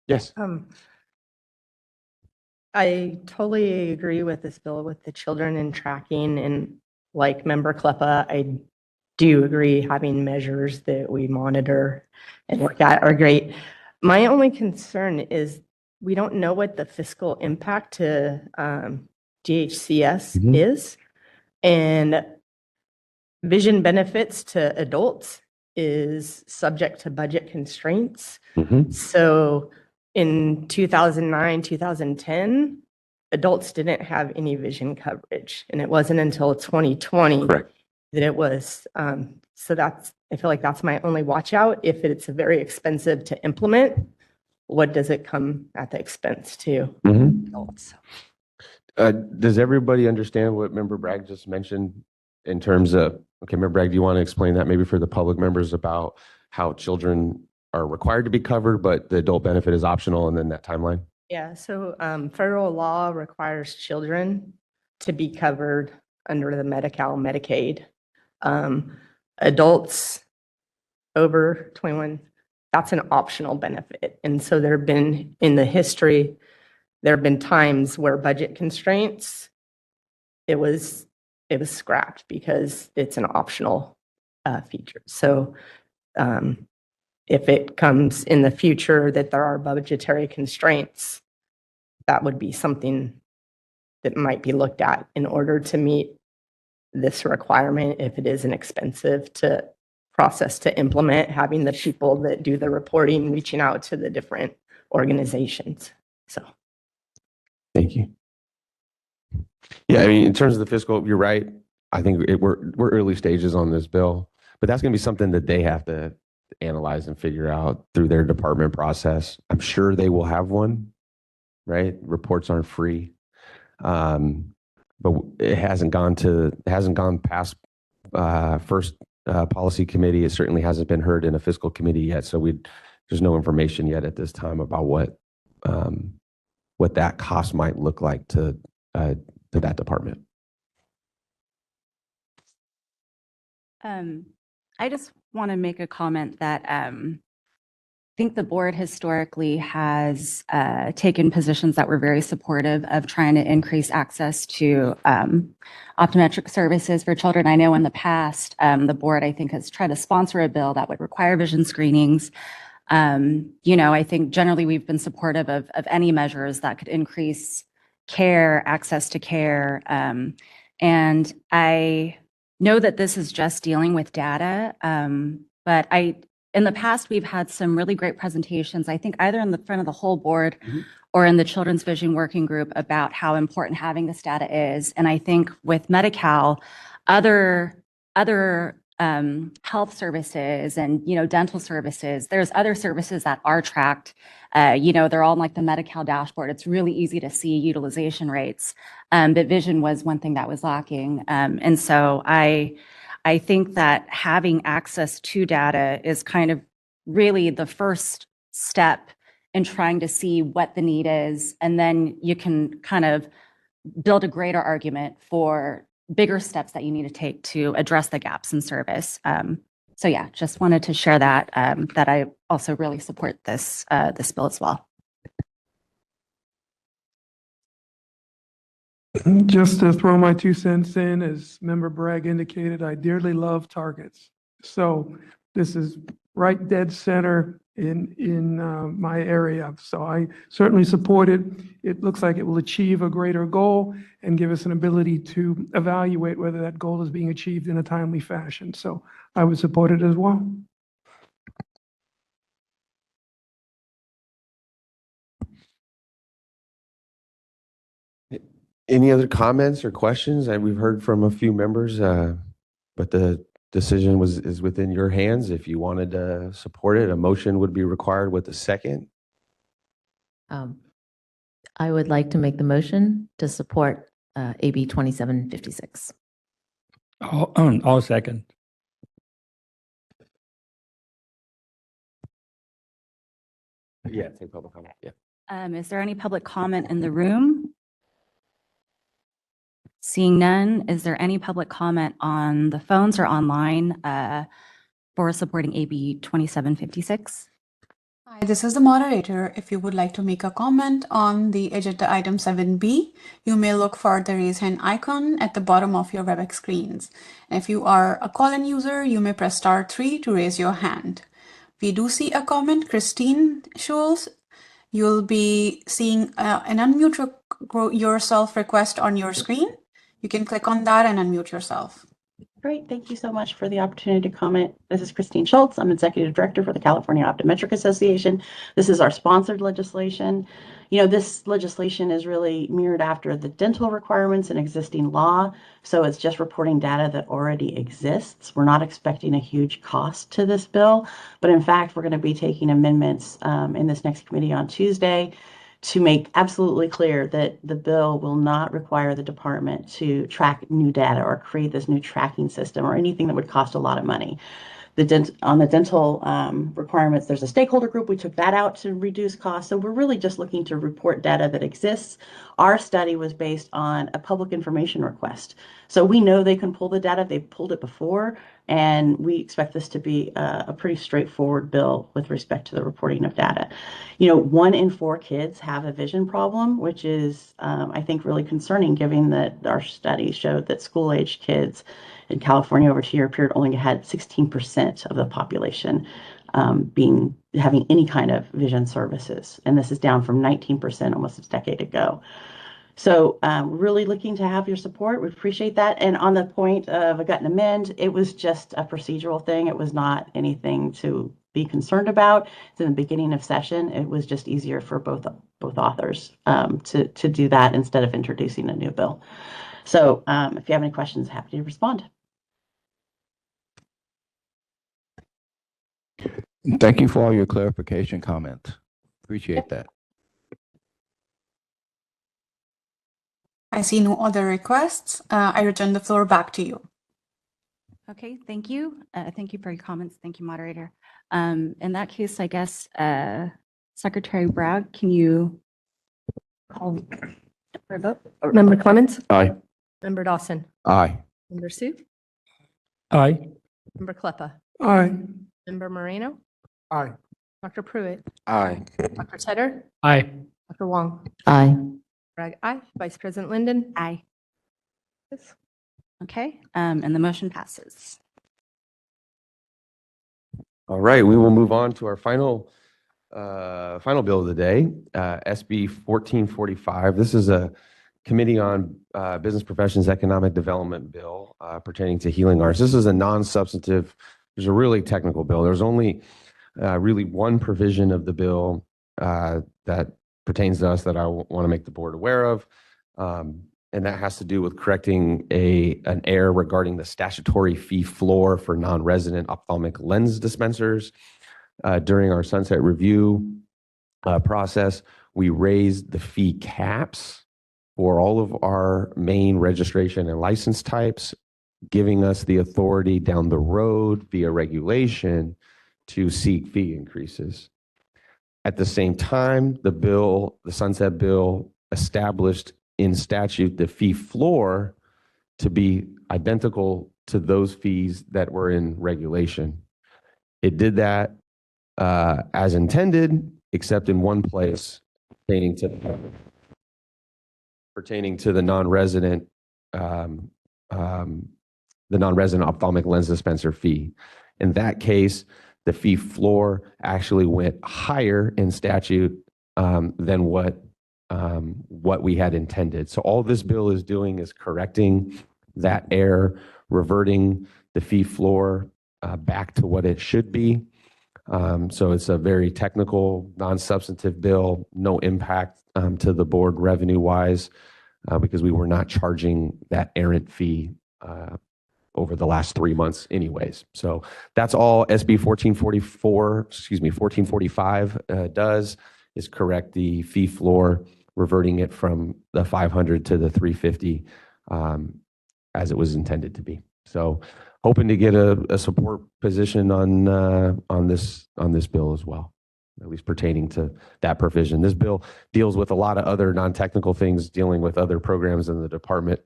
Yes. I totally agree with this bill with the children and tracking, and like Member Kleppa, I do agree having measures that we monitor and look at are great. My only concern is we don't know what the fiscal impact to DHCS is, and vision benefits to adults is subject to budget constraints. So in 2009, 2010, adults didn't have any vision coverage, and it wasn't until 2020 that it was. So I feel like that's my only watch out. If it's very expensive to implement, what does it come at the expense to adults? Does everybody understand what Member Bragg just mentioned in terms of, okay, Member Bragg, do you want to explain that maybe for the public members about how children are required to be covered, but the adult benefit is optional, and then that timeline? Yeah, so federal law requires children to be covered under the Medi-Cal, Medicaid. Adults over 21, that's an optional benefit. And so there have been, in the history, there have been times where budget constraints, it was scrapped because it's an optional feature. So if it comes in the future that there are budgetary constraints, that would be something that might be looked at in order to meet this requirement. If it is an expensive process to implement, having the people that do the reporting reaching out to the different organizations. So, thank you. Yeah, I mean, in terms of the fiscal, you're right. I think we're early stages on this bill, but that's going to be something that they have to analyze and figure out through their department process. I'm sure they will have one, right? Reports aren't free, but it hasn't gone past first policy committee. It certainly hasn't been heard in a fiscal committee yet. So there's no information yet at this time about what that cost might look like to that department. I just want to make a comment that I think the board historically has taken positions that were very supportive of trying to increase access to optometric services for children. I know in the past, the board, I think, has tried to sponsor a bill that would require vision screenings. I think generally we've been supportive of any measures that could increase care, access to care. And I know that this is just dealing with data, but in the past, we've had some really great presentations, I think either in the front of the whole board or in the Children's Vision Working Group about how important having this data is. And I think with Medi-Cal, other health services and, dental services, there's other services that are tracked. They're all on like the Medi-Cal dashboard. It's really easy to see utilization rates. But vision was one thing that was lacking. And so I think that having access to data is kind of really the first step in trying to see what the need is. And then you can kind of build a greater argument for bigger steps that you need to take to address the gaps in service. So yeah, just wanted to share that I also really support this bill as well. Just to throw my 2 cents in, as Member Bragg indicated, I dearly love targets. So this is right dead center in my area. So I certainly support it. It looks like it will achieve a greater goal and give us an ability to evaluate whether that goal is being achieved in a timely fashion. So I would support it as well. Any other comments or questions? We've heard from a few members, but the decision is within your hands. If you wanted to support it, a motion would be required with a second. I would like to make the motion to support AB 2756. I'll second. Yeah, take public comment. Yeah. Is there any public comment in the room? Seeing none, is there any public comment on the phones or online for supporting AB 2756? Hi, this is the moderator. If you would like to make a comment on the agenda item 7B, you may look for the raise hand icon at the bottom of your WebEx screens. And if you are a call-in user, you may press *3 to raise your hand. We do see a comment, Christine Schulz. You'll be seeing an unmute yourself request on your screen. You can click on that and unmute yourself. Great. Thank you so much for the opportunity to comment. This is Christine Schultz. I'm Executive Director for the California Optometric Association. This is our sponsored legislation. This legislation is really mirrored after the dental requirements in existing law. So it's just reporting data that already exists. We're not expecting a huge cost to this bill, but in fact, we're going to be taking amendments in this next committee on Tuesday to make absolutely clear that the bill will not require the department to track new data or create this new tracking system or anything that would cost a lot of money. On the dental requirements, there's a stakeholder group. We took that out to reduce costs. So we're really just looking to report data that exists. Our study was based on a public information request. So we know they can pull the data. They've pulled it before. And we expect this to be a pretty straightforward bill with respect to the reporting of data. 1 in 4 kids have a vision problem, which is, I think, really concerning given that our study showed that school-age kids in California over a 2-year period only had 16% of the population having any kind of vision services. And this is down from 19% almost a decade ago. So really looking to have your support. We appreciate that. And on the point of a gut and amend, it was just a procedural thing. It was not anything to be concerned about. It's in the beginning of session. It was just easier for both authors to do that instead of introducing a new bill. So if you have any questions, happy to respond. Thank you for all your clarification comments. Appreciate that. I see no other requests. I return the floor back to you. Okay, thank you. Thank you for your comments. Thank you, moderator. In that case, I guess, Secretary Bragg, can you call for a vote? Member Clements? Aye. Member Dawson? Aye. Member Sue? Aye. Member Kleppa? Aye. Member Moreno? Aye. Dr. Pruitt? Aye. Dr. Tedder? Aye. Dr. Wong? Aye. Bragg, aye. Vice President Linden? Aye. Okay, and the motion passes. All right, we will move on to our final final bill of the day, SB 1445. This is a Committee on Business Professions Economic Development bill pertaining to healing arts. This is a non-substantive, there's a really technical bill. There's only really one provision of the bill that pertains to us that I want to make the board aware of. And that has to do with correcting an error regarding the statutory fee floor for non-resident ophthalmic lens dispensers. During our sunset review process, we raised the fee caps for all of our main registration and license types, giving us the authority down the road via regulation to seek fee increases. At the same time, the sunset bill established in statute the fee floor to be identical to those fees that were in regulation. It did that as intended, except in one place pertaining to the non-resident ophthalmic lens dispenser fee. In that case, the fee floor actually went higher in statute than what we had intended. So all this bill is doing is correcting that error, reverting the fee floor back to what it should be. So it's a very technical, non-substantive bill, no impact to the board revenue-wise because we were not charging that errant fee over the last 3 months anyways. So that's all SB 1445 does, is correct the fee floor, reverting it from the 500 to the 350 as it was intended to be. So hoping to get a support position on this bill as well, at least pertaining to that provision. This bill deals with a lot of other non-technical things, dealing with other programs in the department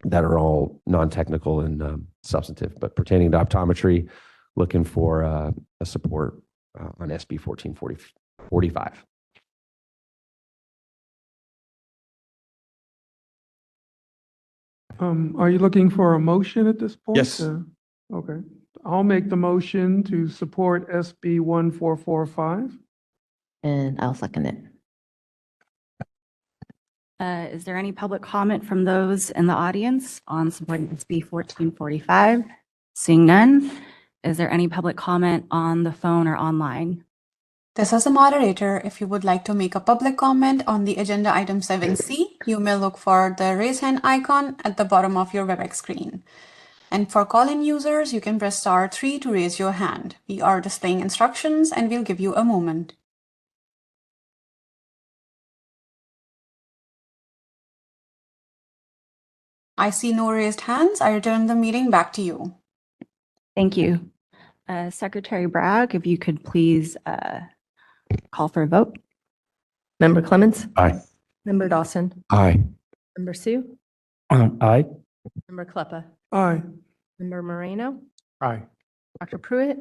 that are all non-technical and substantive, but pertaining to optometry, looking for a support on SB 1445. Are you looking for a motion at this point? Yes. Okay. I'll make the motion to support SB 1445. And I'll second it. Is there any public comment from those in the audience on supporting SB 1445? Seeing none, is there any public comment on the phone or online? This is a moderator. If you would like to make a public comment on the agenda item 7C, you may look for the raise hand icon at the bottom of your WebEx screen. And for call-in users, you can press *3 to raise your hand. We are displaying instructions and we'll give you a moment. I see no raised hands. I return the meeting back to you. Thank you. Secretary Bragg, if you could please call for a vote. Member Clements? Aye. Member Dawson? Aye. Member Sue? Aye. Member Kleppa? Aye. Member Moreno? Aye. Dr. Pruitt?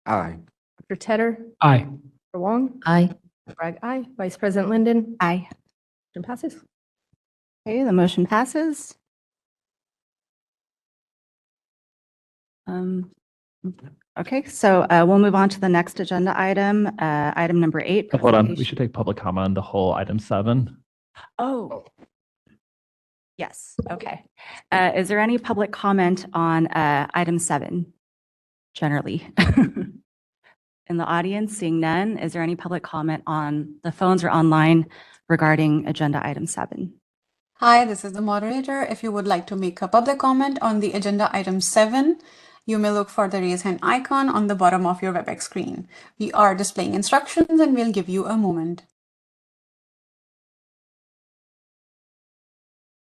Aye. Dr. Tedder? Aye. Dr. Wong? Aye. Bragg, aye. Vice President Linden? Aye. Motion passes. Okay, the motion passes. Okay, so we'll move on to the next agenda item, item number 8. Hold on, we should take public comment on the whole item 7. Oh, yes, okay. Is there any public comment on item 7, generally? In the audience, seeing none, is there any public comment on the phones or online regarding agenda item 7? Hi, this is the moderator. If you would like to make a public comment on the agenda item 7, you may look for the raise hand icon on the bottom of your WebEx screen. We are displaying instructions and we'll give you a moment.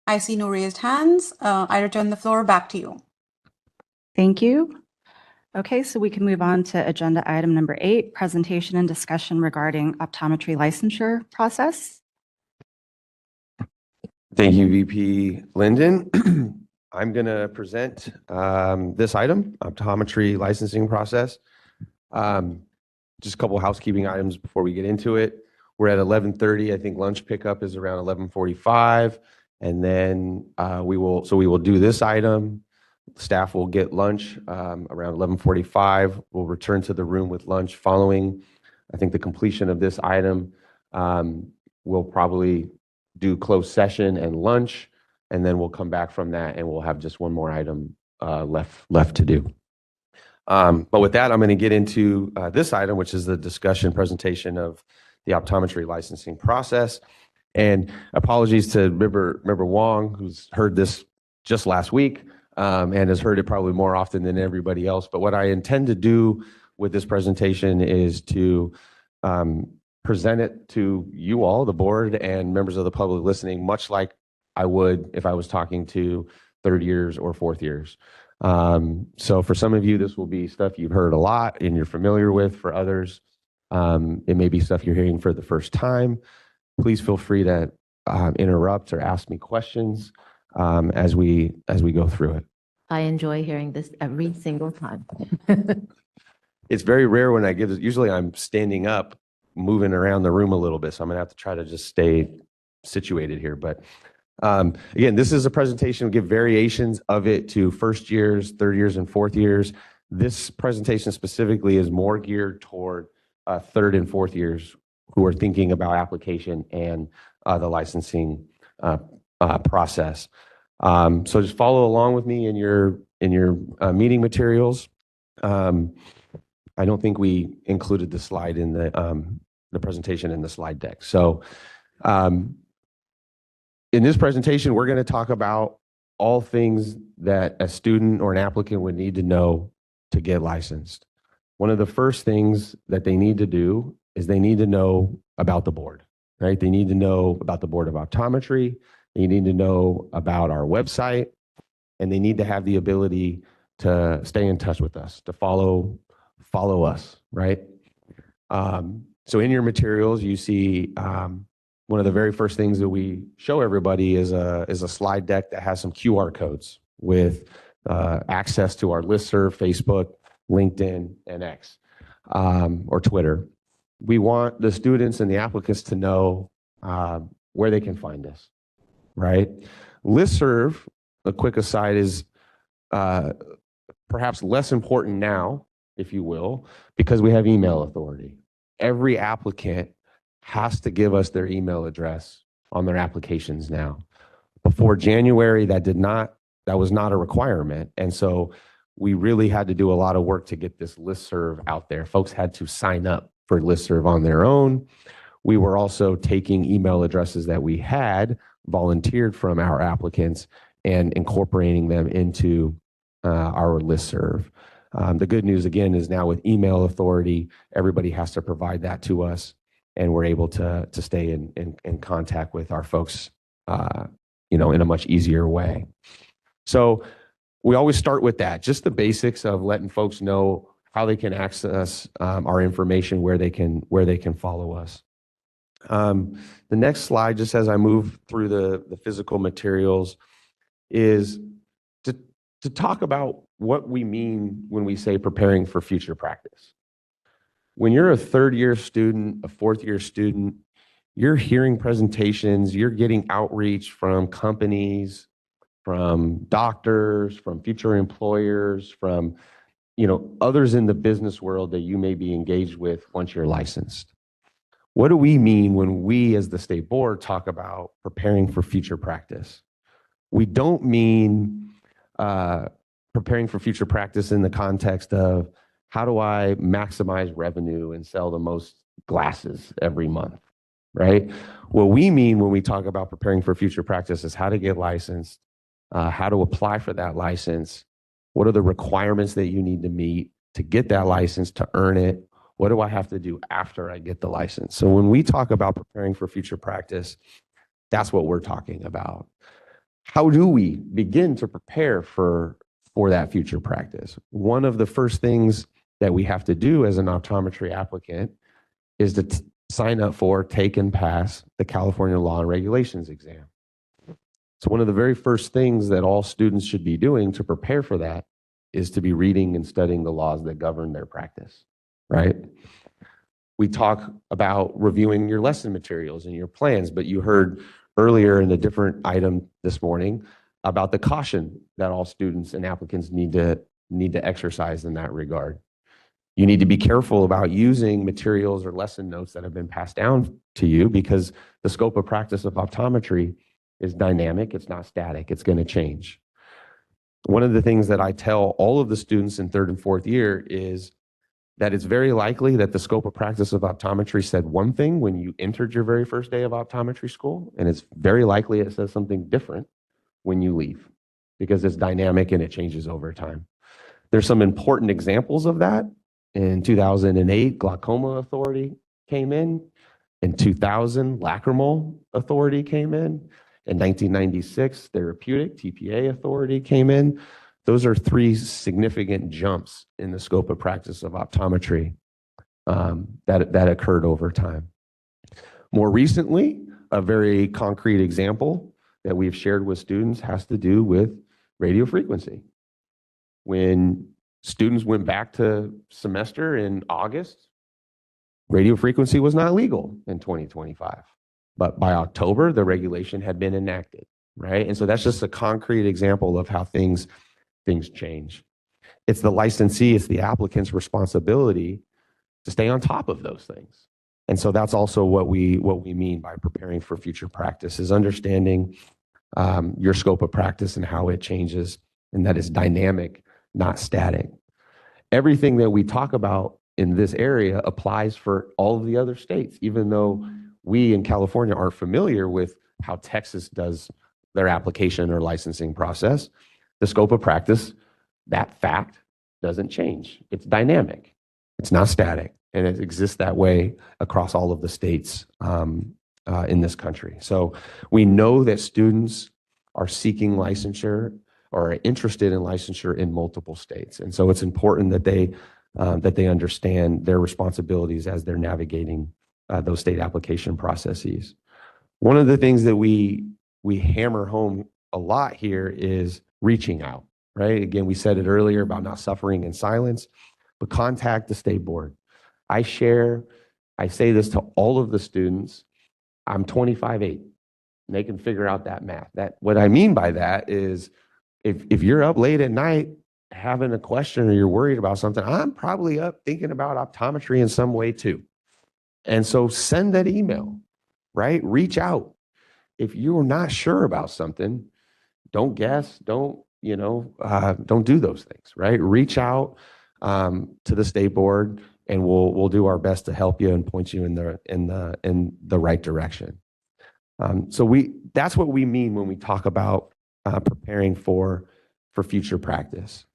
I see no raised hands. I return the floor back to you. Thank you. Okay, so we can move on to agenda item number 8, presentation and discussion regarding optometry licensure process. Thank you, VP Linden. I'm going to present this item, optometry licensing process. Just a couple housekeeping items before we get into it. We're at 11:30. I think lunch pickup is around 11:45. And then we will do this item. Staff will get lunch around 11:45. We'll return to the room with lunch following I think the completion of this item, we'll probably do closed session and lunch, and then we'll come back from that and we'll have just one more item left to do. But with that, I'm going to get into this item, which is the discussion presentation of the optometry licensing process. And apologies to Member Wong, who's heard this just last week and has heard it probably more often than everybody else. But what I intend to do with this presentation is to present it to you all, the board, and members of the public listening, much like I would if I was talking to third years or fourth years. So for some of you, this will be stuff you've heard a lot and you're familiar with. For others, it may be stuff you're hearing for the first time. Please feel free to interrupt or ask me questions as we go through it. I enjoy hearing this every single time. It's very rare when I give this. Usually I'm standing up, moving around the room a little bit, so I'm going to have to try to just stay situated here. But again, this is a presentation. We give variations of it to first years, third years, and fourth years. This presentation specifically is more geared toward third and fourth years who are thinking about application and the licensing process. So just follow along with me in your meeting materials. I don't think we included the slide in the presentation in the slide deck. So in this presentation, we're going to talk about all things that a student or an applicant would need to know to get licensed. One of the first things that they need to do is they need to know about the board, right? They need to know about the Board of Optometry. They need to know about our website, and they need to have the ability to stay in touch with us, to follow us, right? So in your materials, you see one of the very first things that we show everybody is a slide deck that has some QR codes with access to our listserv, Facebook, LinkedIn, and X, or Twitter. We want the students and the applicants to know where they can find us, right? Listserv, a quick aside, is perhaps less important now, if you will, because we have email authority. Every applicant has to give us their email address on their applications now. Before January, that was not a requirement. And so we really had to do a lot of work to get this listserv out there. Folks had to sign up for listserv on their own. We were also taking email addresses that we had volunteered from our applicants and incorporating them into our listserv. The good news, again, is now with email authority, everybody has to provide that to us, and we're able to stay in contact with our folks, in a much easier way. So we always start with that, just the basics of letting folks know how they can access our information, where they can follow us. The next slide, just as I move through the physical materials, is to talk about what we mean when we say preparing for future practice. When you're a third-year student, a fourth-year student, you're hearing presentations, you're getting outreach from companies, from doctors, from future employers, from others in the business world that you may be engaged with once you're licensed. What do we mean when we, as the state board, talk about preparing for future practice? We don't mean preparing for future practice in the context of how do I maximize revenue and sell the most glasses every month, right? What we mean when we talk about preparing for future practice is how to get licensed, how to apply for that license, what are the requirements that you need to meet to get that license, to earn it, what do I have to do after I get the license? So when we talk about preparing for future practice, that's what we're talking about. How do we begin to prepare for that future practice? One of the first things that we have to do as an optometry applicant is to sign up for, take, and pass the California Law and Regulations exam. So one of the very first things that all students should be doing to prepare for that is to be reading and studying the laws that govern their practice, right? We talk about reviewing your lesson materials and your plans, but you heard earlier in a different item this morning about the caution that all students and applicants need to exercise in that regard. You need to be careful about using materials or lesson notes that have been passed down to you because the scope of practice of optometry is dynamic. It's not static. It's going to change. One of the things that I tell all of the students in third and fourth year is that it's very likely that the scope of practice of optometry said one thing when you entered your very first day of optometry school, and it's very likely it says something different when you leave because it's dynamic and it changes over time. There's some important examples of that. In 2008, Glaucoma Authority came in. In 2000, Lacrimal Authority came in. In 1996, Therapeutic TPA Authority came in. Those are three significant jumps in the scope of practice of optometry that occurred over time. More recently, a very concrete example that we've shared with students has to do with radio frequency. When students went back to semester in August, radio frequency was not legal in 2025. But by October, the regulation had been enacted, right? And so that's just a concrete example of how things change. It's the licensee, it's the applicant's responsibility to stay on top of those things. And so that's also what we mean by preparing for future practice is understanding your scope of practice and how it changes and that it's dynamic, not static. Everything that we talk about in this area applies for all of the other states, even though we in California aren't familiar with how Texas does their application or licensing process. The scope of practice, that fact doesn't change. It's dynamic. It's not static. And it exists that way across all of the states in this country. So we know that students are seeking licensure or are interested in licensure in multiple states. And so it's important that they understand their responsibilities as they're navigating those state application processes. One of the things that we hammer home a lot here is reaching out, right? Again, we said it earlier about not suffering in silence, but contact the state board. I say this to all of the students, I'm 25/8. And they can figure out that math. What I mean by that is if you're up late at night having a question or you're worried about something, I'm probably up thinking about optometry in some way too. And so send that email, right? Reach out. If you're not sure about something, don't guess, don't do those things, right? Reach out to the state board and we'll do our best to help you and point you in the right direction. So that's what we mean when we talk about preparing for future practice.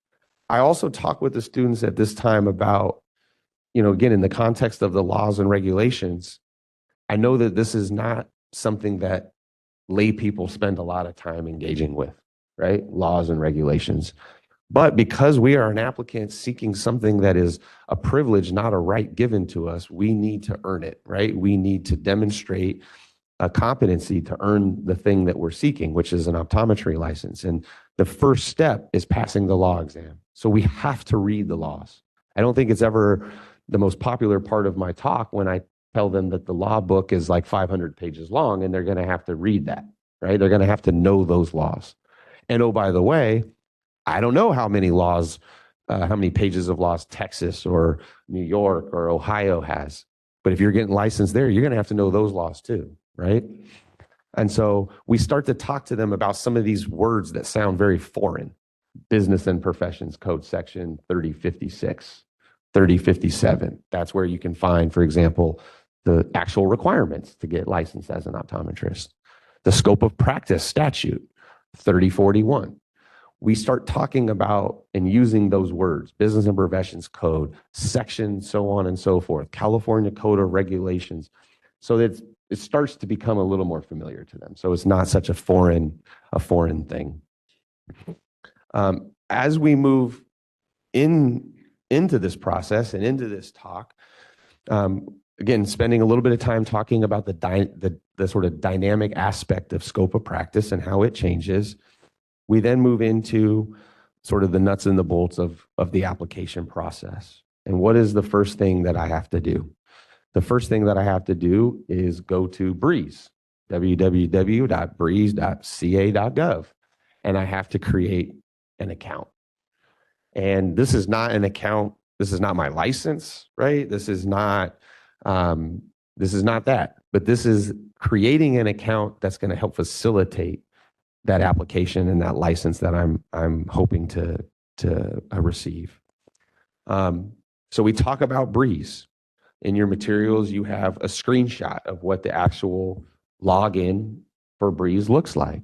I also talk with the students at this time about, again, in the context of the laws and regulations, I know that this is not something that lay people spend a lot of time engaging with, right? Laws and regulations. But because we are an applicant seeking something that is a privilege, not a right given to us, we need to earn it, right? We need to demonstrate a competency to earn the thing that we're seeking, which is an optometry license. And the first step is passing the law exam. So we have to read the laws. I don't think it's ever the most popular part of my talk when I tell them that the law book is like 500 pages long and they're going to have to read that, right? They're going to have to know those laws. And oh, by the way, I don't know how many laws, how many pages of laws Texas or New York or Ohio has. But if you're getting licensed there, you're going to have to know those laws too, right? And so we start to talk to them about some of these words that sound very foreign. Business and Professions Code Section 3056, 3057. That's where you can find, for example, the actual requirements to get licensed as an optometrist. The Scope of Practice Statute 3041. We start talking about and using those words, Business and Professions Code, section, so on and so forth, California Code of Regulations, so that it starts to become a little more familiar to them. So it's not such a foreign thing. As we move into this process and into this talk, again, spending a little bit of time talking about the sort of dynamic aspect of scope of practice and how it changes. We then move into sort of the nuts and the bolts of the application process. And what is the first thing that I have to do? The first thing that I have to do is go to Breeze, www.breeze.ca.gov, and I have to create an account. And this is not an account This is not my license, right? This is not that, but this is creating an account that's going to help facilitate that application and that license that I'm hoping to receive. So we talk about Breeze. In your materials, you have a screenshot of what the actual login for Breeze looks like.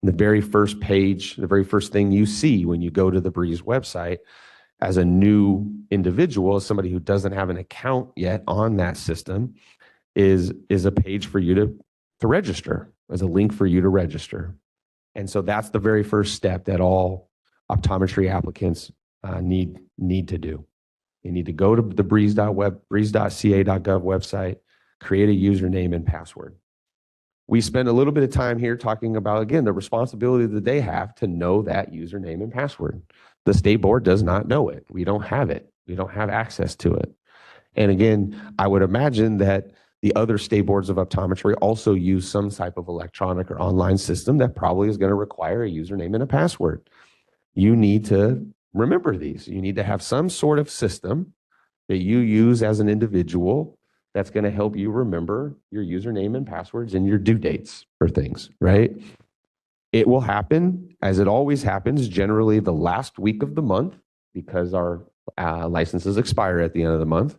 The very first page, the very first thing you see when you go to the Breeze website as a new individual, somebody who doesn't have an account yet on that system, is a page for you to register, as a link for you to register. And so that's the very first step that all optometry applicants need to do. You need to go to the breeze.ca.gov website, create a username and password. We spend a little bit of time here talking about, again, the responsibility that they have to know that username and password. The state board does not know it. We don't have it. We don't have access to it. And again, I would imagine that the other state boards of optometry also use some type of electronic or online system that probably is going to require a username and a password. You need to remember these. You need to have some sort of system that you use as an individual that's going to help you remember your username and passwords and your due dates for things, right? It will happen, as it always happens, generally the last week of the month, because our licenses expire at the end of the month.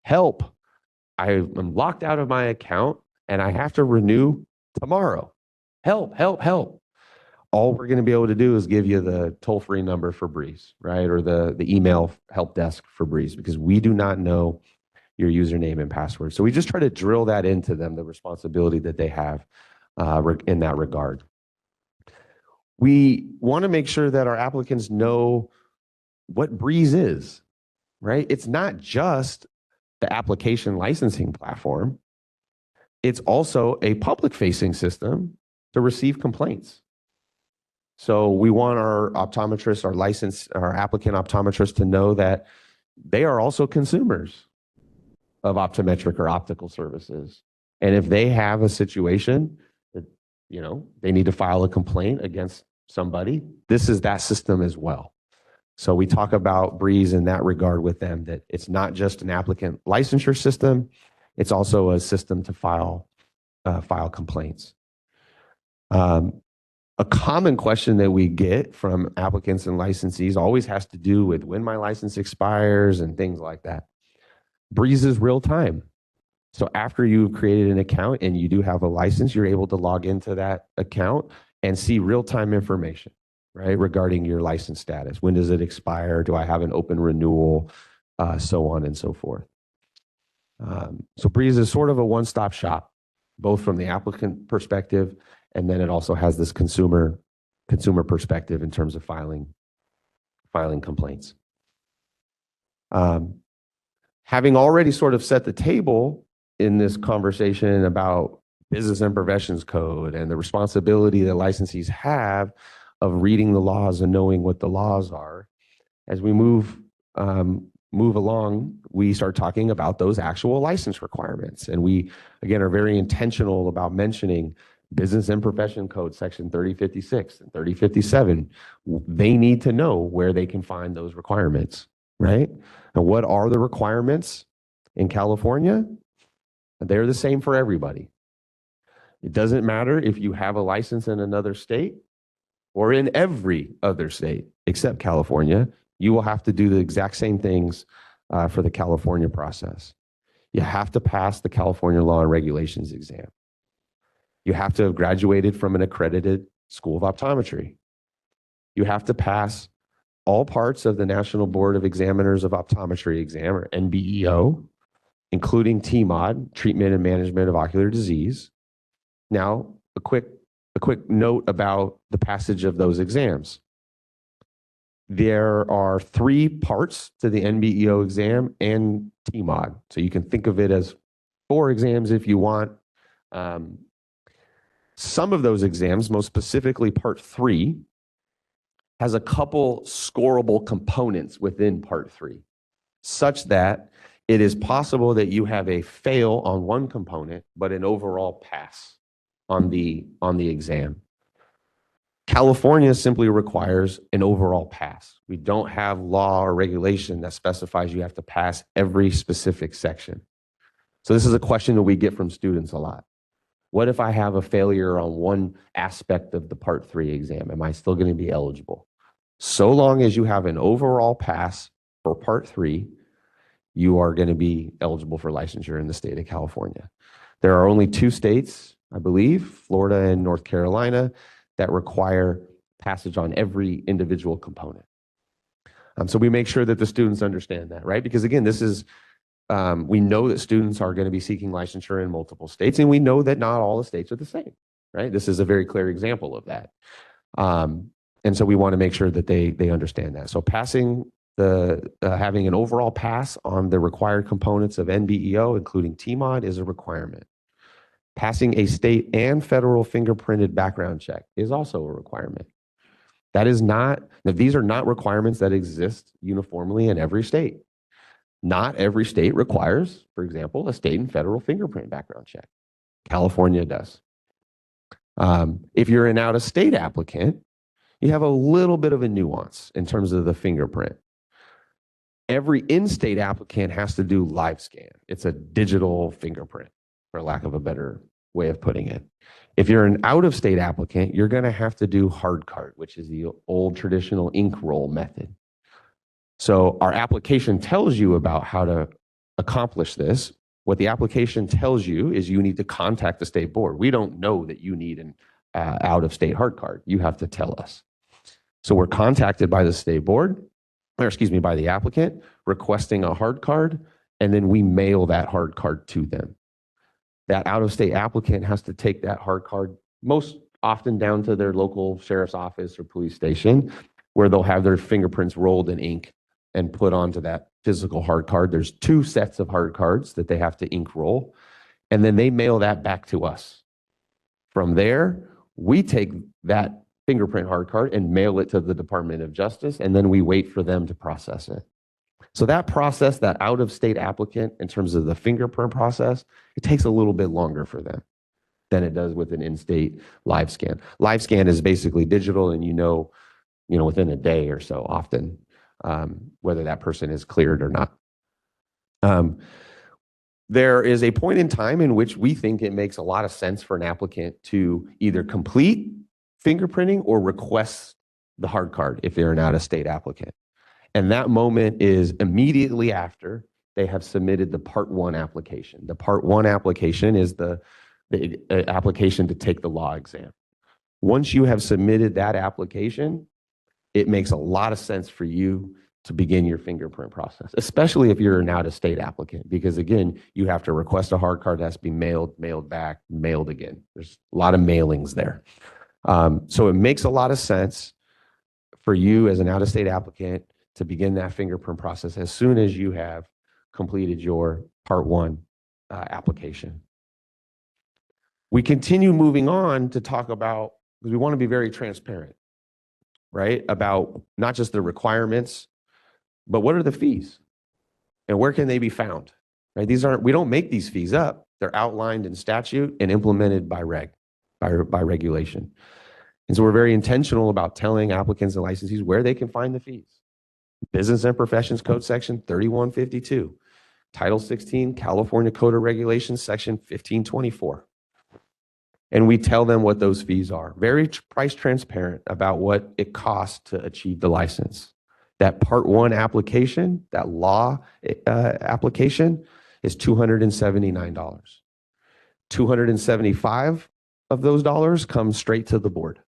Help! I am locked out of my account and I have to renew tomorrow. Help, help, help. All we're going to be able to do is give you the toll-free number for Breeze, right? Or the email help desk for Breeze, because we do not know your username and password. So we just try to drill that into them, the responsibility that they have in that regard. We want to make sure that our applicants know what Breeze is, right? It's not just the application licensing platform. It's also a public-facing system to receive complaints. So we want our optometrists, our applicant optometrists to know that they are also consumers of optometric or optical services. And if they have a situation that, they need to file a complaint against somebody, this is that system as well. So we talk about Breeze in that regard with them, that it's not just an applicant licensure system, it's also a system to file complaints. A common question that we get from applicants and licensees always has to do with when my license expires and things like that. Breeze is real time. So after you've created an account and you do have a license, you're able to log into that account and see real-time information, right, regarding your license status. When does it expire? Do I have an open renewal? So on and so forth. So Breeze is sort of a one-stop shop, both from the applicant perspective, and then it also has this consumer perspective in terms of filing complaints. Having already sort of set the table in this conversation about business and professions code and the responsibility that licensees have of reading the laws and knowing what the laws are, as we move along, we start talking about those actual license requirements. And we, again, are very intentional about mentioning business and profession code section 3056 and 3057. They need to know where they can find those requirements, right? And what are the requirements in California? They're the same for everybody. It doesn't matter if you have a license in another state or in every other state except California. You will have to do the exact same things for the California process. You have to pass the California Law and Regulations exam. You have to have graduated from an accredited school of optometry. You have to pass all parts of the National Board of Examiners of Optometry exam, or NBEO, including TMOD, Treatment and Management of Ocular Disease. Now, a quick note about the passage of those exams. There are 3 parts to the NBEO exam and TMOD. So you can think of it as 4 exams if you want. Some of those exams, most specifically part 3, has a couple scorable components within part 3, such that it is possible that you have a fail on one component, but an overall pass on the exam. California simply requires an overall pass. We don't have law or regulation that specifies you have to pass every specific section. So this is a question that we get from students a lot. What if I have a failure on one aspect of the Part 3 exam? Am I still going to be eligible? So long as you have an overall pass for Part 3, you are going to be eligible for licensure in the state of California. There are only 2 states, I believe, Florida and North Carolina, that require passage on every individual component. So we make sure that the students understand that, right? Because again, this is, we know that students are going to be seeking licensure in multiple states, and we know that not all the states are the same, right? This is a very clear example of that. And so we want to make sure that they understand that. So passing having an overall pass on the required components of NBEO, including TMOD, is a requirement. Passing a state and federal fingerprinted background check is also a requirement. That is not, these are not requirements that exist uniformly in every state. Not every state requires, for example, a state and federal fingerprint background check. California does. If you're an out-of-state applicant, you have a little bit of a nuance in terms of the fingerprint. Every in-state applicant has to do live scan. It's a digital fingerprint, for lack of a better way of putting it. If you're an out-of-state applicant, you're going to have to do hard card, which is the old traditional ink roll method. So our application tells you about how to accomplish this. What the application tells you is you need to contact the state board. We don't know that you need an out-of-state hard card. You have to tell us. So we're contacted by the state board, or excuse me, by the applicant, requesting a hard card, and then we mail that hard card to them. That out-of-state applicant has to take that hard card most often down to their local sheriff's office or police station, where they'll have their fingerprints rolled in ink and put onto that physical hard card. There's 2 sets of hard cards that they have to ink roll, and then they mail that back to us. From there, we take that fingerprint hard card and mail it to the Department of Justice, and then we wait for them to process it. So that process, that out-of-state applicant, in terms of the fingerprint process, it takes a little bit longer for them than it does with an in-state live scan. Live scan is basically digital, and you know within a day or so often whether that person is cleared or not. There is a point in time in which we think it makes a lot of sense for an applicant to either complete fingerprinting or request the hard card if they're an out-of-state applicant. And that moment is immediately after they have submitted the Part 1 application. The Part 1 application is the application to take the law exam. Once you have submitted that application, it makes a lot of sense for you to begin your fingerprint process, especially if you're an out-of-state applicant, because again, you have to request a hard card that has to be mailed, mailed back, mailed again. There's a lot of mailings there. So it makes a lot of sense for you as an out-of-state applicant to begin that fingerprint process as soon as you have completed your Part 1 application. We continue moving on to talk about, because we want to be very transparent, right? About not just the requirements, but what are the fees and where can they be found, right? We don't make these fees up. They're outlined in statute and implemented by regulation. And so we're very intentional about telling applicants and licensees where they can find the fees. Business and Professions Code Section 3152, Title 16, California Code of Regulations, Section 1524. And we tell them what those fees are. Very price transparent about what it costs to achieve the license. That Part 1 application, that law application, is $279. $275 of those dollars come straight to the board.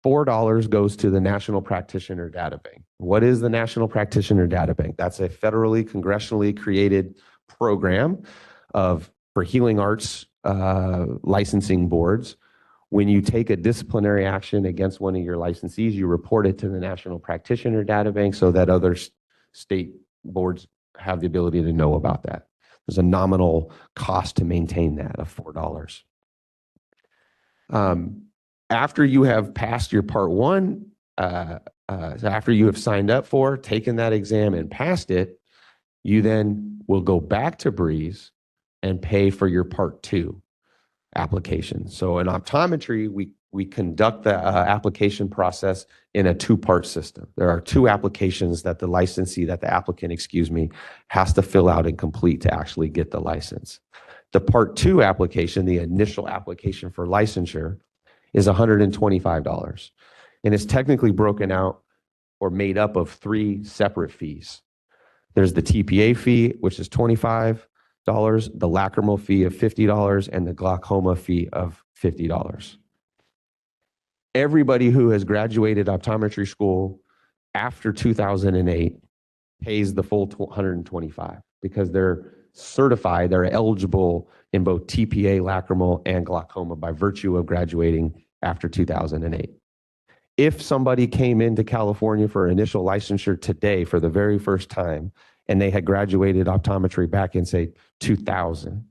$4 goes to the National Practitioner Data Bank. What is the National Practitioner Data Bank? That's a federally, congressionally created program for healing arts licensing boards. When you take a disciplinary action against one of your licensees, you report it to the National Practitioner Data Bank so that other state boards have the ability to know about that. There's a nominal cost to maintain that of $4. After you have passed your Part 1, after you have signed up for, taken that exam and passed it, you then will go back to Breeze and pay for your Part 2 application. So in optometry, we conduct the application process in a two-part system. There are two applications that the licensee, that the applicant, excuse me, has to fill out and complete to actually get the license. The part two application, the initial application for licensure, is $125. And it's technically broken out or made up of three separate fees. There's the TPA fee, which is $25, the lacrimal fee of $50, and the glaucoma fee of $50. Everybody who has graduated optometry school after 2008 pays the full $125 because they're certified, they're eligible in both TPA, lacrimal, and glaucoma by virtue of graduating after 2008. If somebody came into California for initial licensure today for the very first time, and they had graduated optometry back in, say, 2000,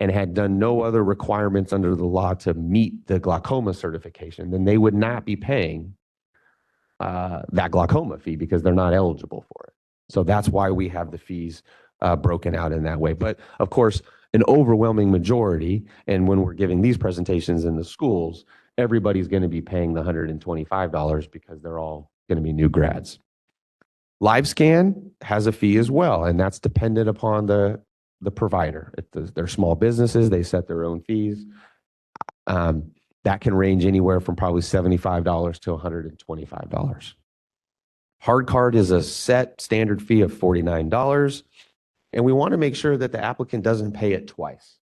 and had done no other requirements under the law to meet the glaucoma certification, then they would not be paying that glaucoma fee because they're not eligible for it. So that's why we have the fees broken out in that way. But of course, an overwhelming majority, and when we're giving these presentations in the schools, everybody's going to be paying the $125 because they're all going to be new grads. LiveScan has a fee as well, and that's dependent upon the provider. They're small businesses, they set their own fees. That can range anywhere from probably $75 to $125. Hard card is a set standard fee of $49, and we want to make sure that the applicant doesn't pay it twice.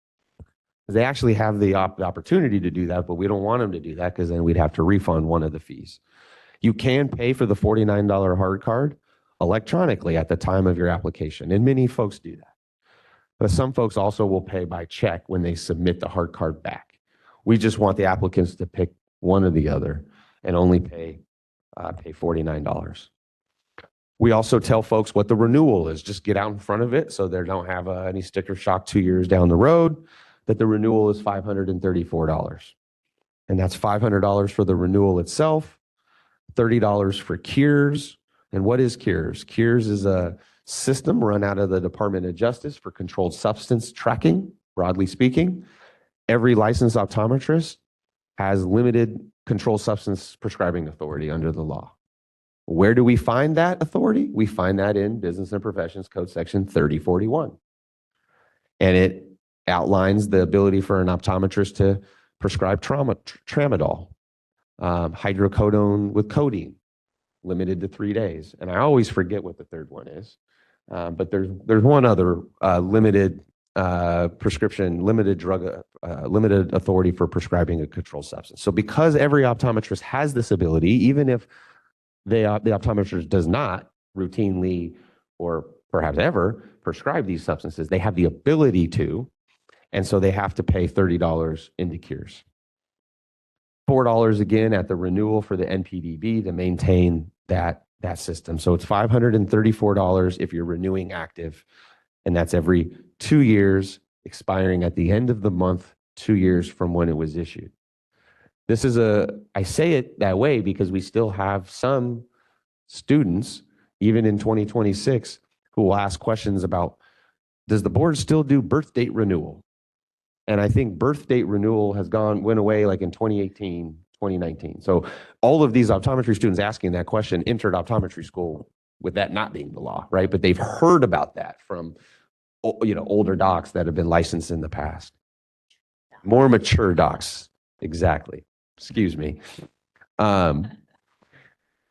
They actually have the opportunity to do that, but we don't want them to do that because then we'd have to refund one of the fees. You can pay for the $49 hard card electronically at the time of your application, and many folks do that. But some folks also will pay by check when they submit the hard card back. We just want the applicants to pick one or the other and only pay $49. We also tell folks what the renewal is. Just get out in front of it so they don't have any sticker shock 2 years down the road, that the renewal is $534. And that's $500 for the renewal itself, $30 for cures. And what is cures? Cures is a system run out of the Department of Justice for controlled substance tracking, broadly speaking. Every licensed optometrist has limited controlled substance prescribing authority under the law. Where do we find that authority? We find that in Business and Professions Code Section 3041. And it outlines the ability for an optometrist to prescribe tramadol, hydrocodone with codeine, limited to 3 days. And I always forget what the third one is. But there's one other limited prescription, limited drug, limited authority for prescribing a controlled substance. So because every optometrist has this ability, even if the optometrist does not routinely or perhaps ever prescribe these substances, they have the ability to, and so they have to pay $30 into cures. $4 again at the renewal for the NPDB to maintain that system. So it's $534 if you're renewing active, and that's every 2 years, expiring at the end of the month, 2 years from when it was issued. This is I say it that way because we still have some students, even in 2026, who will ask questions about, does the board still do birth date renewal? And I think birth date renewal went away like in 2018, 2019. So all of these optometry students asking that question entered optometry school with that not being the law, right? But they've heard about that from older docs that have been licensed in the past. More mature docs, exactly. Excuse me.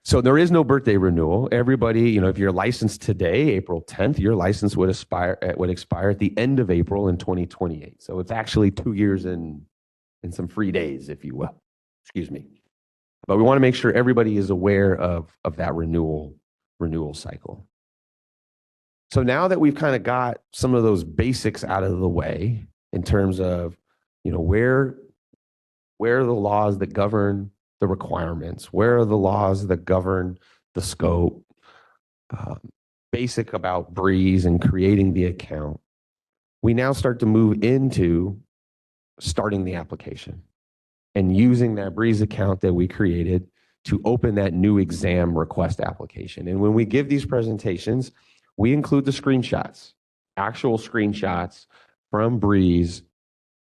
So there is no birthday renewal. Everybody, if you're licensed today, April 10th, your license would expire at the end of April in 2028. So it's actually 2 years and some free days, if you will. Excuse me. But we want to make sure everybody is aware of that renewal cycle. So now that we've kind of got some of those basics out of the way in terms of, where are the laws that govern the requirements, where are the laws that govern the scope, basic about Breeze and creating the account, we now start to move into starting the application and using that Breeze account that we created to open that new exam request application. And when we give these presentations, we include the screenshots, actual screenshots from Breeze,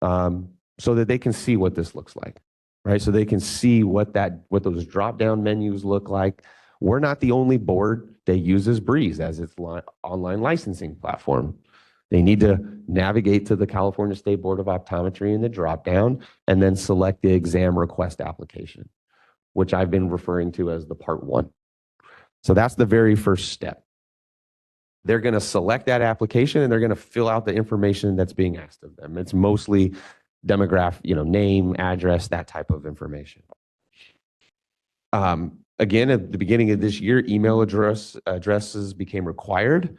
so that they can see what this looks like. right? So they can see what those drop-down menus look like. We're not the only board that uses Breeze as its online licensing platform. They need to navigate to the California State Board of Optometry in the drop-down and then select the exam request application, which I've been referring to as the part 1. So that's the very first step. They're going to select that application and they're going to fill out the information that's being asked of them. It's mostly demographic, name, address, that type of information. Again, at the beginning of this year, email addresses became required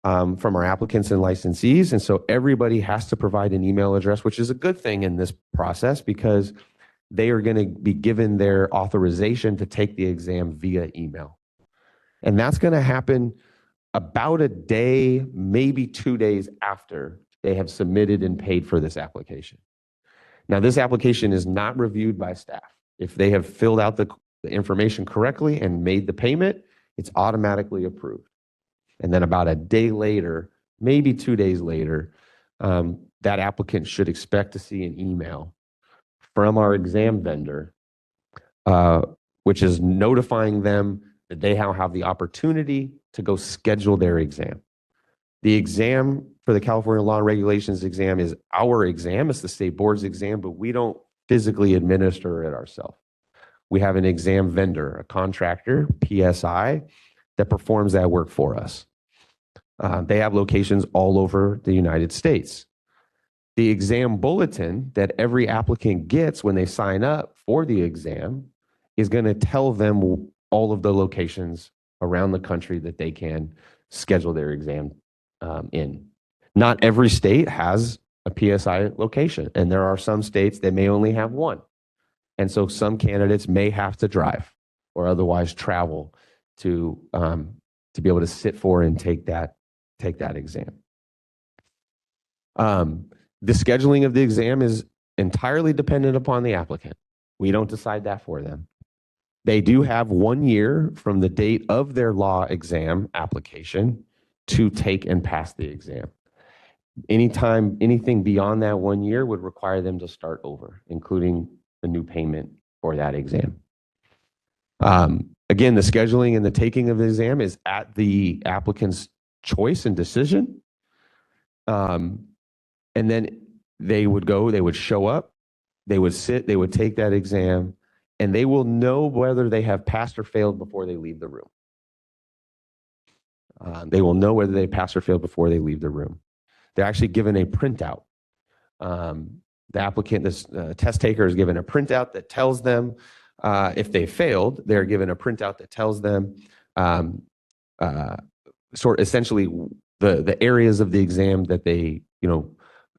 from our applicants and licensees. And so everybody has to provide an email address, which is a good thing in this process because they are going to be given their authorization to take the exam via email. And that's going to happen about a day, maybe 2 days after they have submitted and paid for this application. Now, this application is not reviewed by staff. If they have filled out the information correctly and made the payment, it's automatically approved. And then about a day later, maybe 2 days later, that applicant should expect to see an email from our exam vendor, which is notifying them that they now have the opportunity to go schedule their exam. The exam for the California Law and Regulations exam is our exam. It's the state board's exam, but we don't physically administer it ourselves. We have an exam vendor, a contractor, PSI, that performs that work for us. They have locations all over the United States. The exam bulletin that every applicant gets when they sign up for the exam is going to tell them all of the locations around the country that they can schedule their exam in. Not every state has a PSI location, and there are some states that may only have one. And so some candidates may have to drive or otherwise travel to be able to sit for and take that exam. The scheduling of the exam is entirely dependent upon the applicant. We don't decide that for them. They do have 1 year from the date of their law exam application to take and pass the exam. Anything beyond that 1 year would require them to start over, including a new payment for that exam. Again, the scheduling and the taking of the exam is at the applicant's choice and decision. And then they would show up, they would sit, they would take that exam, and they will know whether they have passed or failed before they leave the room. They will know whether they passed or failed before they leave the room. They're actually given a printout. The applicant, this test taker, is given a printout that tells them if they failed. They're given a printout that tells them essentially the areas of the exam that they,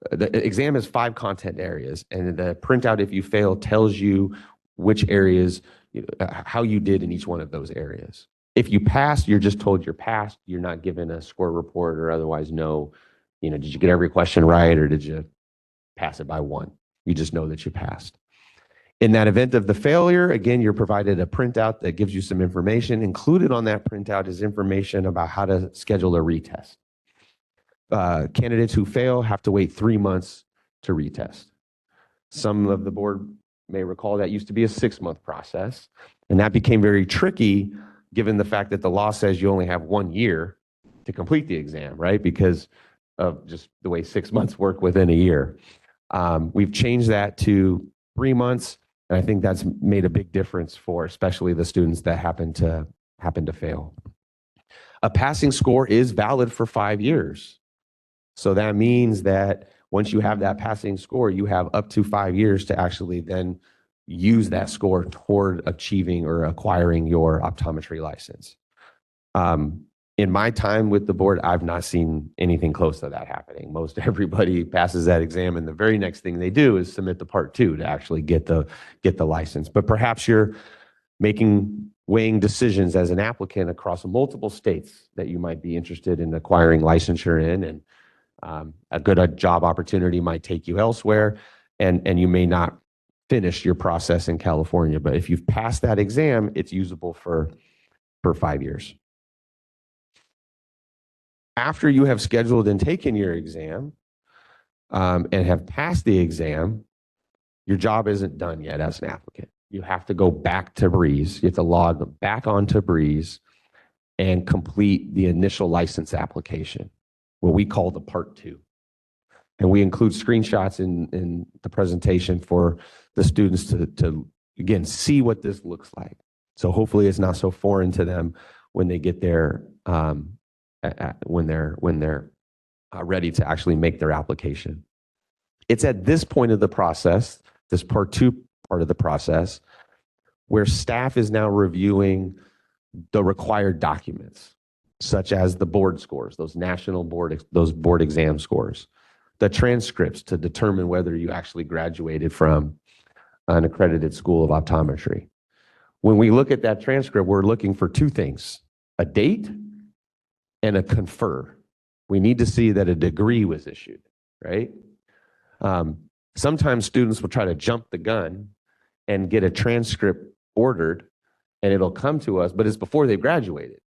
the exam has 5 content areas, and the printout, if you fail, tells you which areas, how you did in each one of those areas. If you passed, you're just told you're passed. You're not given a score report or otherwise know, did you get every question right or did you pass it by 1? You just know that you passed. In that event of the failure, again, you're provided a printout that gives you some information. Included on that printout is information about how to schedule a retest. Candidates who fail have to wait 3 months to retest. Some of the board may recall that used to be a 6-month process, and that became very tricky given the fact that the law says you only have 1 year to complete the exam, right? Because of just the way 6 months work within a year. We've changed that to 3 months, and I think that's made a big difference for especially the students that happen to fail. A passing score is valid for 5 years. So that means that once you have that passing score, you have up to 5 years to actually then use that score toward achieving or acquiring your optometry license. In my time with the board, I've not seen anything close to that happening. Most everybody passes that exam, and the very next thing they do is submit the part 2 to actually get the license. But perhaps you're weighing decisions as an applicant across multiple states that you might be interested in acquiring licensure in, and a good job opportunity might take you elsewhere, and you may not finish your process in California. But if you've passed that exam, it's usable for 5 years. After you have scheduled and taken your exam and have passed the exam, your job isn't done yet as an applicant. You have to go back to Breeze. You have to log back onto Breeze and complete the initial license application, what we call the part 2. And we include screenshots in the presentation for the students to again, see what this looks like. So hopefully it's not so foreign to them when they get there, when they're ready to actually make their application. It's at this point of the process, this part 2 part of the process, where staff is now reviewing the required documents, such as the board scores, those board exam scores, the transcripts to determine whether you actually graduated from an accredited school of optometry. When we look at that transcript, we're looking for 2 things, a date and a confer. We need to see that a degree was issued, right? Sometimes students will try to jump the gun and get a transcript ordered and it'll come to us, but it's before they've graduated,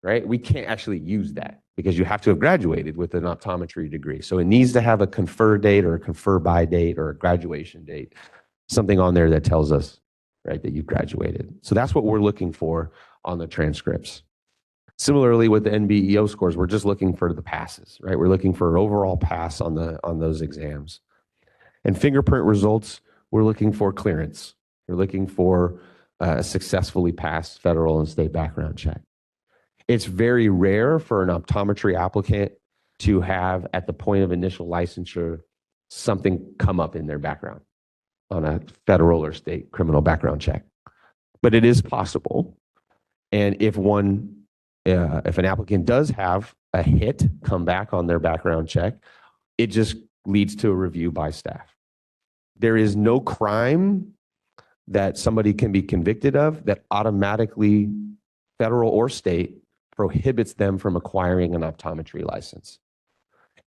right? We can't actually use that because you have to have graduated with an optometry degree. So it needs to have a confer date or a confer by date or a graduation date, something on there that tells us, right, that you've graduated. So that's what we're looking for on the transcripts. Similarly with the NBEO scores, we're just looking for the passes, right? We're looking for overall pass on those exams. And fingerprint results, we're looking for clearance. We're looking for a successfully passed federal and state background check. It's very rare for an optometry applicant to have, at the point of initial licensure, something come up in their background on a federal or state criminal background check. But it is possible. And if an applicant does have a hit come back on their background check, it just leads to a review by staff. There is no crime that somebody can be convicted of that automatically, federal or state, prohibits them from acquiring an optometry license.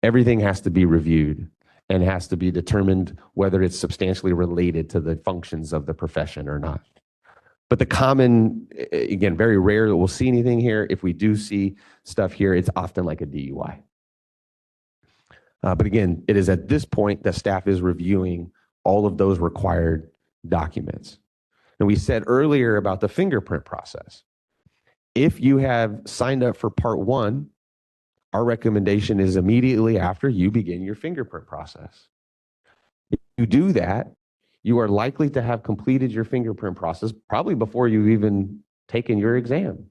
Everything has to be reviewed and has to be determined whether it's substantially related to the functions of the profession or not. But the common, again, very rare that we'll see anything here. If we do see stuff here, it's often like a DUI. But again, it is at this point that staff is reviewing all of those required documents. And we said earlier about the fingerprint process. If you have signed up for part 1, our recommendation is immediately after you begin your fingerprint process. If you do that, you are likely to have completed your fingerprint process probably before you've even taken your exam.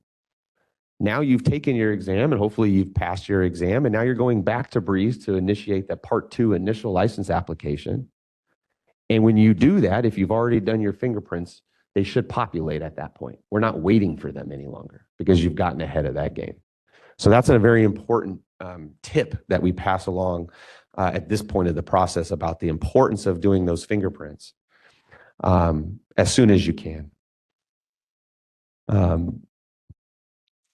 Now you've taken your exam and hopefully you've passed your exam, and now you're going back to Breeze to initiate that part 2 initial license application. And when you do that, if you've already done your fingerprints, they should populate at that point. We're not waiting for them any longer because you've gotten ahead of that game. So that's a very important tip that we pass along at this point of the process about the importance of doing those fingerprints as soon as you can.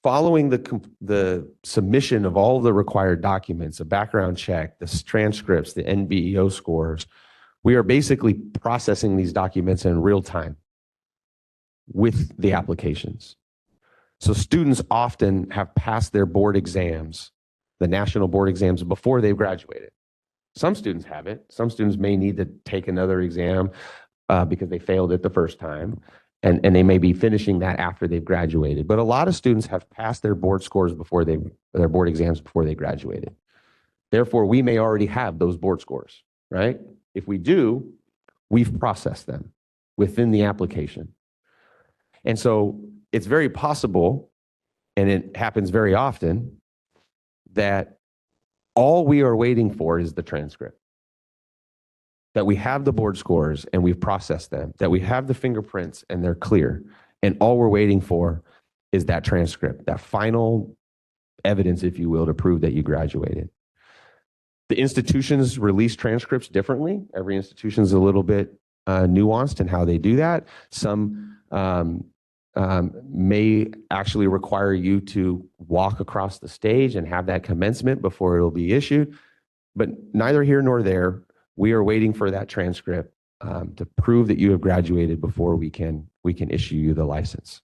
Following the submission of all the required documents, a background check, the transcripts, the NBEO scores, we are basically processing these documents in real time with the applications. So students often have passed their board exams, the national board exams, before they've graduated. Some students haven't. Some students may need to take another exam because they failed it the first time, and they may be finishing that after they've graduated. But a lot of students have passed their board scores their board exams before they graduated. Therefore, we may already have those board scores, right? If we do, we've processed them within the application. And so it's very possible, and it happens very often, that all we are waiting for is the transcript. That we have the board scores and we've processed them, that we have the fingerprints and they're clear. And all we're waiting for is that transcript, that final evidence, if you will, to prove that you graduated. The institutions release transcripts differently. Every institution is a little bit nuanced in how they do that. Some may actually require you to walk across the stage and have that commencement before it'll be issued. But neither here nor there. We are waiting for that transcript to prove that you have graduated before we can issue you the license.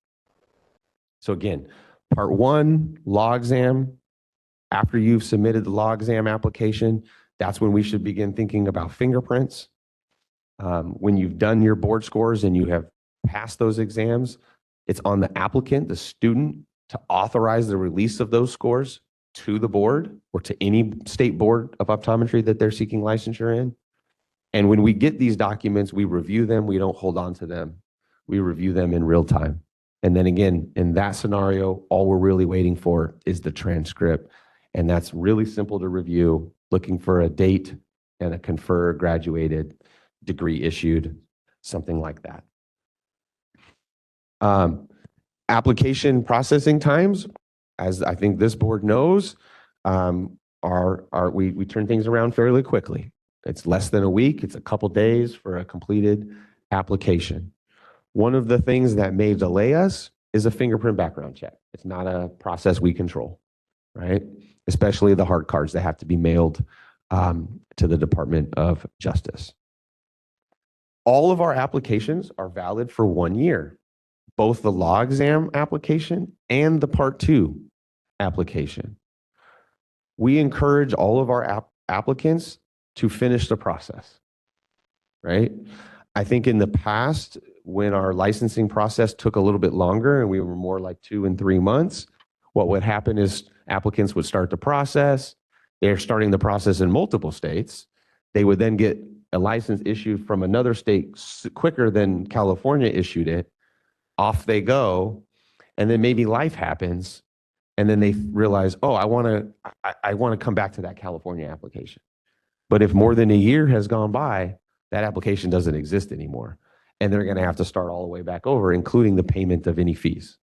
So again, part 1, law exam. After you've submitted the law exam application, that's when we should begin thinking about fingerprints. When you've done your board scores and you have passed those exams, it's on the applicant, the student, to authorize the release of those scores to the board or to any state board of optometry that they're seeking licensure in. And when we get these documents, we review them. We don't hold on to them. We review them in real time. And then again, in that scenario, all we're really waiting for is the transcript. And that's really simple to review, looking for a date and a confer graduated, degree issued, something like that. Application processing times, as I think this board knows, we turn things around fairly quickly. It's less than a week. It's a couple days for a completed application. One of the things that may delay us is a fingerprint background check. It's not a process we control, right? Especially the hard cards that have to be mailed to the Department of Justice. All of our applications are valid for 1 year, both the law exam application and the Part 2 application. We encourage all of our applicants to finish the process, right? I think in the past, when our licensing process took a little bit longer and we were more like 2 and 3 months, what would happen is applicants would start the process. They're starting the process in multiple states. They would then get a license issued from another state quicker than California issued it. Off they go. And then maybe life happens. And then they realize, oh, I want to come back to that California application. But if more than a year has gone by, that application doesn't exist anymore. And they're going to have to start all the way back over, including the payment of any fees,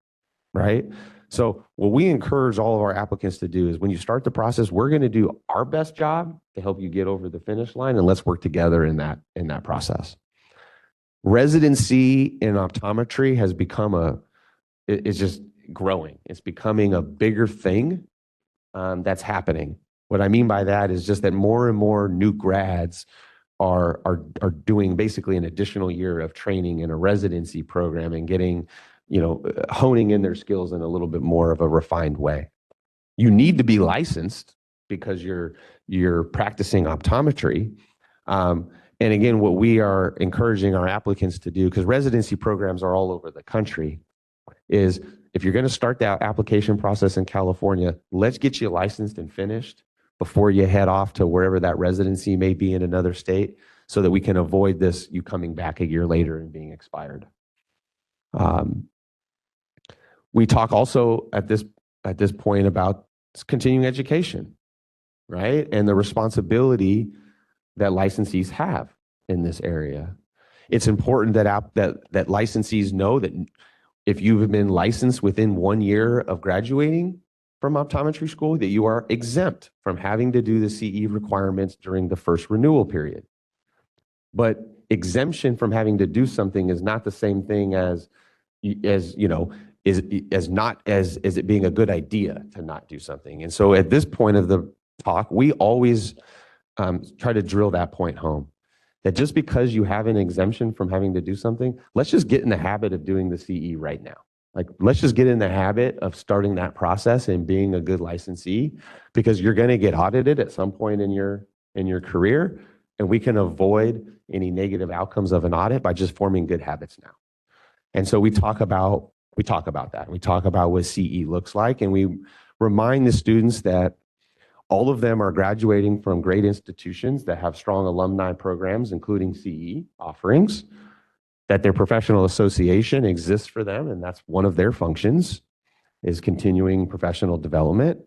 right? So what we encourage all of our applicants to do is when you start the process, we're going to do our best job to help you get over the finish line, and let's work together in that process. Residency in optometry has become it's just growing. It's becoming a bigger thing that's happening. What I mean by that is just that more and more new grads are doing basically an additional year of training in a residency program and getting, honing in their skills in a little bit more of a refined way. You need to be licensed because you're practicing optometry. And again, what we are encouraging our applicants to do, because residency programs are all over the country, is if you're going to start that application process in California, let's get you licensed and finished before you head off to wherever that residency may be in another state, so that we can avoid you coming back a year later and being expired. We talk also at this point about continuing education, right? And the responsibility that licensees have in this area. It's important that licensees know that if you've been licensed within 1 year of graduating from optometry school, that you are exempt from having to do the CE requirements during the first renewal period. But exemption from having to do something is not the same thing as it being a good idea to not do something. And so at this point of the talk, we always try to drill that point home, that just because you have an exemption from having to do something, let's just get in the habit of doing the CE right now. Like, let's just get in the habit of starting that process and being a good licensee, because you're going to get audited at some point in your career, and we can avoid any negative outcomes of an audit by just forming good habits now. And so we talk about that. We talk about what CE looks like, and we remind the students that all of them are graduating from great institutions that have strong alumni programs, including CE offerings, that their professional association exists for them, and that's one of their functions, is continuing professional development,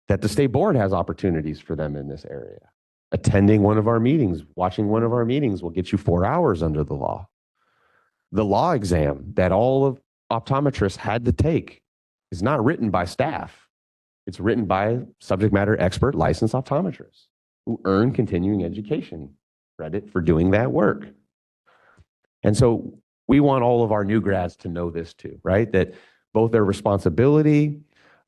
that the state board has opportunities for them in this area. Attending one of our meetings, watching one of our meetings will get you 4 hours under the law. The law exam that all of optometrists had to take is not written by staff. It's written by subject matter expert licensed optometrists who earn continuing education credit for doing that work. And so we want all of our new grads to know this too, right? That both their responsibility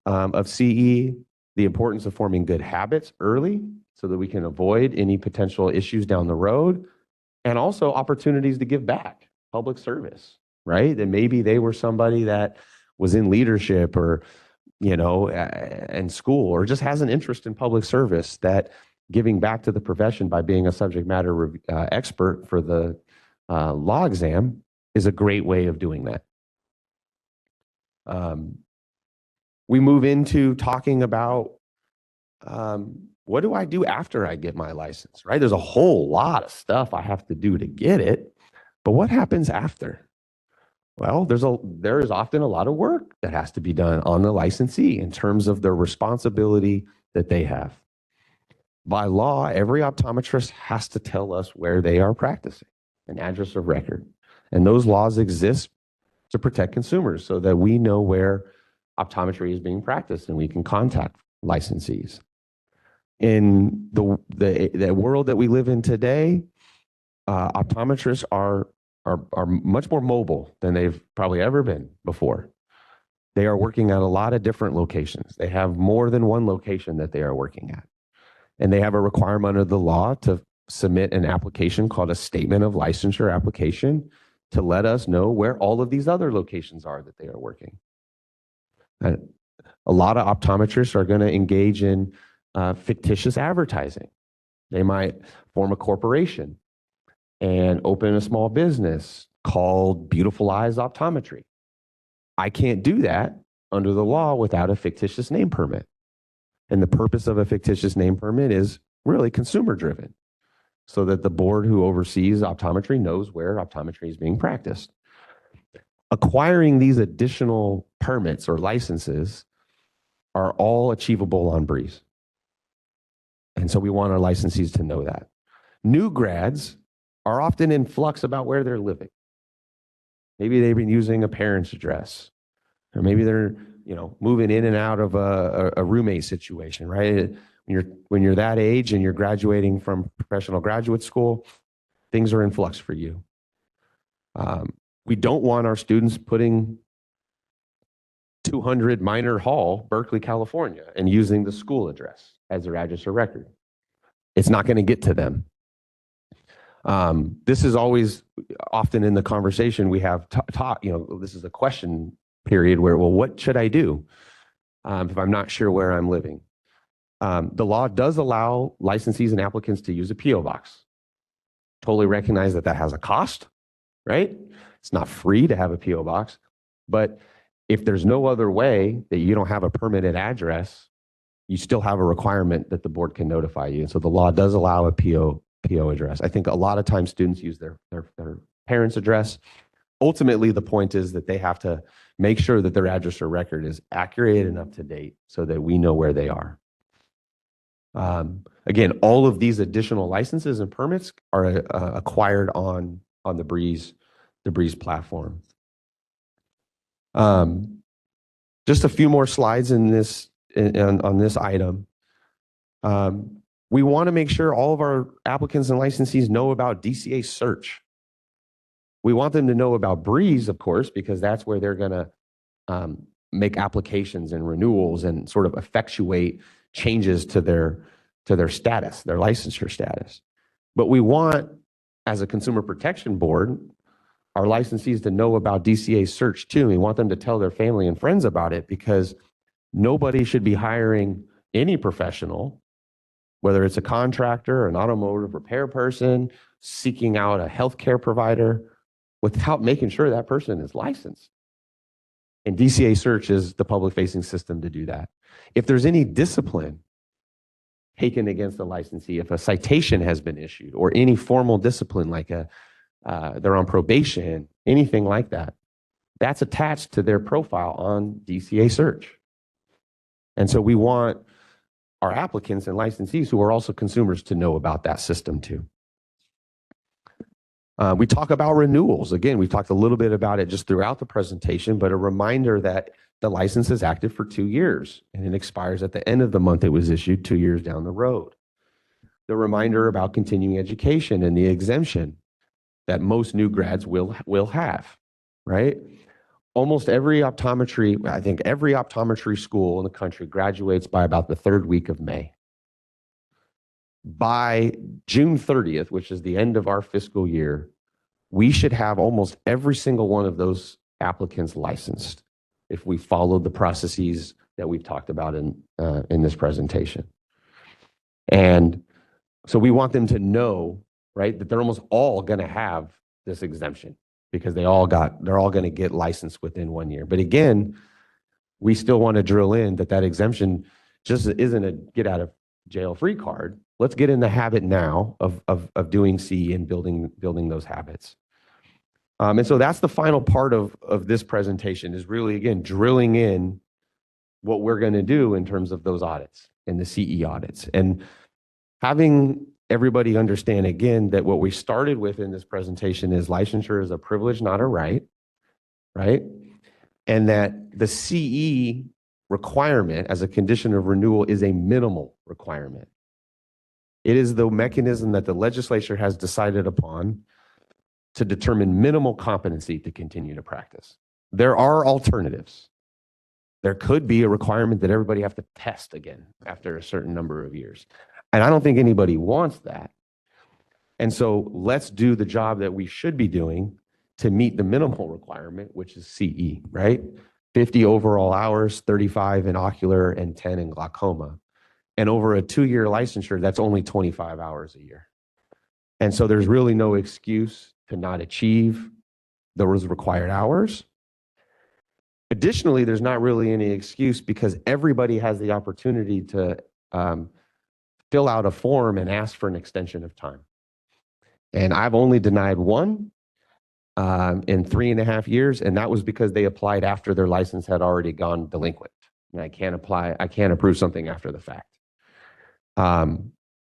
of CE, the importance of forming good habits early so that we can avoid any potential issues down the road, and also opportunities to give back, public service, right? That maybe they were somebody that was in leadership or, in school, or just has an interest in public service, that giving back to the profession by being a subject matter expert for the law exam is a great way of doing that. We move into talking about what do I do after I get my license, right? There's a whole lot of stuff I have to do to get it, but what happens after? Well, there is often a lot of work that has to be done on the licensee in terms of the responsibility that they have. By law, every optometrist has to tell us where they are practicing, an address of record. And those laws exist to protect consumers so that we know where optometry is being practiced and we can contact licensees. In the world that we live in today, optometrists are much more mobile than they've probably ever been before. They are working at a lot of different locations. They have more than one location that they are working at. And they have a requirement of the law to submit an application called a statement of licensure application to let us know where all of these other locations are that they are working. A lot of optometrists are going to engage in fictitious advertising. They might form a corporation and open a small business called Beautiful Eyes Optometry. I can't do that under the law without a fictitious name permit. And the purpose of a fictitious name permit is really consumer driven, so that the board who oversees optometry knows where optometry is being practiced. Acquiring these additional permits or licenses are all achievable on Breeze. And so we want our licensees to know that. New grads are often in flux about where they're living. Maybe they've been using a parent's address, or maybe they're moving in and out of a roommate situation, right? When you're that age and you're graduating from professional graduate school, things are in flux for you. We don't want our students putting 200 Minor Hall, Berkeley, California, and using the school address as their address or record. It's not going to get to them. This is always often in the conversation we have taught, this is a question period where, well, what should I do if I'm not sure where I'm living? The law does allow licensees and applicants to use a PO box. Totally recognize that has a cost, right? It's not free to have a PO box, but if there's no other way that you don't have a permitted address, you still have a requirement that the board can notify you. And so the law does allow a PO address. I think a lot of times students use their parents' address. Ultimately, the point is that they have to make sure that their address or record is accurate and up to date so that we know where they are. Again, all of these additional licenses and permits are acquired on the Breeze platform. Just a few more slides on this item. We want to make sure all of our applicants and licensees know about DCA search. We want them to know about Breeze, of course, because that's where they're going to make applications and renewals and sort of effectuate changes to their status, their licensure status. But we want, as a consumer protection board, our licensees to know about DCA search too. We want them to tell their family and friends about it, because nobody should be hiring any professional, whether it's a contractor, an automotive repair person, seeking out a healthcare provider, without making sure that person is licensed. And DCA search is the public-facing system to do that. If there's any discipline taken against the licensee, if a citation has been issued, or any formal discipline like they're on probation, anything like that, that's attached to their profile on DCA search. And so we want our applicants and licensees who are also consumers to know about that system too. We talk about renewals. Again, we've talked a little bit about it just throughout the presentation, but a reminder that the license is active for 2 years and it expires at the end of the month it was issued 2 years down the road. The reminder about continuing education and the exemption that most new grads will have, right? Almost every optometry, I think every optometry school in the country graduates by about the 3rd week of May. By June 30th, which is the end of our fiscal year, we should have almost every single one of those applicants licensed if we follow the processes that we've talked about in this presentation. And So we want them to know, right, that they're almost all going to have this exemption because they're all going to get licensed within 1 year. But again, we still want to drill in that exemption just isn't a get out of jail free card. Let's get in the habit now of doing CE and building those habits. And so that's the final part of this presentation is really, again, drilling in what we're going to do in terms of those audits and the CE audits. And having everybody understand, again, that what we started with in this presentation is licensure is a privilege, not a right, right? And that the CE requirement as a condition of renewal is a minimal requirement. It is the mechanism that the legislature has decided upon to determine minimal competency to continue to practice. There are alternatives. There could be a requirement that everybody have to test again after a certain number of years. And I don't think anybody wants that. And so let's do the job that we should be doing to meet the minimal requirement, which is CE, right? 50 overall hours, 35 in ocular and 10 in glaucoma. And over a 2-year licensure, that's only 25 hours a year. And so there's really no excuse to not achieve those required hours. Additionally, there's not really any excuse because everybody has the opportunity to fill out a form and ask for an extension of time. And I've only denied one in 3.5 years, and that was because they applied after their license had already gone delinquent. And I can't approve something after the fact.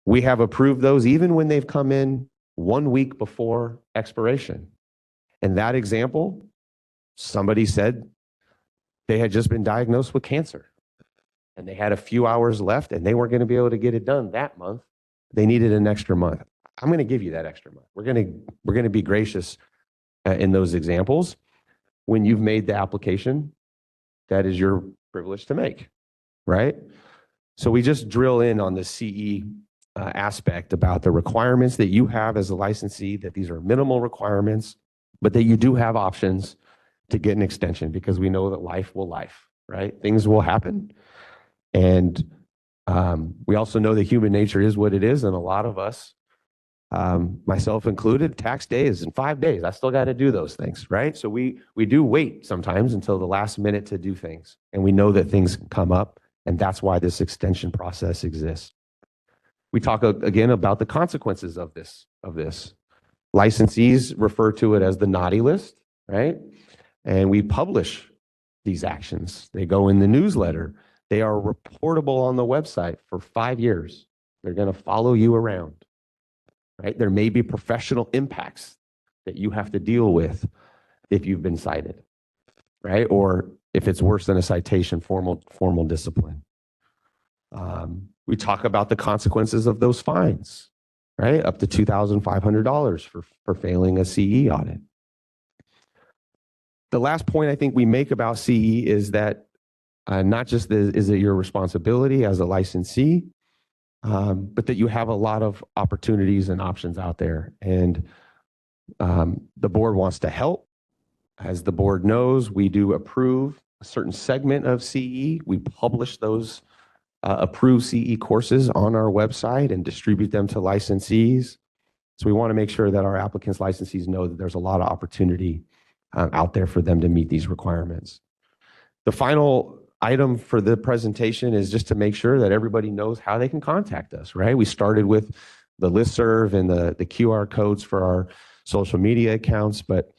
We have approved those even when they've come in 1 week before expiration. In that example, somebody said they had just been diagnosed with cancer and they had a few hours left and they weren't going to be able to get it done that month. They needed an extra month. I'm going to give you that extra month. We're going to be gracious in those examples. When you've made the application, that is your privilege to make, right? So we just drill in on the CE aspect about the requirements that you have as a licensee, that these are minimal requirements, but that you do have options to get an extension because we know that life will life, right? Things will happen. And we also know that human nature is what it is. And a lot of us, myself included, tax day is in 5 days. I still got to do those things, right? So we do wait sometimes until the last minute to do things. And we know that things come up, and that's why this extension process exists. We talk again about the consequences of this. Licensees refer to it as the naughty list, right? And we publish these actions. They go in the newsletter. They are reportable on the website for 5 years. They're going to follow you around, right? There may be professional impacts that you have to deal with if you've been cited, right? Or if it's worse than a citation, formal discipline. We talk about the consequences of those fines, right? Up to $2,500 for failing a CE audit. The last point I think we make about CE is that not just is it your responsibility as a licensee, but that you have a lot of opportunities and options out there. And the board wants to help. As the board knows, we do approve a certain segment of CE. We publish those approved CE courses on our website and distribute them to licensees. So we want to make sure that our applicants, licensees know that there's a lot of opportunity out there for them to meet these requirements. The final item for the presentation is just to make sure that everybody knows how they can contact us, right? We started with the listserv and the QR codes for our social media accounts, but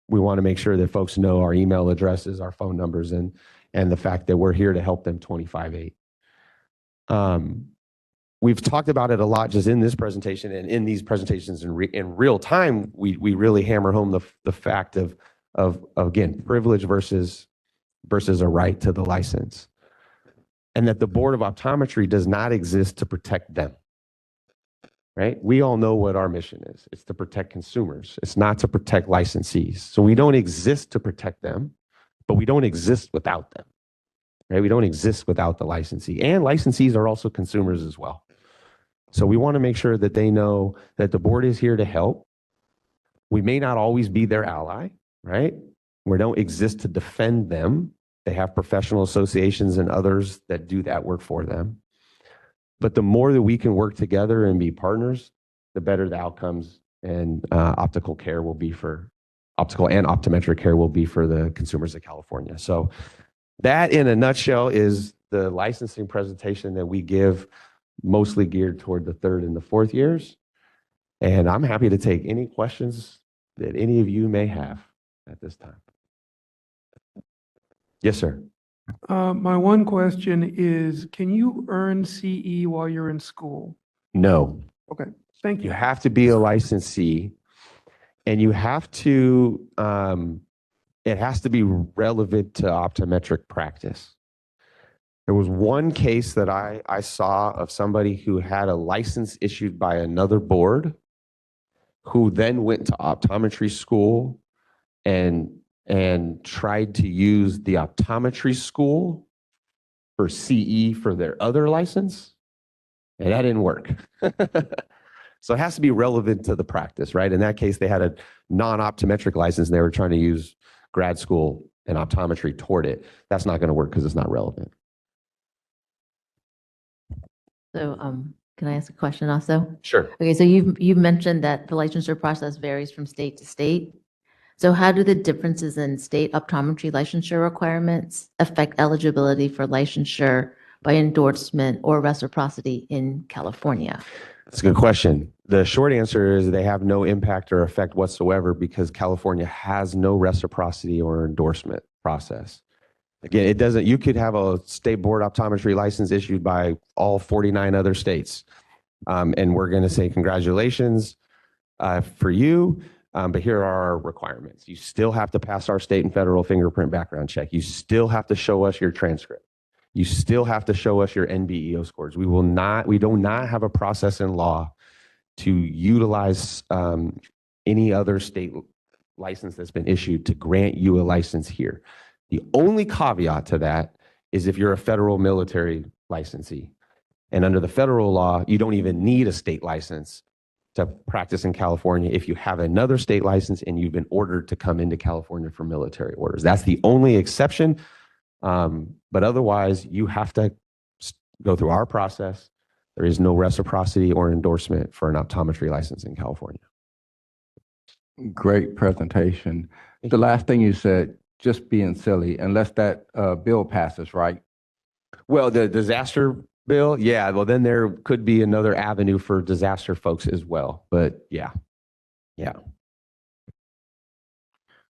we want to make sure that folks know our email addresses, our phone numbers, and the fact that we're here to help them 25/8. We've talked about it a lot just in this presentation and in these presentations in real time. We really hammer home the fact of again, privilege versus a right to the license, and that the Board of Optometry does not exist to protect them. Right? We all know what our mission is. It's to protect consumers. It's not to protect licensees. So we don't exist to protect them, but we don't exist without them. Right? We don't exist without the licensee. And licensees are also consumers as well. So we want to make sure that they know that the board is here to help. We may not always be their ally, right? We don't exist to defend them. They have professional associations and others that do that work for them. But the more that we can work together and be partners, the better the outcomes and optical and optometric care will be for the consumers of California. So that in a nutshell is the licensing presentation that we give, mostly geared toward the 3rd and the 4th years. And I'm happy to take any questions that any of you may have at this time. Yes, sir. My one question is, can you earn CE while you're in school? No. Okay, thank You you. have to be a licensee, and you have to, it has to be relevant to optometric practice. There was one case that I saw of somebody who had a license issued by another board, who then went to optometry school and tried to use the optometry school for CE for their other license, and that didn't work. So it has to be relevant to the practice, right? In that case, they had a non-optometric license and they were trying to use grad school and optometry toward it. That's not going to work because it's not relevant. So can I ask a question also? Sure. Okay, so you've mentioned that the licensure process varies from state to state. So how do the differences in state optometry licensure requirements affect eligibility for licensure by endorsement or reciprocity in California? That's a good question. The short answer is they have no impact or effect whatsoever because California has no reciprocity or endorsement process. Again, it doesn't, you could have a state board optometry license issued by all 49 other states. And we're going to say congratulations for you, but here are our requirements. You still have to pass our state and federal fingerprint background check. You still have to show us your transcript. You still have to show us your NBEO scores. We do not have a process in law to utilize any other state license that's been issued to grant you a license here. The only caveat to that is if you're a federal military licensee. And under the federal law, you don't even need a state license to practice in California if you have another state license and you've been ordered to come into California for military orders. That's the only exception. But otherwise, you have to go through our process. There is no reciprocity or endorsement for an optometry license in California. Great presentation. The last thing you said, just being silly, unless that bill passes, right? Well, the disaster bill, yeah, well, then there could be another avenue for disaster folks as well. But yeah.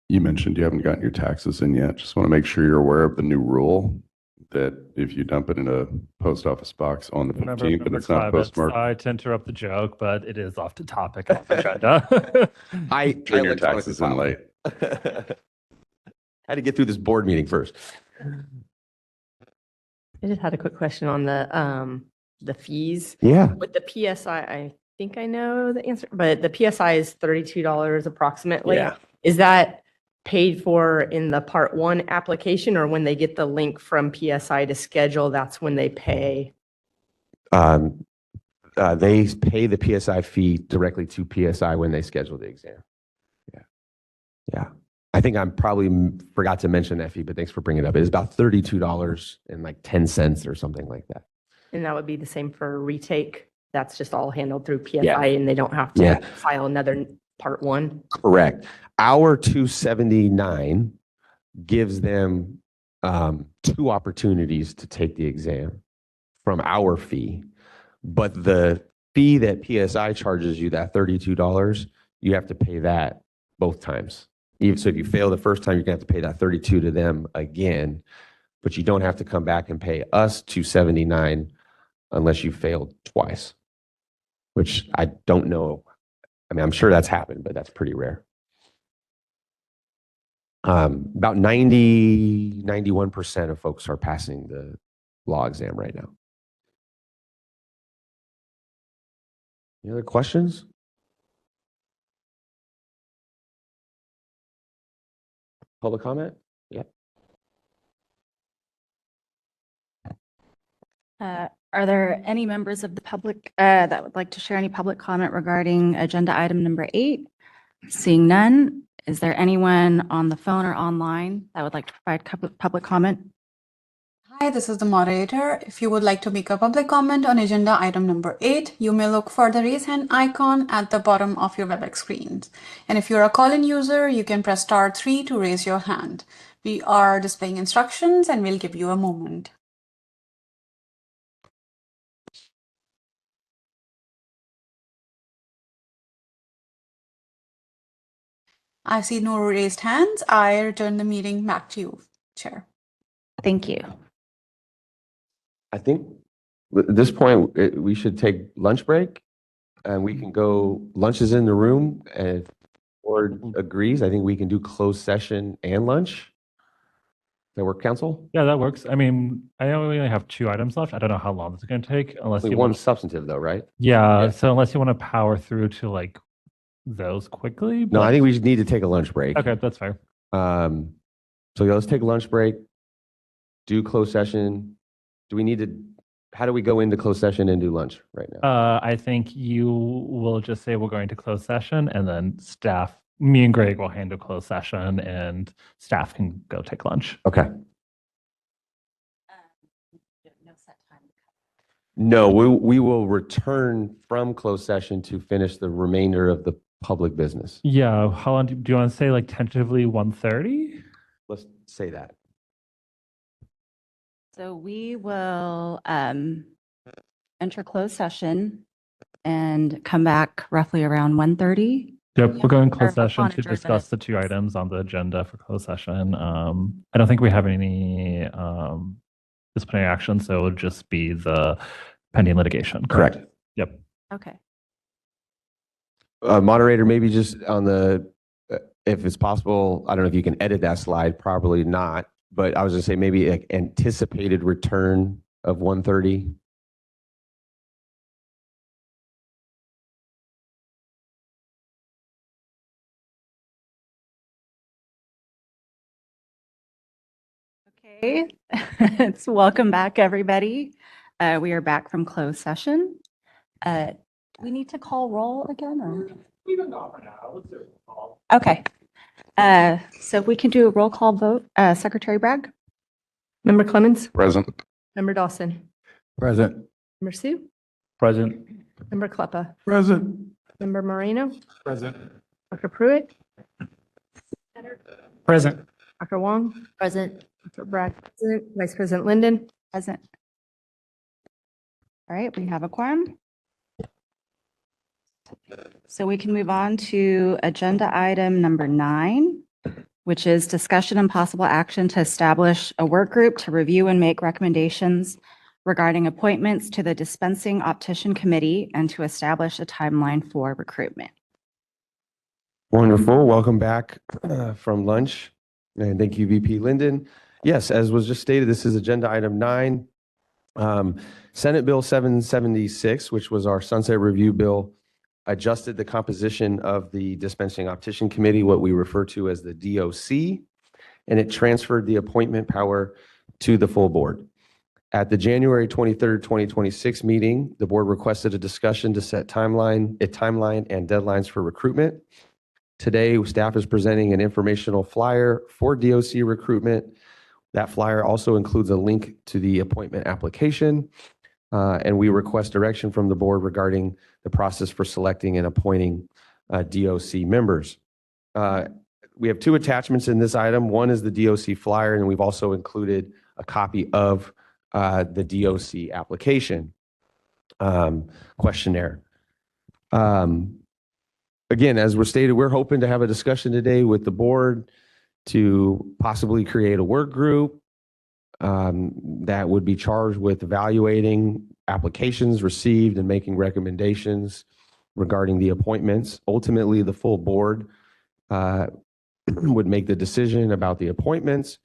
You mentioned you haven't gotten your taxes in yet. Just want to make sure you're aware of the new rule that if you dump it in a post office box on the 15th and it's not postmarked. Sorry to interrupt the joke, but it is off the topic of the agenda. I Turn your taxes in late. Had to get through this board meeting first. I just had a quick question on the fees. Yeah. With the PSI, I think I know the answer, but the PSI is $32 approximately. Yeah. Is that paid for in the Part 1 application, or when they get the link from PSI to schedule, that's when they pay? They pay the PSI fee directly to PSI when they schedule the exam. Yeah. I think I probably forgot to mention that fee, but thanks for bringing it up. It's about $32.10 or something like that. And that would be the same for retake? That's just all handled through PSI Yeah. and they don't have to file another Part 1? Correct. Our 279 gives them 2 opportunities to take the exam from our fee. But the fee that PSI charges you, that $32, you have to pay that both times. Even so, if you fail the first time, you're going to have to pay that $32 to them again. But you don't have to come back and pay us $279 unless you failed twice, which I don't know. I mean, I'm sure that's happened, but that's pretty rare. About 91% of folks are passing the law exam right now. Any other questions? Public comment? Yeah. Are there any members of the public that would like to share any public comment regarding agenda item number 8? Seeing none, is there anyone on the phone or online that would like to provide public comment? Hi, this is the moderator. If you would like to make a public comment on agenda item number 8, you may look for the raise hand icon at the bottom of your WebEx screen. And if you're a call-in user, you can press *3 to raise your hand. We are displaying instructions and we'll give you a moment. I see no raised hands. I return the meeting back to you, Chair. Thank you. I think at this point, we should take lunch break and we can go, lunch is in the room, and if the board agrees, I think we can do closed session and lunch. Does that work, council? Yeah, that works. I mean, I only have 2 items left. I don't know how long this is going to take unless Only you one want. substantive though, right? Yeah, so unless you want to power through to like those quickly. No, I think we just need to take a lunch break. Okay, that's fair. So yeah, let's take a lunch break, do closed session. Do we need to, how do we go into closed session and do lunch right now? I think you will just say we're going to close session, and then staff, me and Greg will handle closed session, and staff can go take lunch. Okay. No, we will return from closed session to finish the remainder of the public business. Yeah, how long do you want to say, like tentatively 1:30? Let's say that. So we will enter closed session and come back roughly around 1:30. Yep, we're going closed Or session to monitor discuss the 2 items on the agenda for closed session. I don't think we have any disciplinary action, so it would just be the pending litigation. Correct. Yep. Okay. Moderator, maybe just on the, if it's possible, I don't know if you can edit that slide, probably not, but I was gonna say maybe like anticipated return of 1:30. Okay, it's welcome back, everybody. We are back from closed session. Do we need to call roll again, or? Okay. So if we can do a roll call vote, Secretary Bragg? Member Clemens? Present. Member Dawson? Present. Member Sue? Present. Member Kleppa? Present. Member Moreno? Present. Dr. Pruitt? Present. Dr. Wong? Present. Dr. Bragg? Present. Vice President Linden? Present. All right, we have a quorum. So we can move on to agenda item number 9, which is discussion and possible action to establish a work group to review and make recommendations regarding appointments to the Dispensing Optician Committee and to establish a timeline for recruitment. Wonderful. Welcome back from lunch. And thank you, VP Linden. Yes, as was just stated, this is agenda item 9. Senate Bill 776, which was our sunset review bill, adjusted the composition of the Dispensing Optician Committee, what we refer to as the DOC, and it transferred the appointment power to the full board. At the January 23rd, 2026 meeting, the board requested a discussion to set timeline and deadlines for recruitment. Today, staff is presenting an informational flyer for DOC recruitment. That flyer also includes a link to the appointment application, and we request direction from the board regarding the process for selecting and appointing DOC members. We have 2 attachments in this item. One is the DOC flyer, and we've also included a copy of the DOC application questionnaire. Again, as was stated, we're hoping to have a discussion today with the board to possibly create a work group that would be charged with evaluating applications received and making recommendations regarding the appointments. Ultimately, the full board would make the decision about the appointments,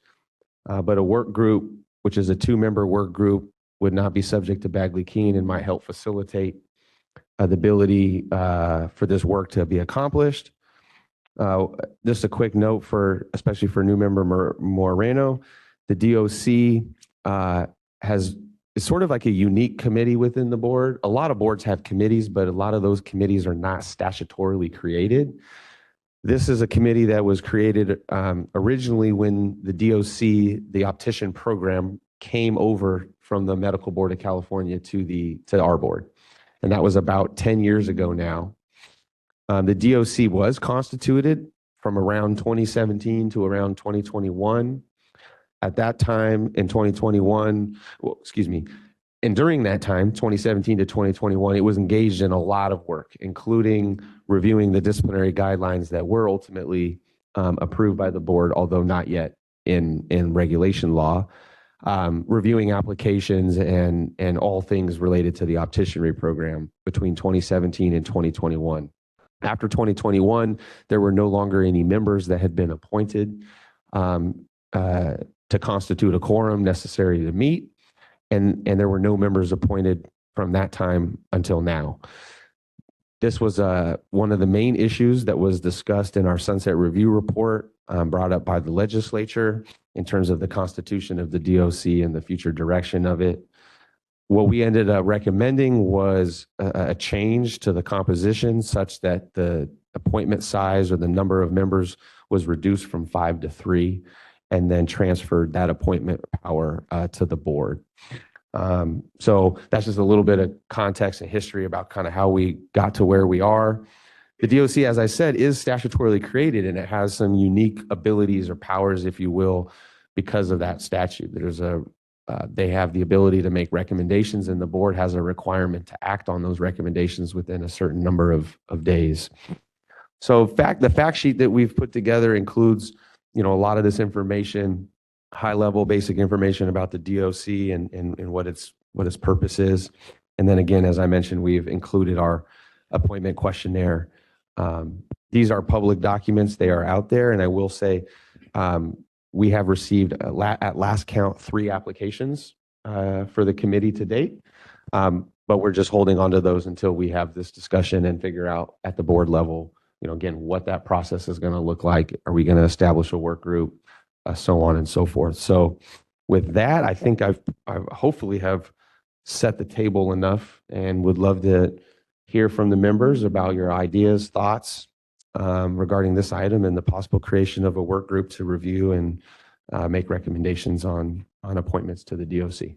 but a work group, which is a 2-member work group, would not be subject to Bagley-Keene and might help facilitate the ability for this work to be accomplished. Just a quick note especially for new member Moreno, the DOC is sort of like a unique committee within the board. A lot of boards have committees, but a lot of those committees are not statutorily created. This is a committee that was created originally when the DOC, the optician program, came over from the Medical Board of California to our board. And that was about 10 years ago now. The DOC was constituted from around 2017 to around 2021. At that time in 2021, and during that time, 2017 to 2021, it was engaged in a lot of work, including reviewing the disciplinary guidelines that were ultimately approved by the board, although not yet in regulation law, reviewing applications and all things related to the opticianry program between 2017 and 2021. After 2021, there were no longer any members that had been appointed to constitute a quorum necessary to meet, and there were no members appointed from that time until now. This was one of the main issues that was discussed in our Sunset Review report, brought up by the legislature in terms of the constitution of the DOC and the future direction of it. What we ended up recommending was a change to the composition such that the appointment size or the number of members was reduced from 5 to 3, and then transferred that appointment power to the board. So that's just a little bit of context and history about kind of how we got to where we are. The DOC, as I said, is statutorily created, and it has some unique abilities or powers, if you will, because of that statute. They have the ability to make recommendations, and the board has a requirement to act on those recommendations within a certain number of days. So the fact sheet that we've put together includes, a lot of this information, high level basic information about the DOC and what its purpose is. And then again, as I mentioned, we've included our appointment questionnaire. These are public documents. They are out there. And I will say, we have received at last count 3 applications for the committee to date. But we're just holding on to those until we have this discussion and figure out at the board level, again, what that process is going to look like. Are we going to establish a work group, so on and so forth. So with that, I think I hopefully have set the table enough, and would love to hear from the members about your ideas, thoughts regarding this item and the possible creation of a work group to review and make recommendations on appointments to the DOC.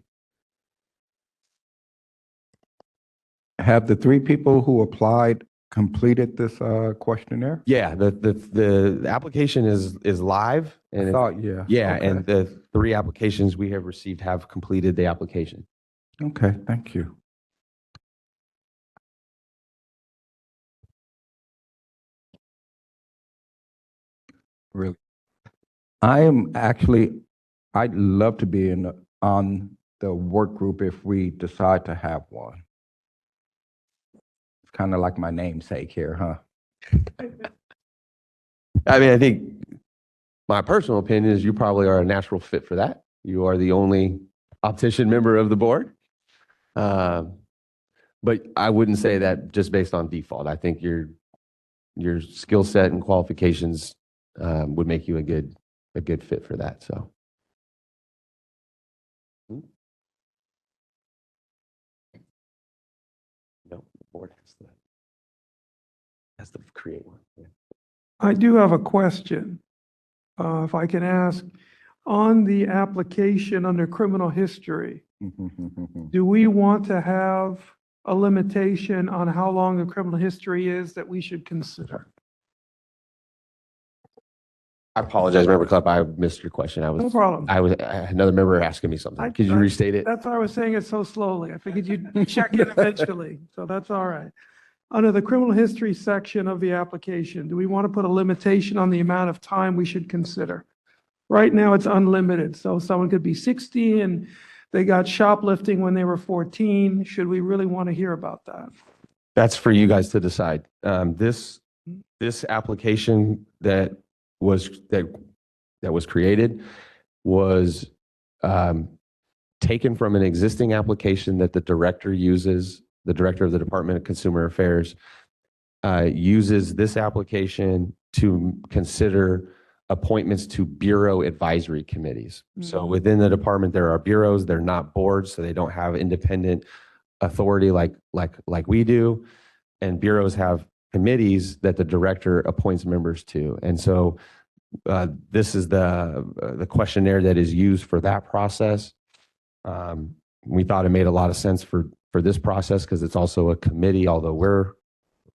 Have the 3 people who applied completed this questionnaire? Yeah, the application is live. And yeah. Yeah, Okay. and the 3 applications we have received have completed the application. Okay, thank you. Really? I'd love to be on the work group if we decide to have one. It's kind of like my namesake here, huh? I mean, I think my personal opinion is you probably are a natural fit for that. You are the only optician member of the board. But I wouldn't say that just based on default. I think your skill set and qualifications would make you a good fit for that. So. No, the board has to create one. Yeah. I do have a question, if I can ask. On the application under criminal history, do we want to have a limitation on how long the criminal history is that we should consider? I apologize, Member Clapp. I missed your question. No problem. I had another member asking me something. Could you restate it? That's why I was saying it so slowly. I figured you'd check in eventually, so that's all right. Under the criminal history section of the application, do we want to put a limitation on the amount of time we should consider? Right now, it's unlimited, so someone could be 60 and they got shoplifting when they were 14. Should we really want to hear about that? That's for you guys to decide. This application that was created was taken from an existing application that the director uses. The director of the Department of Consumer Affairs uses this application to consider appointments to bureau advisory committees. So within the department, there are bureaus. They're not boards, so they don't have independent authority like we do. And bureaus have committees that the director appoints members to. And so this is the questionnaire that is used for that process. We thought it made a lot of sense for this process because it's also a committee, although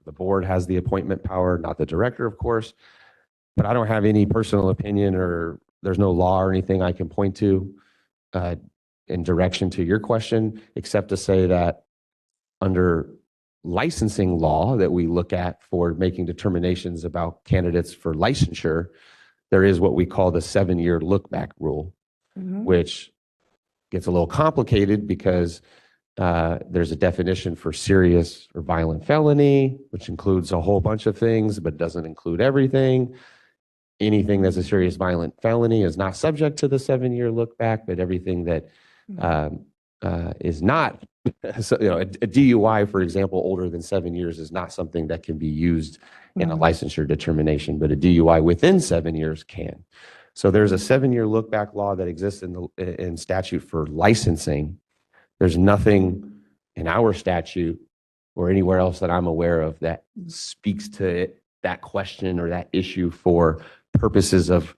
the board has the appointment power, not the director, of course. But I don't have any personal opinion, or there's no law or anything I can point to in direction to your question, except to say that under licensing law that we look at for making determinations about candidates for licensure, there is what we call the 7-year look back rule, which gets a little complicated because there's a definition for serious or violent felony, which includes a whole bunch of things, but doesn't include everything. Anything that's a serious violent felony is not subject to the 7-year look back, but everything that is not, so, a DUI, for example, older than 7 years is not something that can be used in a licensure determination, but a DUI within 7 years can. So there's a 7-year look back law that exists in statute for licensing. There's nothing in our statute or anywhere else that I'm aware of that speaks to that question or that issue for purposes of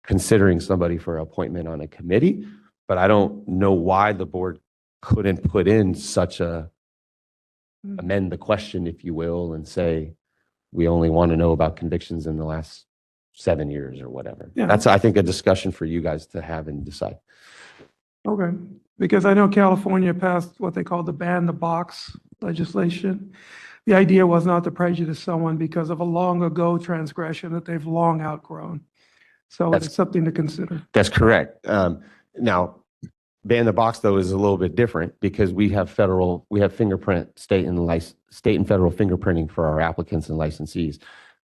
considering somebody for appointment on a committee. But I don't know why the board couldn't put in such amend the question, if you will, and say, we only want to know about convictions in the last 7 years or whatever. Yeah. That's, I think, a discussion for you guys to have and decide. Okay, because I know California passed what they call the ban the box legislation. The idea was not to prejudice someone because of a long ago transgression that they've long outgrown. So it's something to consider. That's correct. Now, ban the box, though, is a little bit different because we have fingerprint, state and federal fingerprinting for our applicants and licensees.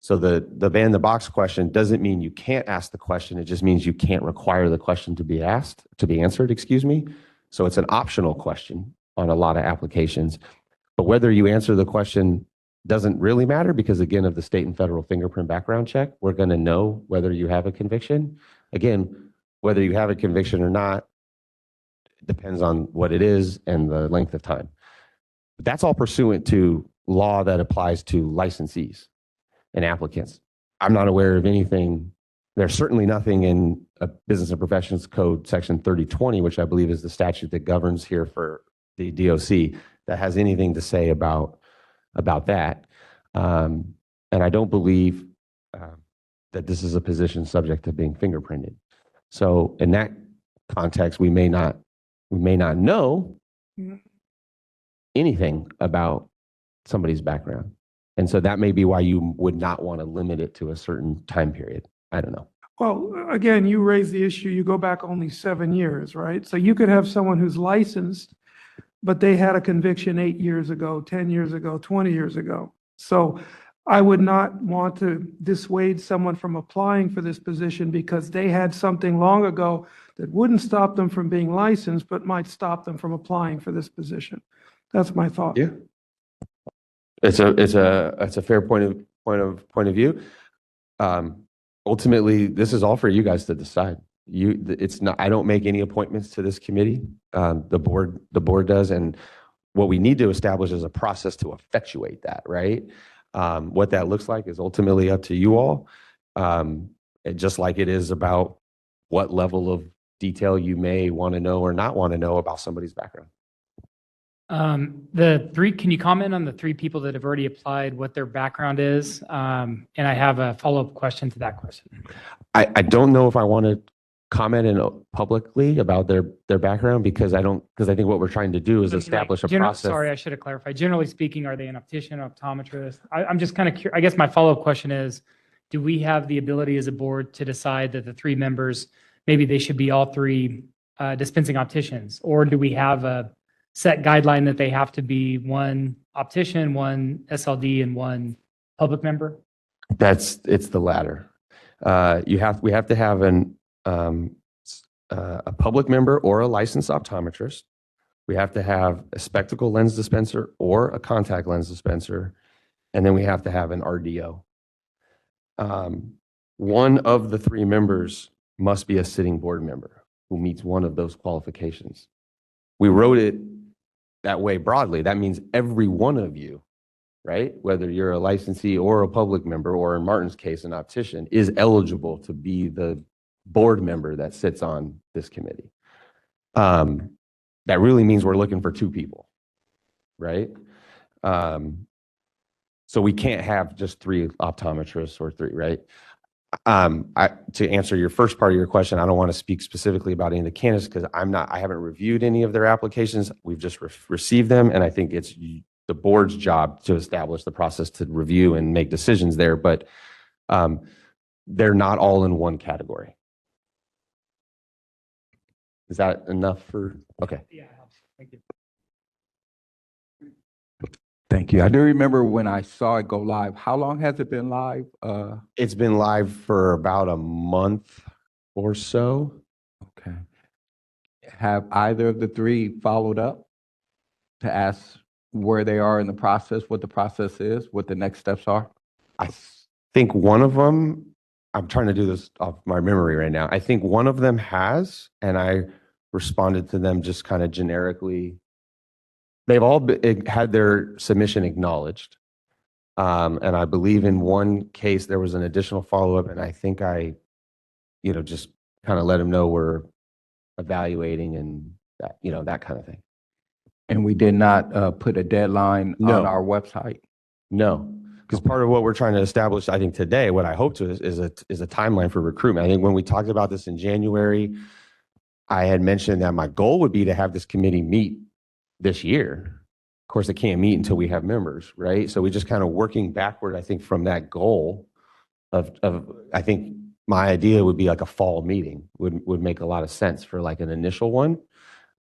So the ban the box question doesn't mean you can't ask the question. It just means you can't require the question to be answered, excuse me. So it's an optional question on a lot of applications. But whether you answer the question doesn't really matter because, again, of the state and federal fingerprint background check, we're going to know whether you have a conviction. Again, whether you have a conviction or not depends on what it is and the length of time. But that's all pursuant to law that applies to licensees and applicants. I'm not aware of anything. There's certainly nothing in a Business and Professions Code, Section 3020, which I believe is the statute that governs here for the DOC, that has anything to say about that. And I don't believe that this is a position subject to being fingerprinted. So in that context, we may not know anything about somebody's background. And so that may be why you would not want to limit it to a certain time period. I don't know. Well, again, you raise the issue, you go back only 7 years, right? So you could have someone who's licensed, but they had a conviction 8 years ago, 10 years ago, 20 years ago. So I would not want to dissuade someone from applying for this position because they had something long ago that wouldn't stop them from being licensed, but might stop them from applying for this position. That's my thought. Yeah. It's a fair point of view. Ultimately, this is all for you guys to decide. It's not. I don't make any appointments to this committee. The board does, and what we need to establish is a process to effectuate that. Right. What that looks like is ultimately up to you all. Just like it is about what level of detail you may want to know or not want to know about somebody's background. Can you comment on the 3 people that have already applied, what their background is? And I have a follow-up question to that question. I don't know if I want to comment publicly about their background because I think what we're trying to do is establish a process. Sorry, I should have clarified. Generally speaking, are they an optician, optometrist? I'm just kind of curious. I guess my follow-up question is, do we have the ability as a board to decide that the 3 members, maybe they should be all 3 dispensing opticians? Or do we have a set guideline that they have to be 1 optician, 1 SLD, and 1 public member? It's the latter. We have to have a public member or a licensed optometrist. We have to have a spectacle lens dispenser or a contact lens dispenser, and then we have to have an RDO. One of the 3 members must be a sitting board member who meets one of those qualifications. We wrote it that way broadly. That means every one of you, right, whether you're a licensee or a public member, or in Martin's case, an optician, is eligible to be the board member that sits on this committee. that really means we're looking for 2 people, right? So we can't have just 3 optometrists or 3, right? To answer your first part of your question, I don't want to speak specifically about any of the candidates because I haven't reviewed any of their applications. We've just received them, and I think it's the board's job to establish the process to review and make decisions there, but they're not all in one category. Is that enough for, okay. Yeah, thank you. Thank you. I do remember when I saw it go live. How long has it been live? It's been live for about a month or so. Okay. Have either of the 3 followed up to ask where they are in the process, what the process is, what the next steps are? I think one of them, I'm trying to do this off my memory right now. I think one of them has, and I responded to them just kind of generically. They've all had their submission acknowledged. And I believe in one case, there was an additional follow-up, and I think I, just kind of let them know we're evaluating and that, that kind of thing. And we did not put a deadline on our website? No, because part of what we're trying to establish, I think today, what I hope to is a timeline for recruitment. I think when we talked about this in January, I had mentioned that my goal would be to have this committee meet this year. Of course, it can't meet until we have members, right? So we just kind of working backward, I think, from that goal of I think my idea would be like a fall meeting would make a lot of sense for like an initial one.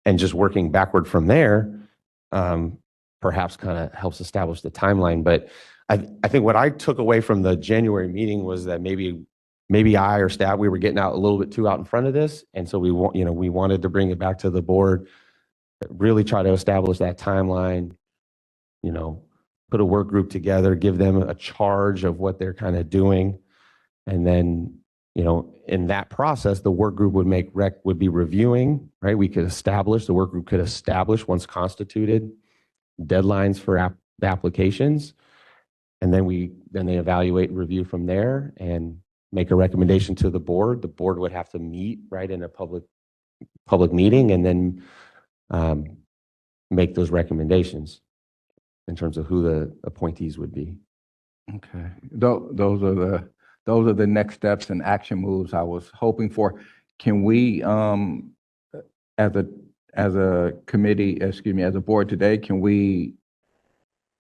And just working backward from there, perhaps kind of helps establish the timeline. But I think what I took away from the January meeting was that maybe I or staff, we were getting out a little bit too out in front of this. And so we wanted to bring it back to the board, really try to establish that timeline, put a work group together, give them a charge of what they're kind of doing. And then, in that process, the work group would be reviewing, right? The work group could establish, once constituted, deadlines for the applications. And then they evaluate and review from there and make a recommendation to the board. The board would have to meet, right, in a public meeting, and then make those recommendations in terms of who the appointees would be. Okay. Those are the next steps and action moves I was hoping for. Can we, as a committee, as a board today, can we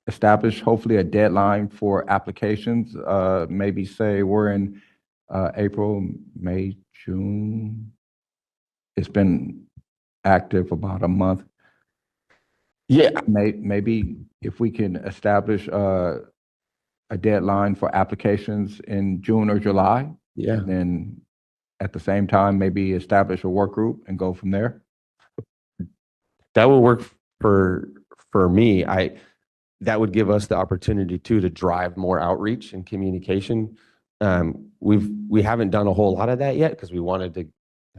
establish hopefully a deadline for applications? Maybe say we're in April, May, June. It's been active about a month. Yeah. Maybe if we can establish a deadline for applications in June or July. Yeah. And then at the same time, maybe establish a work group and go from there. That will work for me. That would give us the opportunity to drive more outreach and communication. We haven't done a whole lot of that yet because we wanted to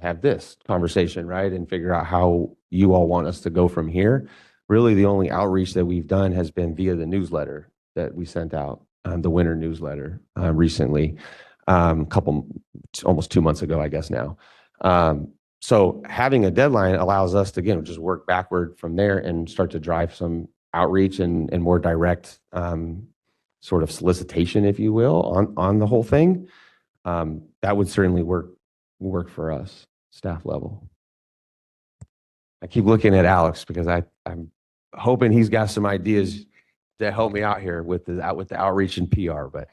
have this conversation, right? And figure out how you all want us to go from here. Really, the only outreach that we've done has been via the newsletter that we sent out, the winter newsletter recently, almost 2 months ago, I guess now. So having a deadline allows us to, again, just work backward from there and start to drive some outreach and more direct sort of solicitation, if you will, on the whole thing. That would certainly work for us, staff level. I keep looking at Alex because I'm hoping he's got some ideas to help me out here with the outreach and PR, but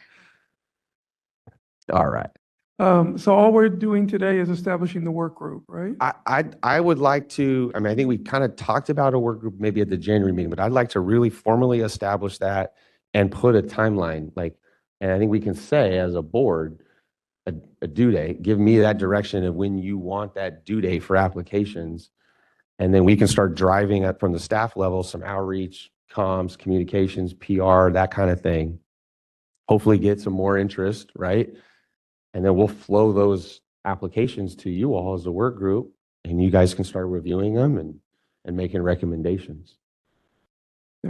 all right. So all we're doing today is establishing the work group, right? I would like to, I think we kind of talked about a work group maybe at the January meeting, but I'd like to really formally establish that and put a timeline, and I think we can say as a board, a due date, give me that direction of when you want that due date for applications. And then we can start driving up from the staff level, some outreach, comms, communications, PR, that kind of thing. Hopefully get some more interest, right? And then we'll flow those applications to you all as a work group, and you guys can start reviewing them and making recommendations.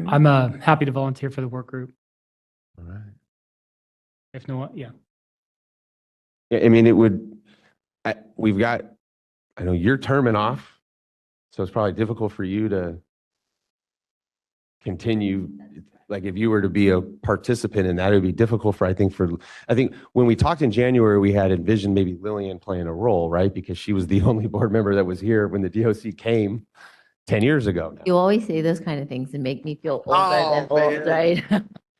I'm happy to volunteer for the work group. All right. If no one, yeah. Yeah, I mean, we've got, I know you're terming off, So it's probably difficult for you to continue, like if you were to be a participant in that, it would be difficult I think when we talked in January, we had envisioned maybe Lillian playing a role, right? Because she was the only board member that was here when the DOC came 10 years ago now. You always say those kind of things and make me feel older than old, right?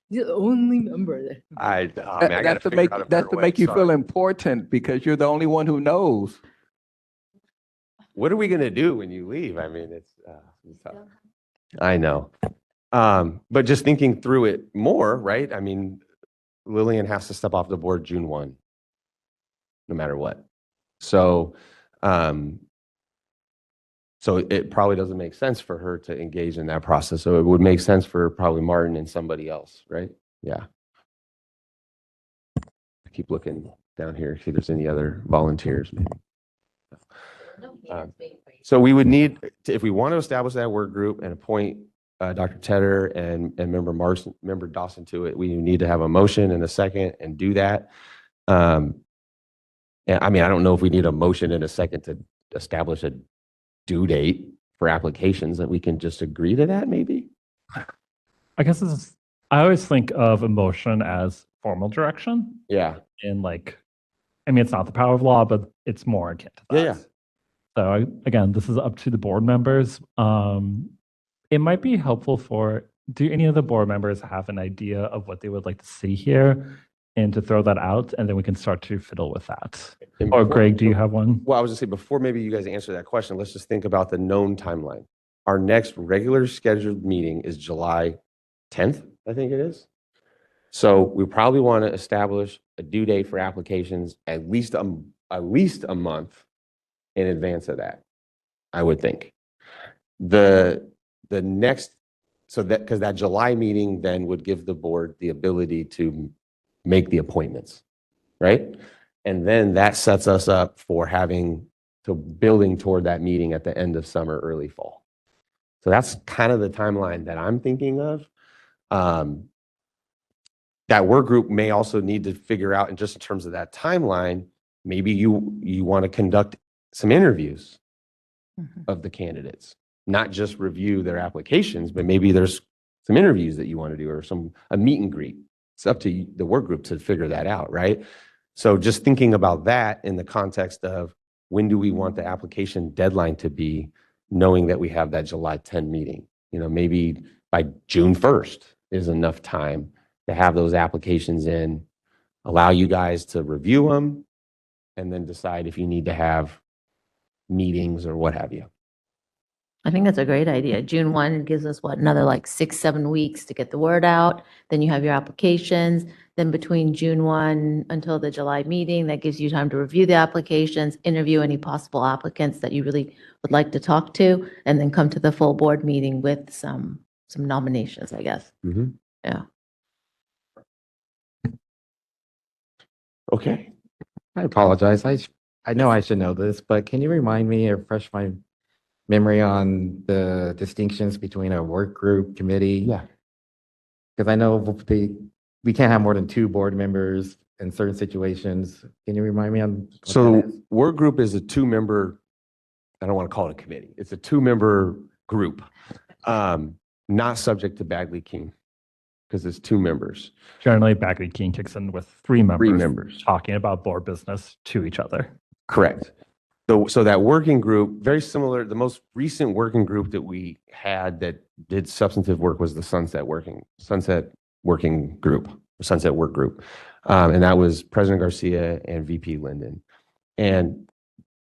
You're the only member there. I gotta That's to figure make, out a that's better to way. make you feel Sorry. important because you're the only one who knows. What are we gonna do when you leave? I mean, it's tough. I know. But just thinking through it more, right? I mean, Lillian has to step off the board June 1, no matter what. So, so it probably doesn't make sense for her to engage in that process. So it would make sense for probably Martin and somebody else, right? Yeah. I keep looking down here, see if there's any other volunteers. Maybe. So we would need, if we want to establish that work group and appoint Dr. Tedder and member Dawson to it, we need to have a motion and a second and do that. And I mean, I don't know if we need a motion and a second to establish a due date for applications, that we can just agree to that maybe. I guess I always think of emotion as formal direction. Yeah. And like, I mean, it's not the power of law, but it's more akin to that. Yeah. So again, this is up to the board members. It might be helpful do any of the board members have an idea of what they would like to see here and to throw that out, and then we can start to fiddle with that. Or Greg, do you have one? Well, I was gonna say, before maybe you guys answer that question, let's just think about the known timeline. Our next regular scheduled meeting is July 10th, I think it is. So we probably want to establish a due date for applications at least a month in advance of that, I would think. The next, so that, because that July meeting then would give the board the ability to make the appointments, right? And then that sets us up for building toward that meeting at the end of summer, early fall. So that's kind of the timeline that I'm thinking of. That work group may also need to figure out, and just in terms of that timeline, maybe you want to conduct some interviews of the candidates, not just review their applications, but maybe there's some interviews that you want to do, or a meet and greet. It's up to the work group to figure that out, right? So just thinking about that in the context of when do we want the application deadline to be, knowing that we have that July 10 meeting. Maybe by June 1st is enough time to have those applications in, allow you guys to review them, and then decide if you need to have meetings or what have you. I think that's a great idea. June 1 gives us another like 6-7 weeks to get the word out. Then you have your applications. Then between June 1 until the July meeting, that gives you time to review the applications, interview any possible applicants that you really would like to talk to, and then come to the full board meeting with some nominations, I guess. Mm-hmm. Yeah. Okay. I apologize. I know I should know this, but can you remind me or refresh my memory on the distinctions between a work group, committee? Yeah. Because I know we can't have more than 2 board members in certain situations. Can you remind me on what So that is? work group is a 2-member, I don't want to call it a committee. It's a 2-member group, not subject to Bagley-Keene, because it's 2 members. Generally, Bagley-Keene kicks in with 3 members. 3 members. Talking about board business to each other. Correct. So that working group, very similar, the most recent working group that we had that did substantive work was the Sunset Work Group. And that was President Garcia and VP Linden. And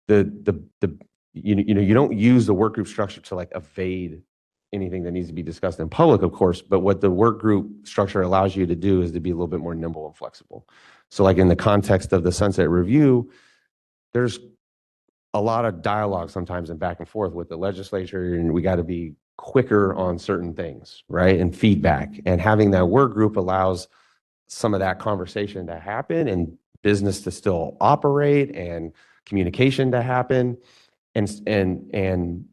you don't use the work group structure to like evade anything that needs to be discussed in public, of course, but what the work group structure allows you to do is to be a little bit more nimble and flexible. So like in the context of the Sunset Review, there's a lot of dialogue sometimes and back and forth with the legislature, and we got to be quicker on certain things, right? And feedback. And having that work group allows some of that conversation to happen and business to still operate and communication to happen and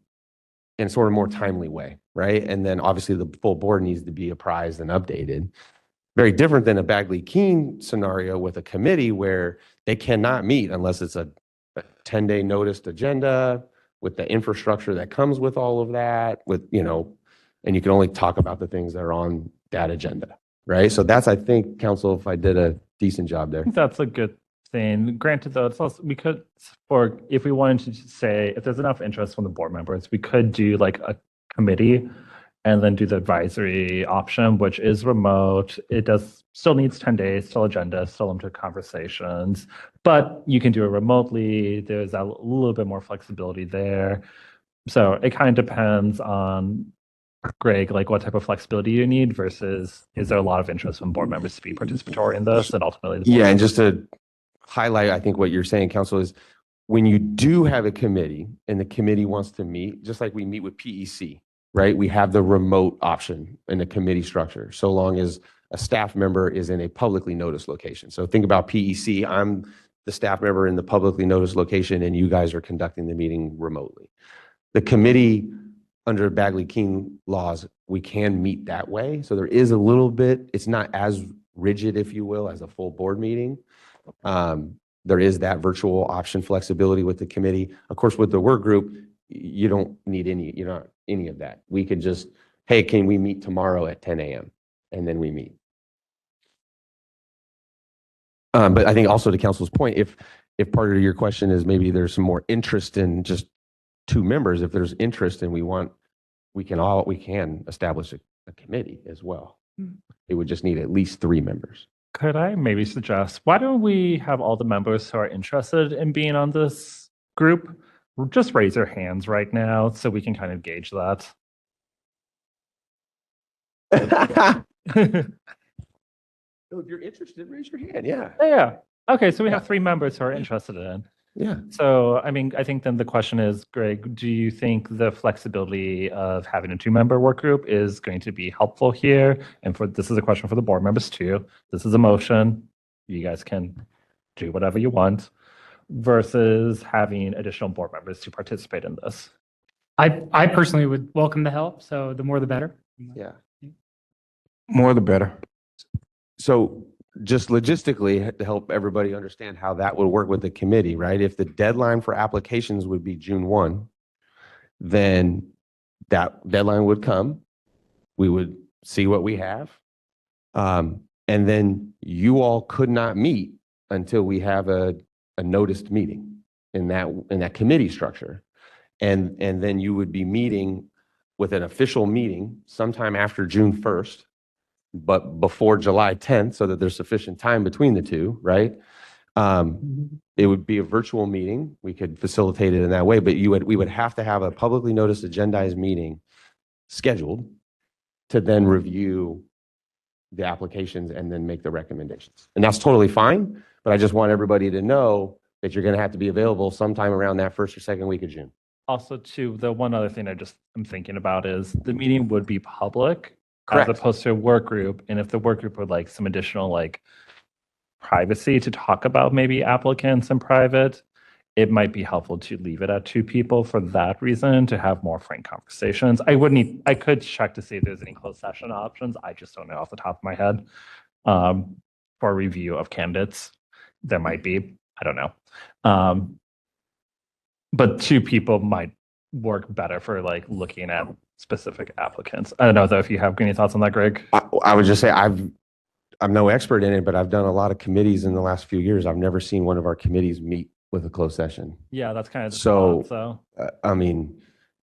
in sort of more timely way, right? And then obviously the full board needs to be apprised and updated. Very different than a Bagley-Keene scenario with a committee where they cannot meet unless it's a 10-day noticed agenda with the infrastructure that comes with all of that, with, you know, and you can only talk about the things that are on that agenda, right? So that's, I think, council, if I did a decent job there. That's a good thing. Granted, though, it's also, we could, for, if we wanted to say, if there's enough interest from the board members, we could do like a committee and then do the advisory option, which is remote. It still needs 10 days, still agenda, still limited conversations, but you can do it remotely. There's a little bit more flexibility there. So it kind of depends on, Greg, like what type of flexibility you need versus is there a lot of interest from board members to be participatory in this and ultimately the board Yeah, and members- just to highlight, I think what you're saying, council, is when you do have a committee and the committee wants to meet, just like we meet with PEC, right? We have the remote option in the committee structure, so long as a staff member is in a publicly noticed location. So think about PEC, I'm the staff member in the publicly noticed location and you guys are conducting the meeting remotely. The committee, under Bagley-Keene laws, we can meet that way. So there is a little bit, it's not as rigid, if you will, as a full board meeting. There is that virtual option flexibility with the committee. Of course, with the work group, you don't need any of that. We could just, hey, can we meet tomorrow at 10 a.m.? And then we meet. But I think also to council's point, if part of your question is maybe there's some more interest in just 2 members, if there's interest and we can establish a committee as well. It would just need at least 3 members. Could I maybe suggest, why don't we have all the members who are interested in being on this group just raise their hands right now so we can kind of gauge that? So if you're interested, raise your hand. Yeah. Yeah. Okay, so we have 3 members who are interested in. Yeah. So, I mean, I think then the question is, Greg, do you think the flexibility of having a 2-member work group is going to be helpful here? And this is a question for the board members too. This is a motion. You guys can do whatever you want versus having additional board members to participate in this. I personally would welcome the help, so the more the better. Yeah. More the better. So just logistically, to help everybody understand how that would work with the committee, right? If the deadline for applications would be June 1, then that deadline would come. We would see what we have. And then you all could not meet until we have a noticed meeting in that committee structure. And then you would be meeting with an official meeting sometime after June 1st, but before July 10th, so that there's sufficient time between the two, right? It would be a virtual meeting. We could facilitate it in that way, but we would have to have a publicly noticed agendized meeting scheduled to then review the applications and then make the recommendations. And that's totally fine, but I just want everybody to know that you're going to have to be available sometime around that first or second week of June. Also, too, the one other thing I'm thinking about is the meeting would be public. Correct. As opposed to a work group. And if the work group would like some additional like privacy to talk about maybe applicants in private, it might be helpful to leave it at 2 people for that reason, to have more frank conversations. I could check to see if there's any closed session options. I just don't know off the top of my head. For review of candidates, there might be, I don't know. But 2 people might work better for like looking at specific applicants. I don't know though if you have any thoughts on that, Greg. I would just say I'm no expert in it, but I've done a lot of committees in the last few years. I've never seen one of our committees meet with a closed session. Yeah, that's kind of the So, thought, I mean,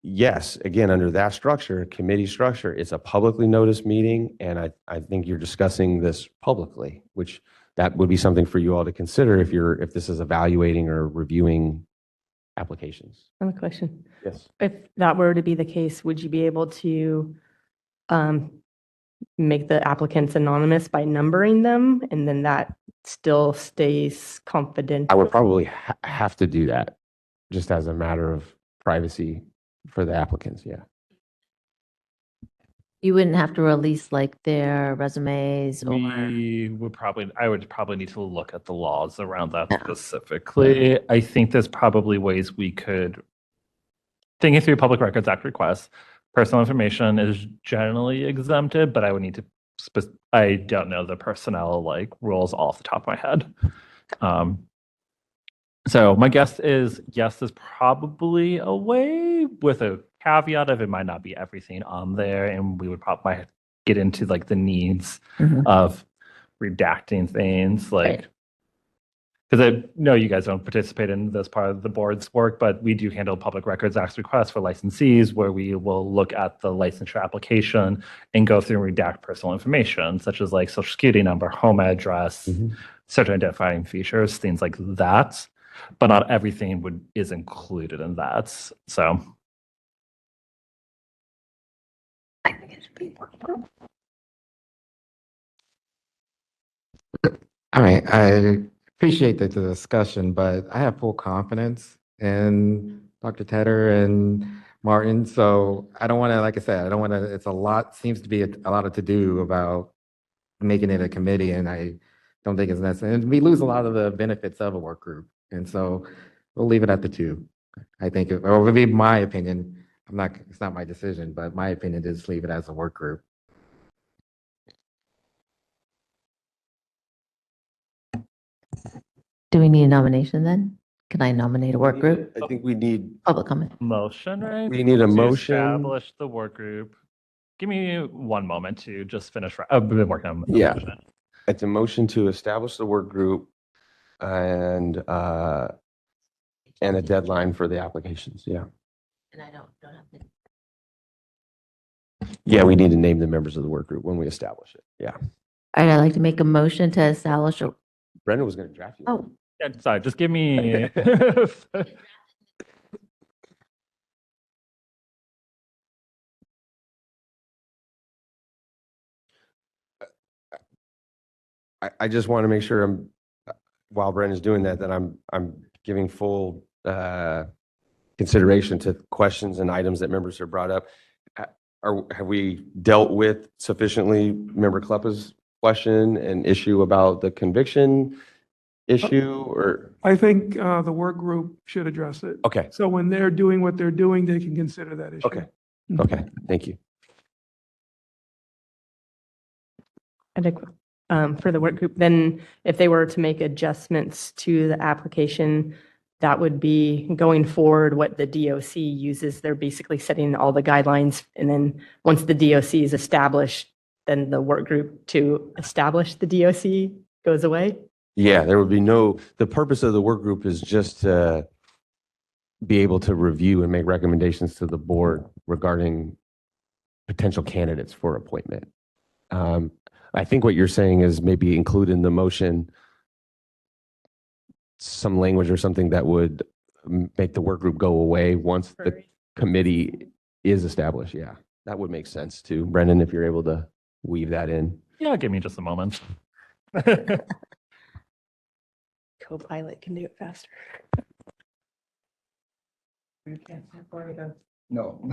yes, again, under that structure, committee structure, it's a publicly noticed meeting, and I think you're discussing this publicly, which that would be something for you all to consider if this is evaluating or reviewing applications. I have a question. Yes. If that were to be the case, would you be able to make the applicants anonymous by numbering them, and then that still stays confidential? I would probably have to do that just as a matter of privacy for the applicants. Yeah. You wouldn't have to release like their resumes or. I would probably need to look at the laws around that specifically. I think there's probably ways we could, thinking through Public Records Act requests, personal information is generally exempted, but I would need to, I don't know the personnel like rules off the top of my head. So my guess is yes, is probably a way with a caveat of it might not be everything on there, and we would probably get into like the needs of redacting things like because I know you guys don't participate in this part of the board's work, but we do handle Public Records Act requests for licensees where we will look at the licensure application and go through and redact personal information, such as like social security number, home address, certain identifying features, things like that. But not everything is included in that. So I think it should be workable. All right, I appreciate the discussion, but I have full confidence in Dr. Tedder and Martin. So I don't want to, like I said, I don't want to, it's a lot, seems to be a lot of to do about making it a committee, and I don't think it's necessary. And we lose a lot of the benefits of a work group. And so we'll leave it at the two. I think, or it would be my opinion. It's not my decision, but my opinion is leave it as a work group. Do we need a nomination then? Can I nominate a work group? I think we need Public comment. motion, right? We need a To motion. establish the work group. Give me one moment to just finish. I've been working on the Yeah. motion. It's a motion to establish the work group and a deadline for the applications. Yeah. And I don't have to. Yeah, we need to name the members of the work group when we establish it. Yeah. All right, I'd like to make a motion to establish a, Brenda was going to draft you. oh, Yeah, sorry, just give me. I just want to make sure while Brenda's doing that I'm giving full consideration to questions and items that members have brought up. Have we dealt with sufficiently Member Kleppa's question and issue about the conviction issue or? I think the work group should address it. Okay. So when they're doing what they're doing, they can consider that issue. Okay. Okay. Thank you. For the work group, then if they were to make adjustments to the application, that would be going forward what the DOC uses. They're basically setting all the guidelines. And then once the DOC is established, then the work group to establish the DOC goes away. Yeah, there would be the purpose of the work group is just to be able to review and make recommendations to the board regarding potential candidates for appointment. I think what you're saying is maybe include in the motion some language or something that would make the work group go away once the committee is established. Yeah, that would make sense too. Brendan, if you're able to weave that in. Yeah, give me just a moment. Copilot can do it faster. No.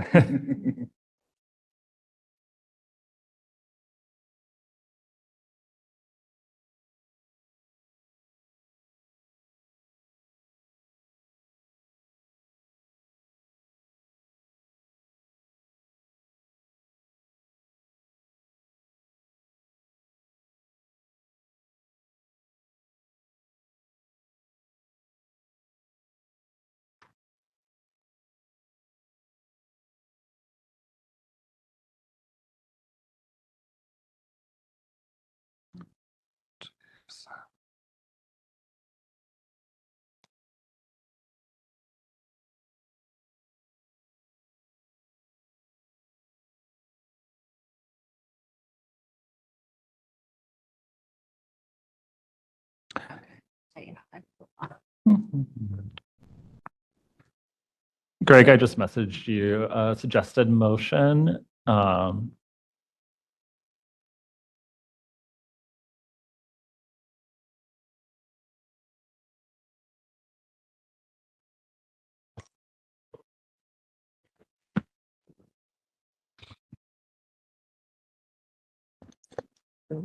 Greg, I just messaged you a suggested motion.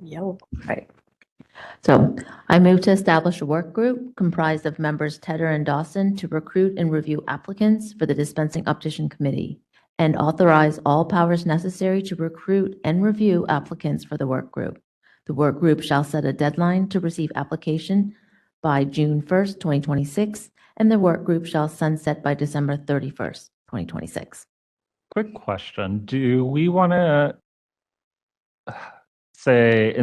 Yellow. Right. So I move to establish a work group comprised of members Tedder and Dawson to recruit and review applicants for the dispensing optician committee and authorize all powers necessary to recruit and review applicants for the work group. The work group shall set a deadline to receive application by June 1st, 2026, and the work group shall sunset by December 31st, 2026. Quick question. Do we want to say,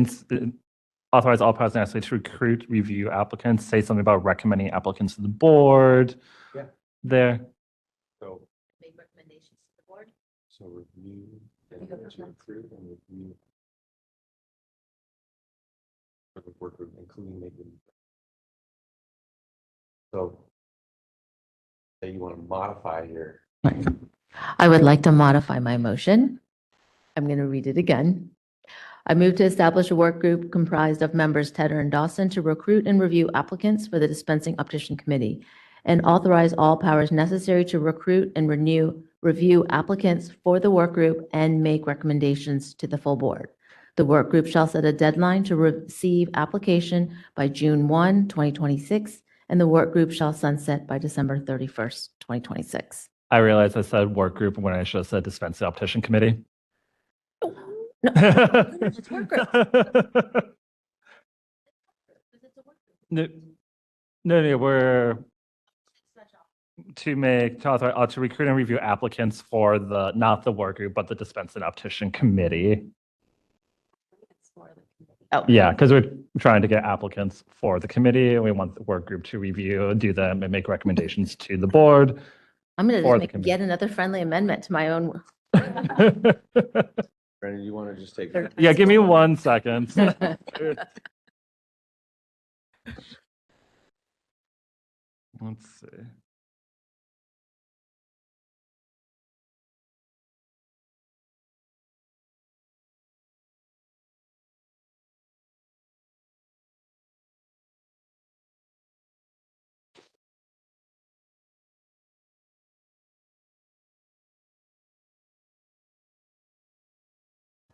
authorize all powers necessary to recruit, review applicants, say something about recommending applicants to the board? Yeah. There. So, Make recommendations to the board. so review, and recruit and review. For the work group, including making. So, say you want to modify your. I would like to modify my motion. I'm going to read it again. I move to establish a work group comprised of members Tedder and Dawson to recruit and review applicants for the dispensing optician committee and authorize all powers necessary to recruit and review applicants for the work group and make recommendations to the full board. The work group shall set a deadline to receive application by June 1, 2026, and the work group shall sunset by December 31st, 2026. I realized I said work group when I should have said dispensing optician committee. No, it's work group. No, we're to recruit and review applicants for not the work group, but the dispensing optician committee. Oh. Yeah, because we're trying to get applicants for the committee and we want the work group to review, do them and make recommendations to the board. I'm going to for just the make yet another friendly amendment to my own. Brandon, you want to just take. Yeah, give me 1 second. Let's see.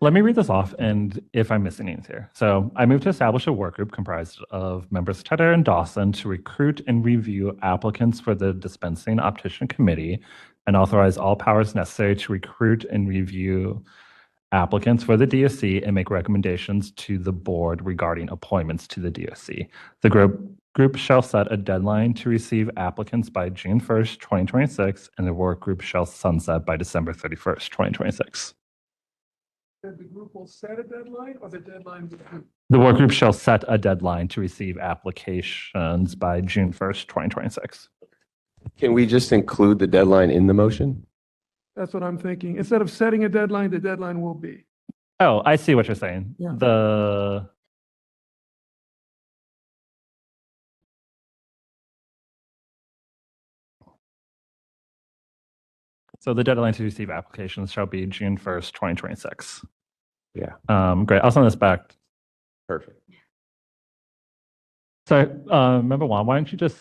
Let me read this off, and if I'm missing anything here. So I move to establish a work group comprised of members Tedder and Dawson to recruit and review applicants for the dispensing optician committee and authorize all powers necessary to recruit and review applicants for the DOC and make recommendations to the board regarding appointments to the DOC. The group shall set a deadline to receive applicants by June 1st, 2026, and the work group shall sunset by December 31st, 2026. The group will set a deadline or the deadline? The work group shall set a deadline to receive applications by June 1st, 2026. Can we just include the deadline in the motion? That's what I'm thinking. Instead of setting a deadline, the deadline will be. Oh, I see what you're saying. Yeah. So the deadline to receive applications shall be June 1st, 2026. Yeah. Great. I'll send this back. Perfect. So, Member Juan, why don't you just,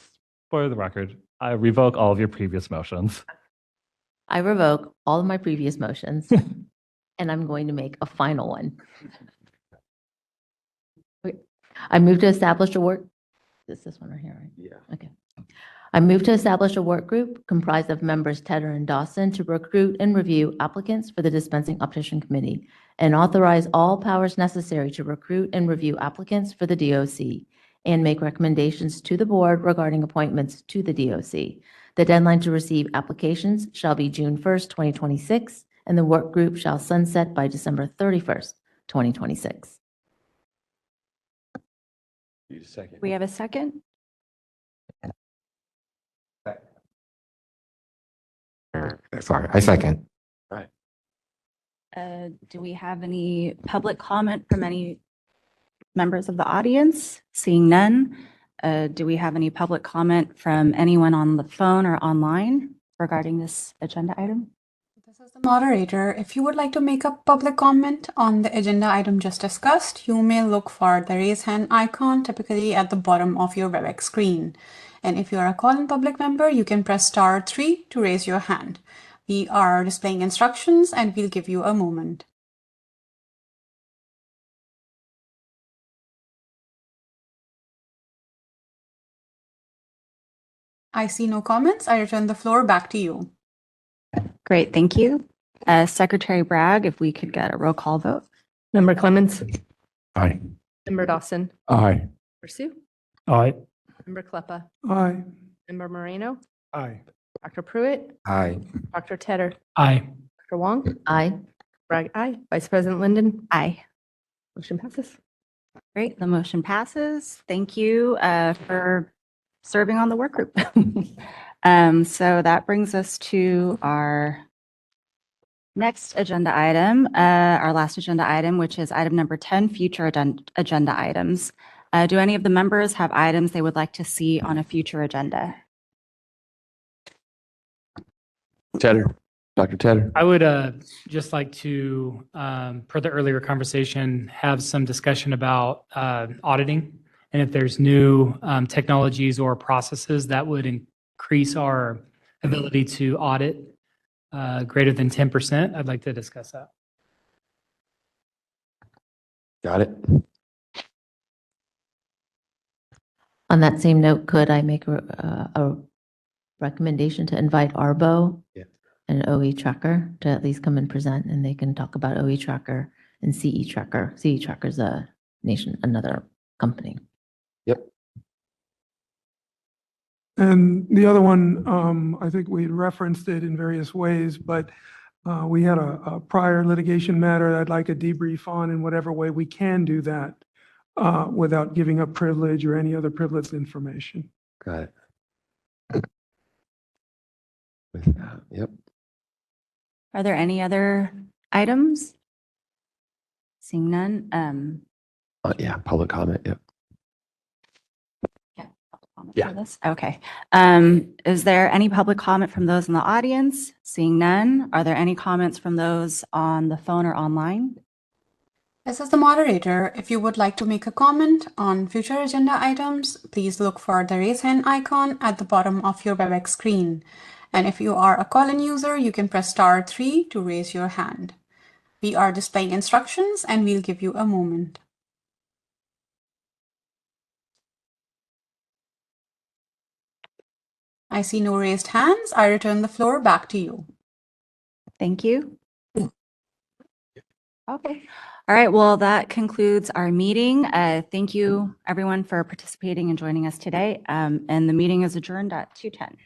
for the record, revoke all of your previous motions? I revoke all of my previous motions, and I'm going to make a final one. Wait, I move to establish a work, this one right here, right? Yeah. Okay. I move to establish a work group comprised of members Tedder and Dawson to recruit and review applicants for the dispensing optician committee and authorize all powers necessary to recruit and review applicants for the DOC and make recommendations to the board regarding appointments to the DOC. The deadline to receive applications shall be June 1st, 2026, and the work group shall sunset by December 31st, 2026. Need a second. We have a second? Sorry, I second. Right. Do we have any public comment from any members of the audience? Seeing none, do we have any public comment from anyone on the phone or online regarding this agenda item? This is the moderator. If you would like to make a public comment on the agenda item just discussed, you may look for the raise hand icon typically at the bottom of your WebEx screen. And if you are a call-in public member, you can press *3 to raise your hand. We are displaying instructions and we'll give you a moment. I see no comments. I return the floor back to you. Great, thank you. Secretary Bragg, if we could get a roll call vote. Member Clemens. Aye. Member Dawson. Aye. Member Sue. Aye. Member Kleppa. Aye. Member Moreno, Aye. Dr. Pruitt, Aye. Dr. Tedder, Aye. Dr. Wong, Aye. Bragg, aye. Vice President Linden, Aye. motion passes. Great, the motion passes. Thank you for serving on the work group. So that brings us to our next agenda item, our last agenda item, which is item number 10, future agenda items. Do any of the members have items they would like to see on a future agenda? Tedder, Dr. Tedder. I would just like to, per the earlier conversation, have some discussion about auditing and if there's new technologies or processes that would increase our ability to audit greater than 10%. I'd like to discuss that. Got it. On that same note, could I make a recommendation to invite Arbo and OE Tracker to at least come and present, and they can talk about OE Tracker and CE Tracker. CE Tracker is another company. Yep. And the other one, I think we referenced it in various ways, but we had a prior litigation matter I'd like a debrief on in whatever way we can do that without giving up privilege or any other privileged information. Got it. With that, yep. Are there any other items? Seeing none. Yeah, public comment, yep. For this? Okay. Is there any public comment from those in the audience? Seeing none, are there any comments from those on the phone or online? This is the moderator. If you would like to make a comment on future agenda items, please look for the raise hand icon at the bottom of your WebEx screen. And if you are a call-in user, you can press *3 to raise your hand. We are displaying instructions and we'll give you a moment. I see no raised hands. I return the floor back to you. Thank you. Okay. All right. Well, that concludes our meeting. Thank you, everyone, for participating and joining us today. And the meeting is adjourned at 2:10.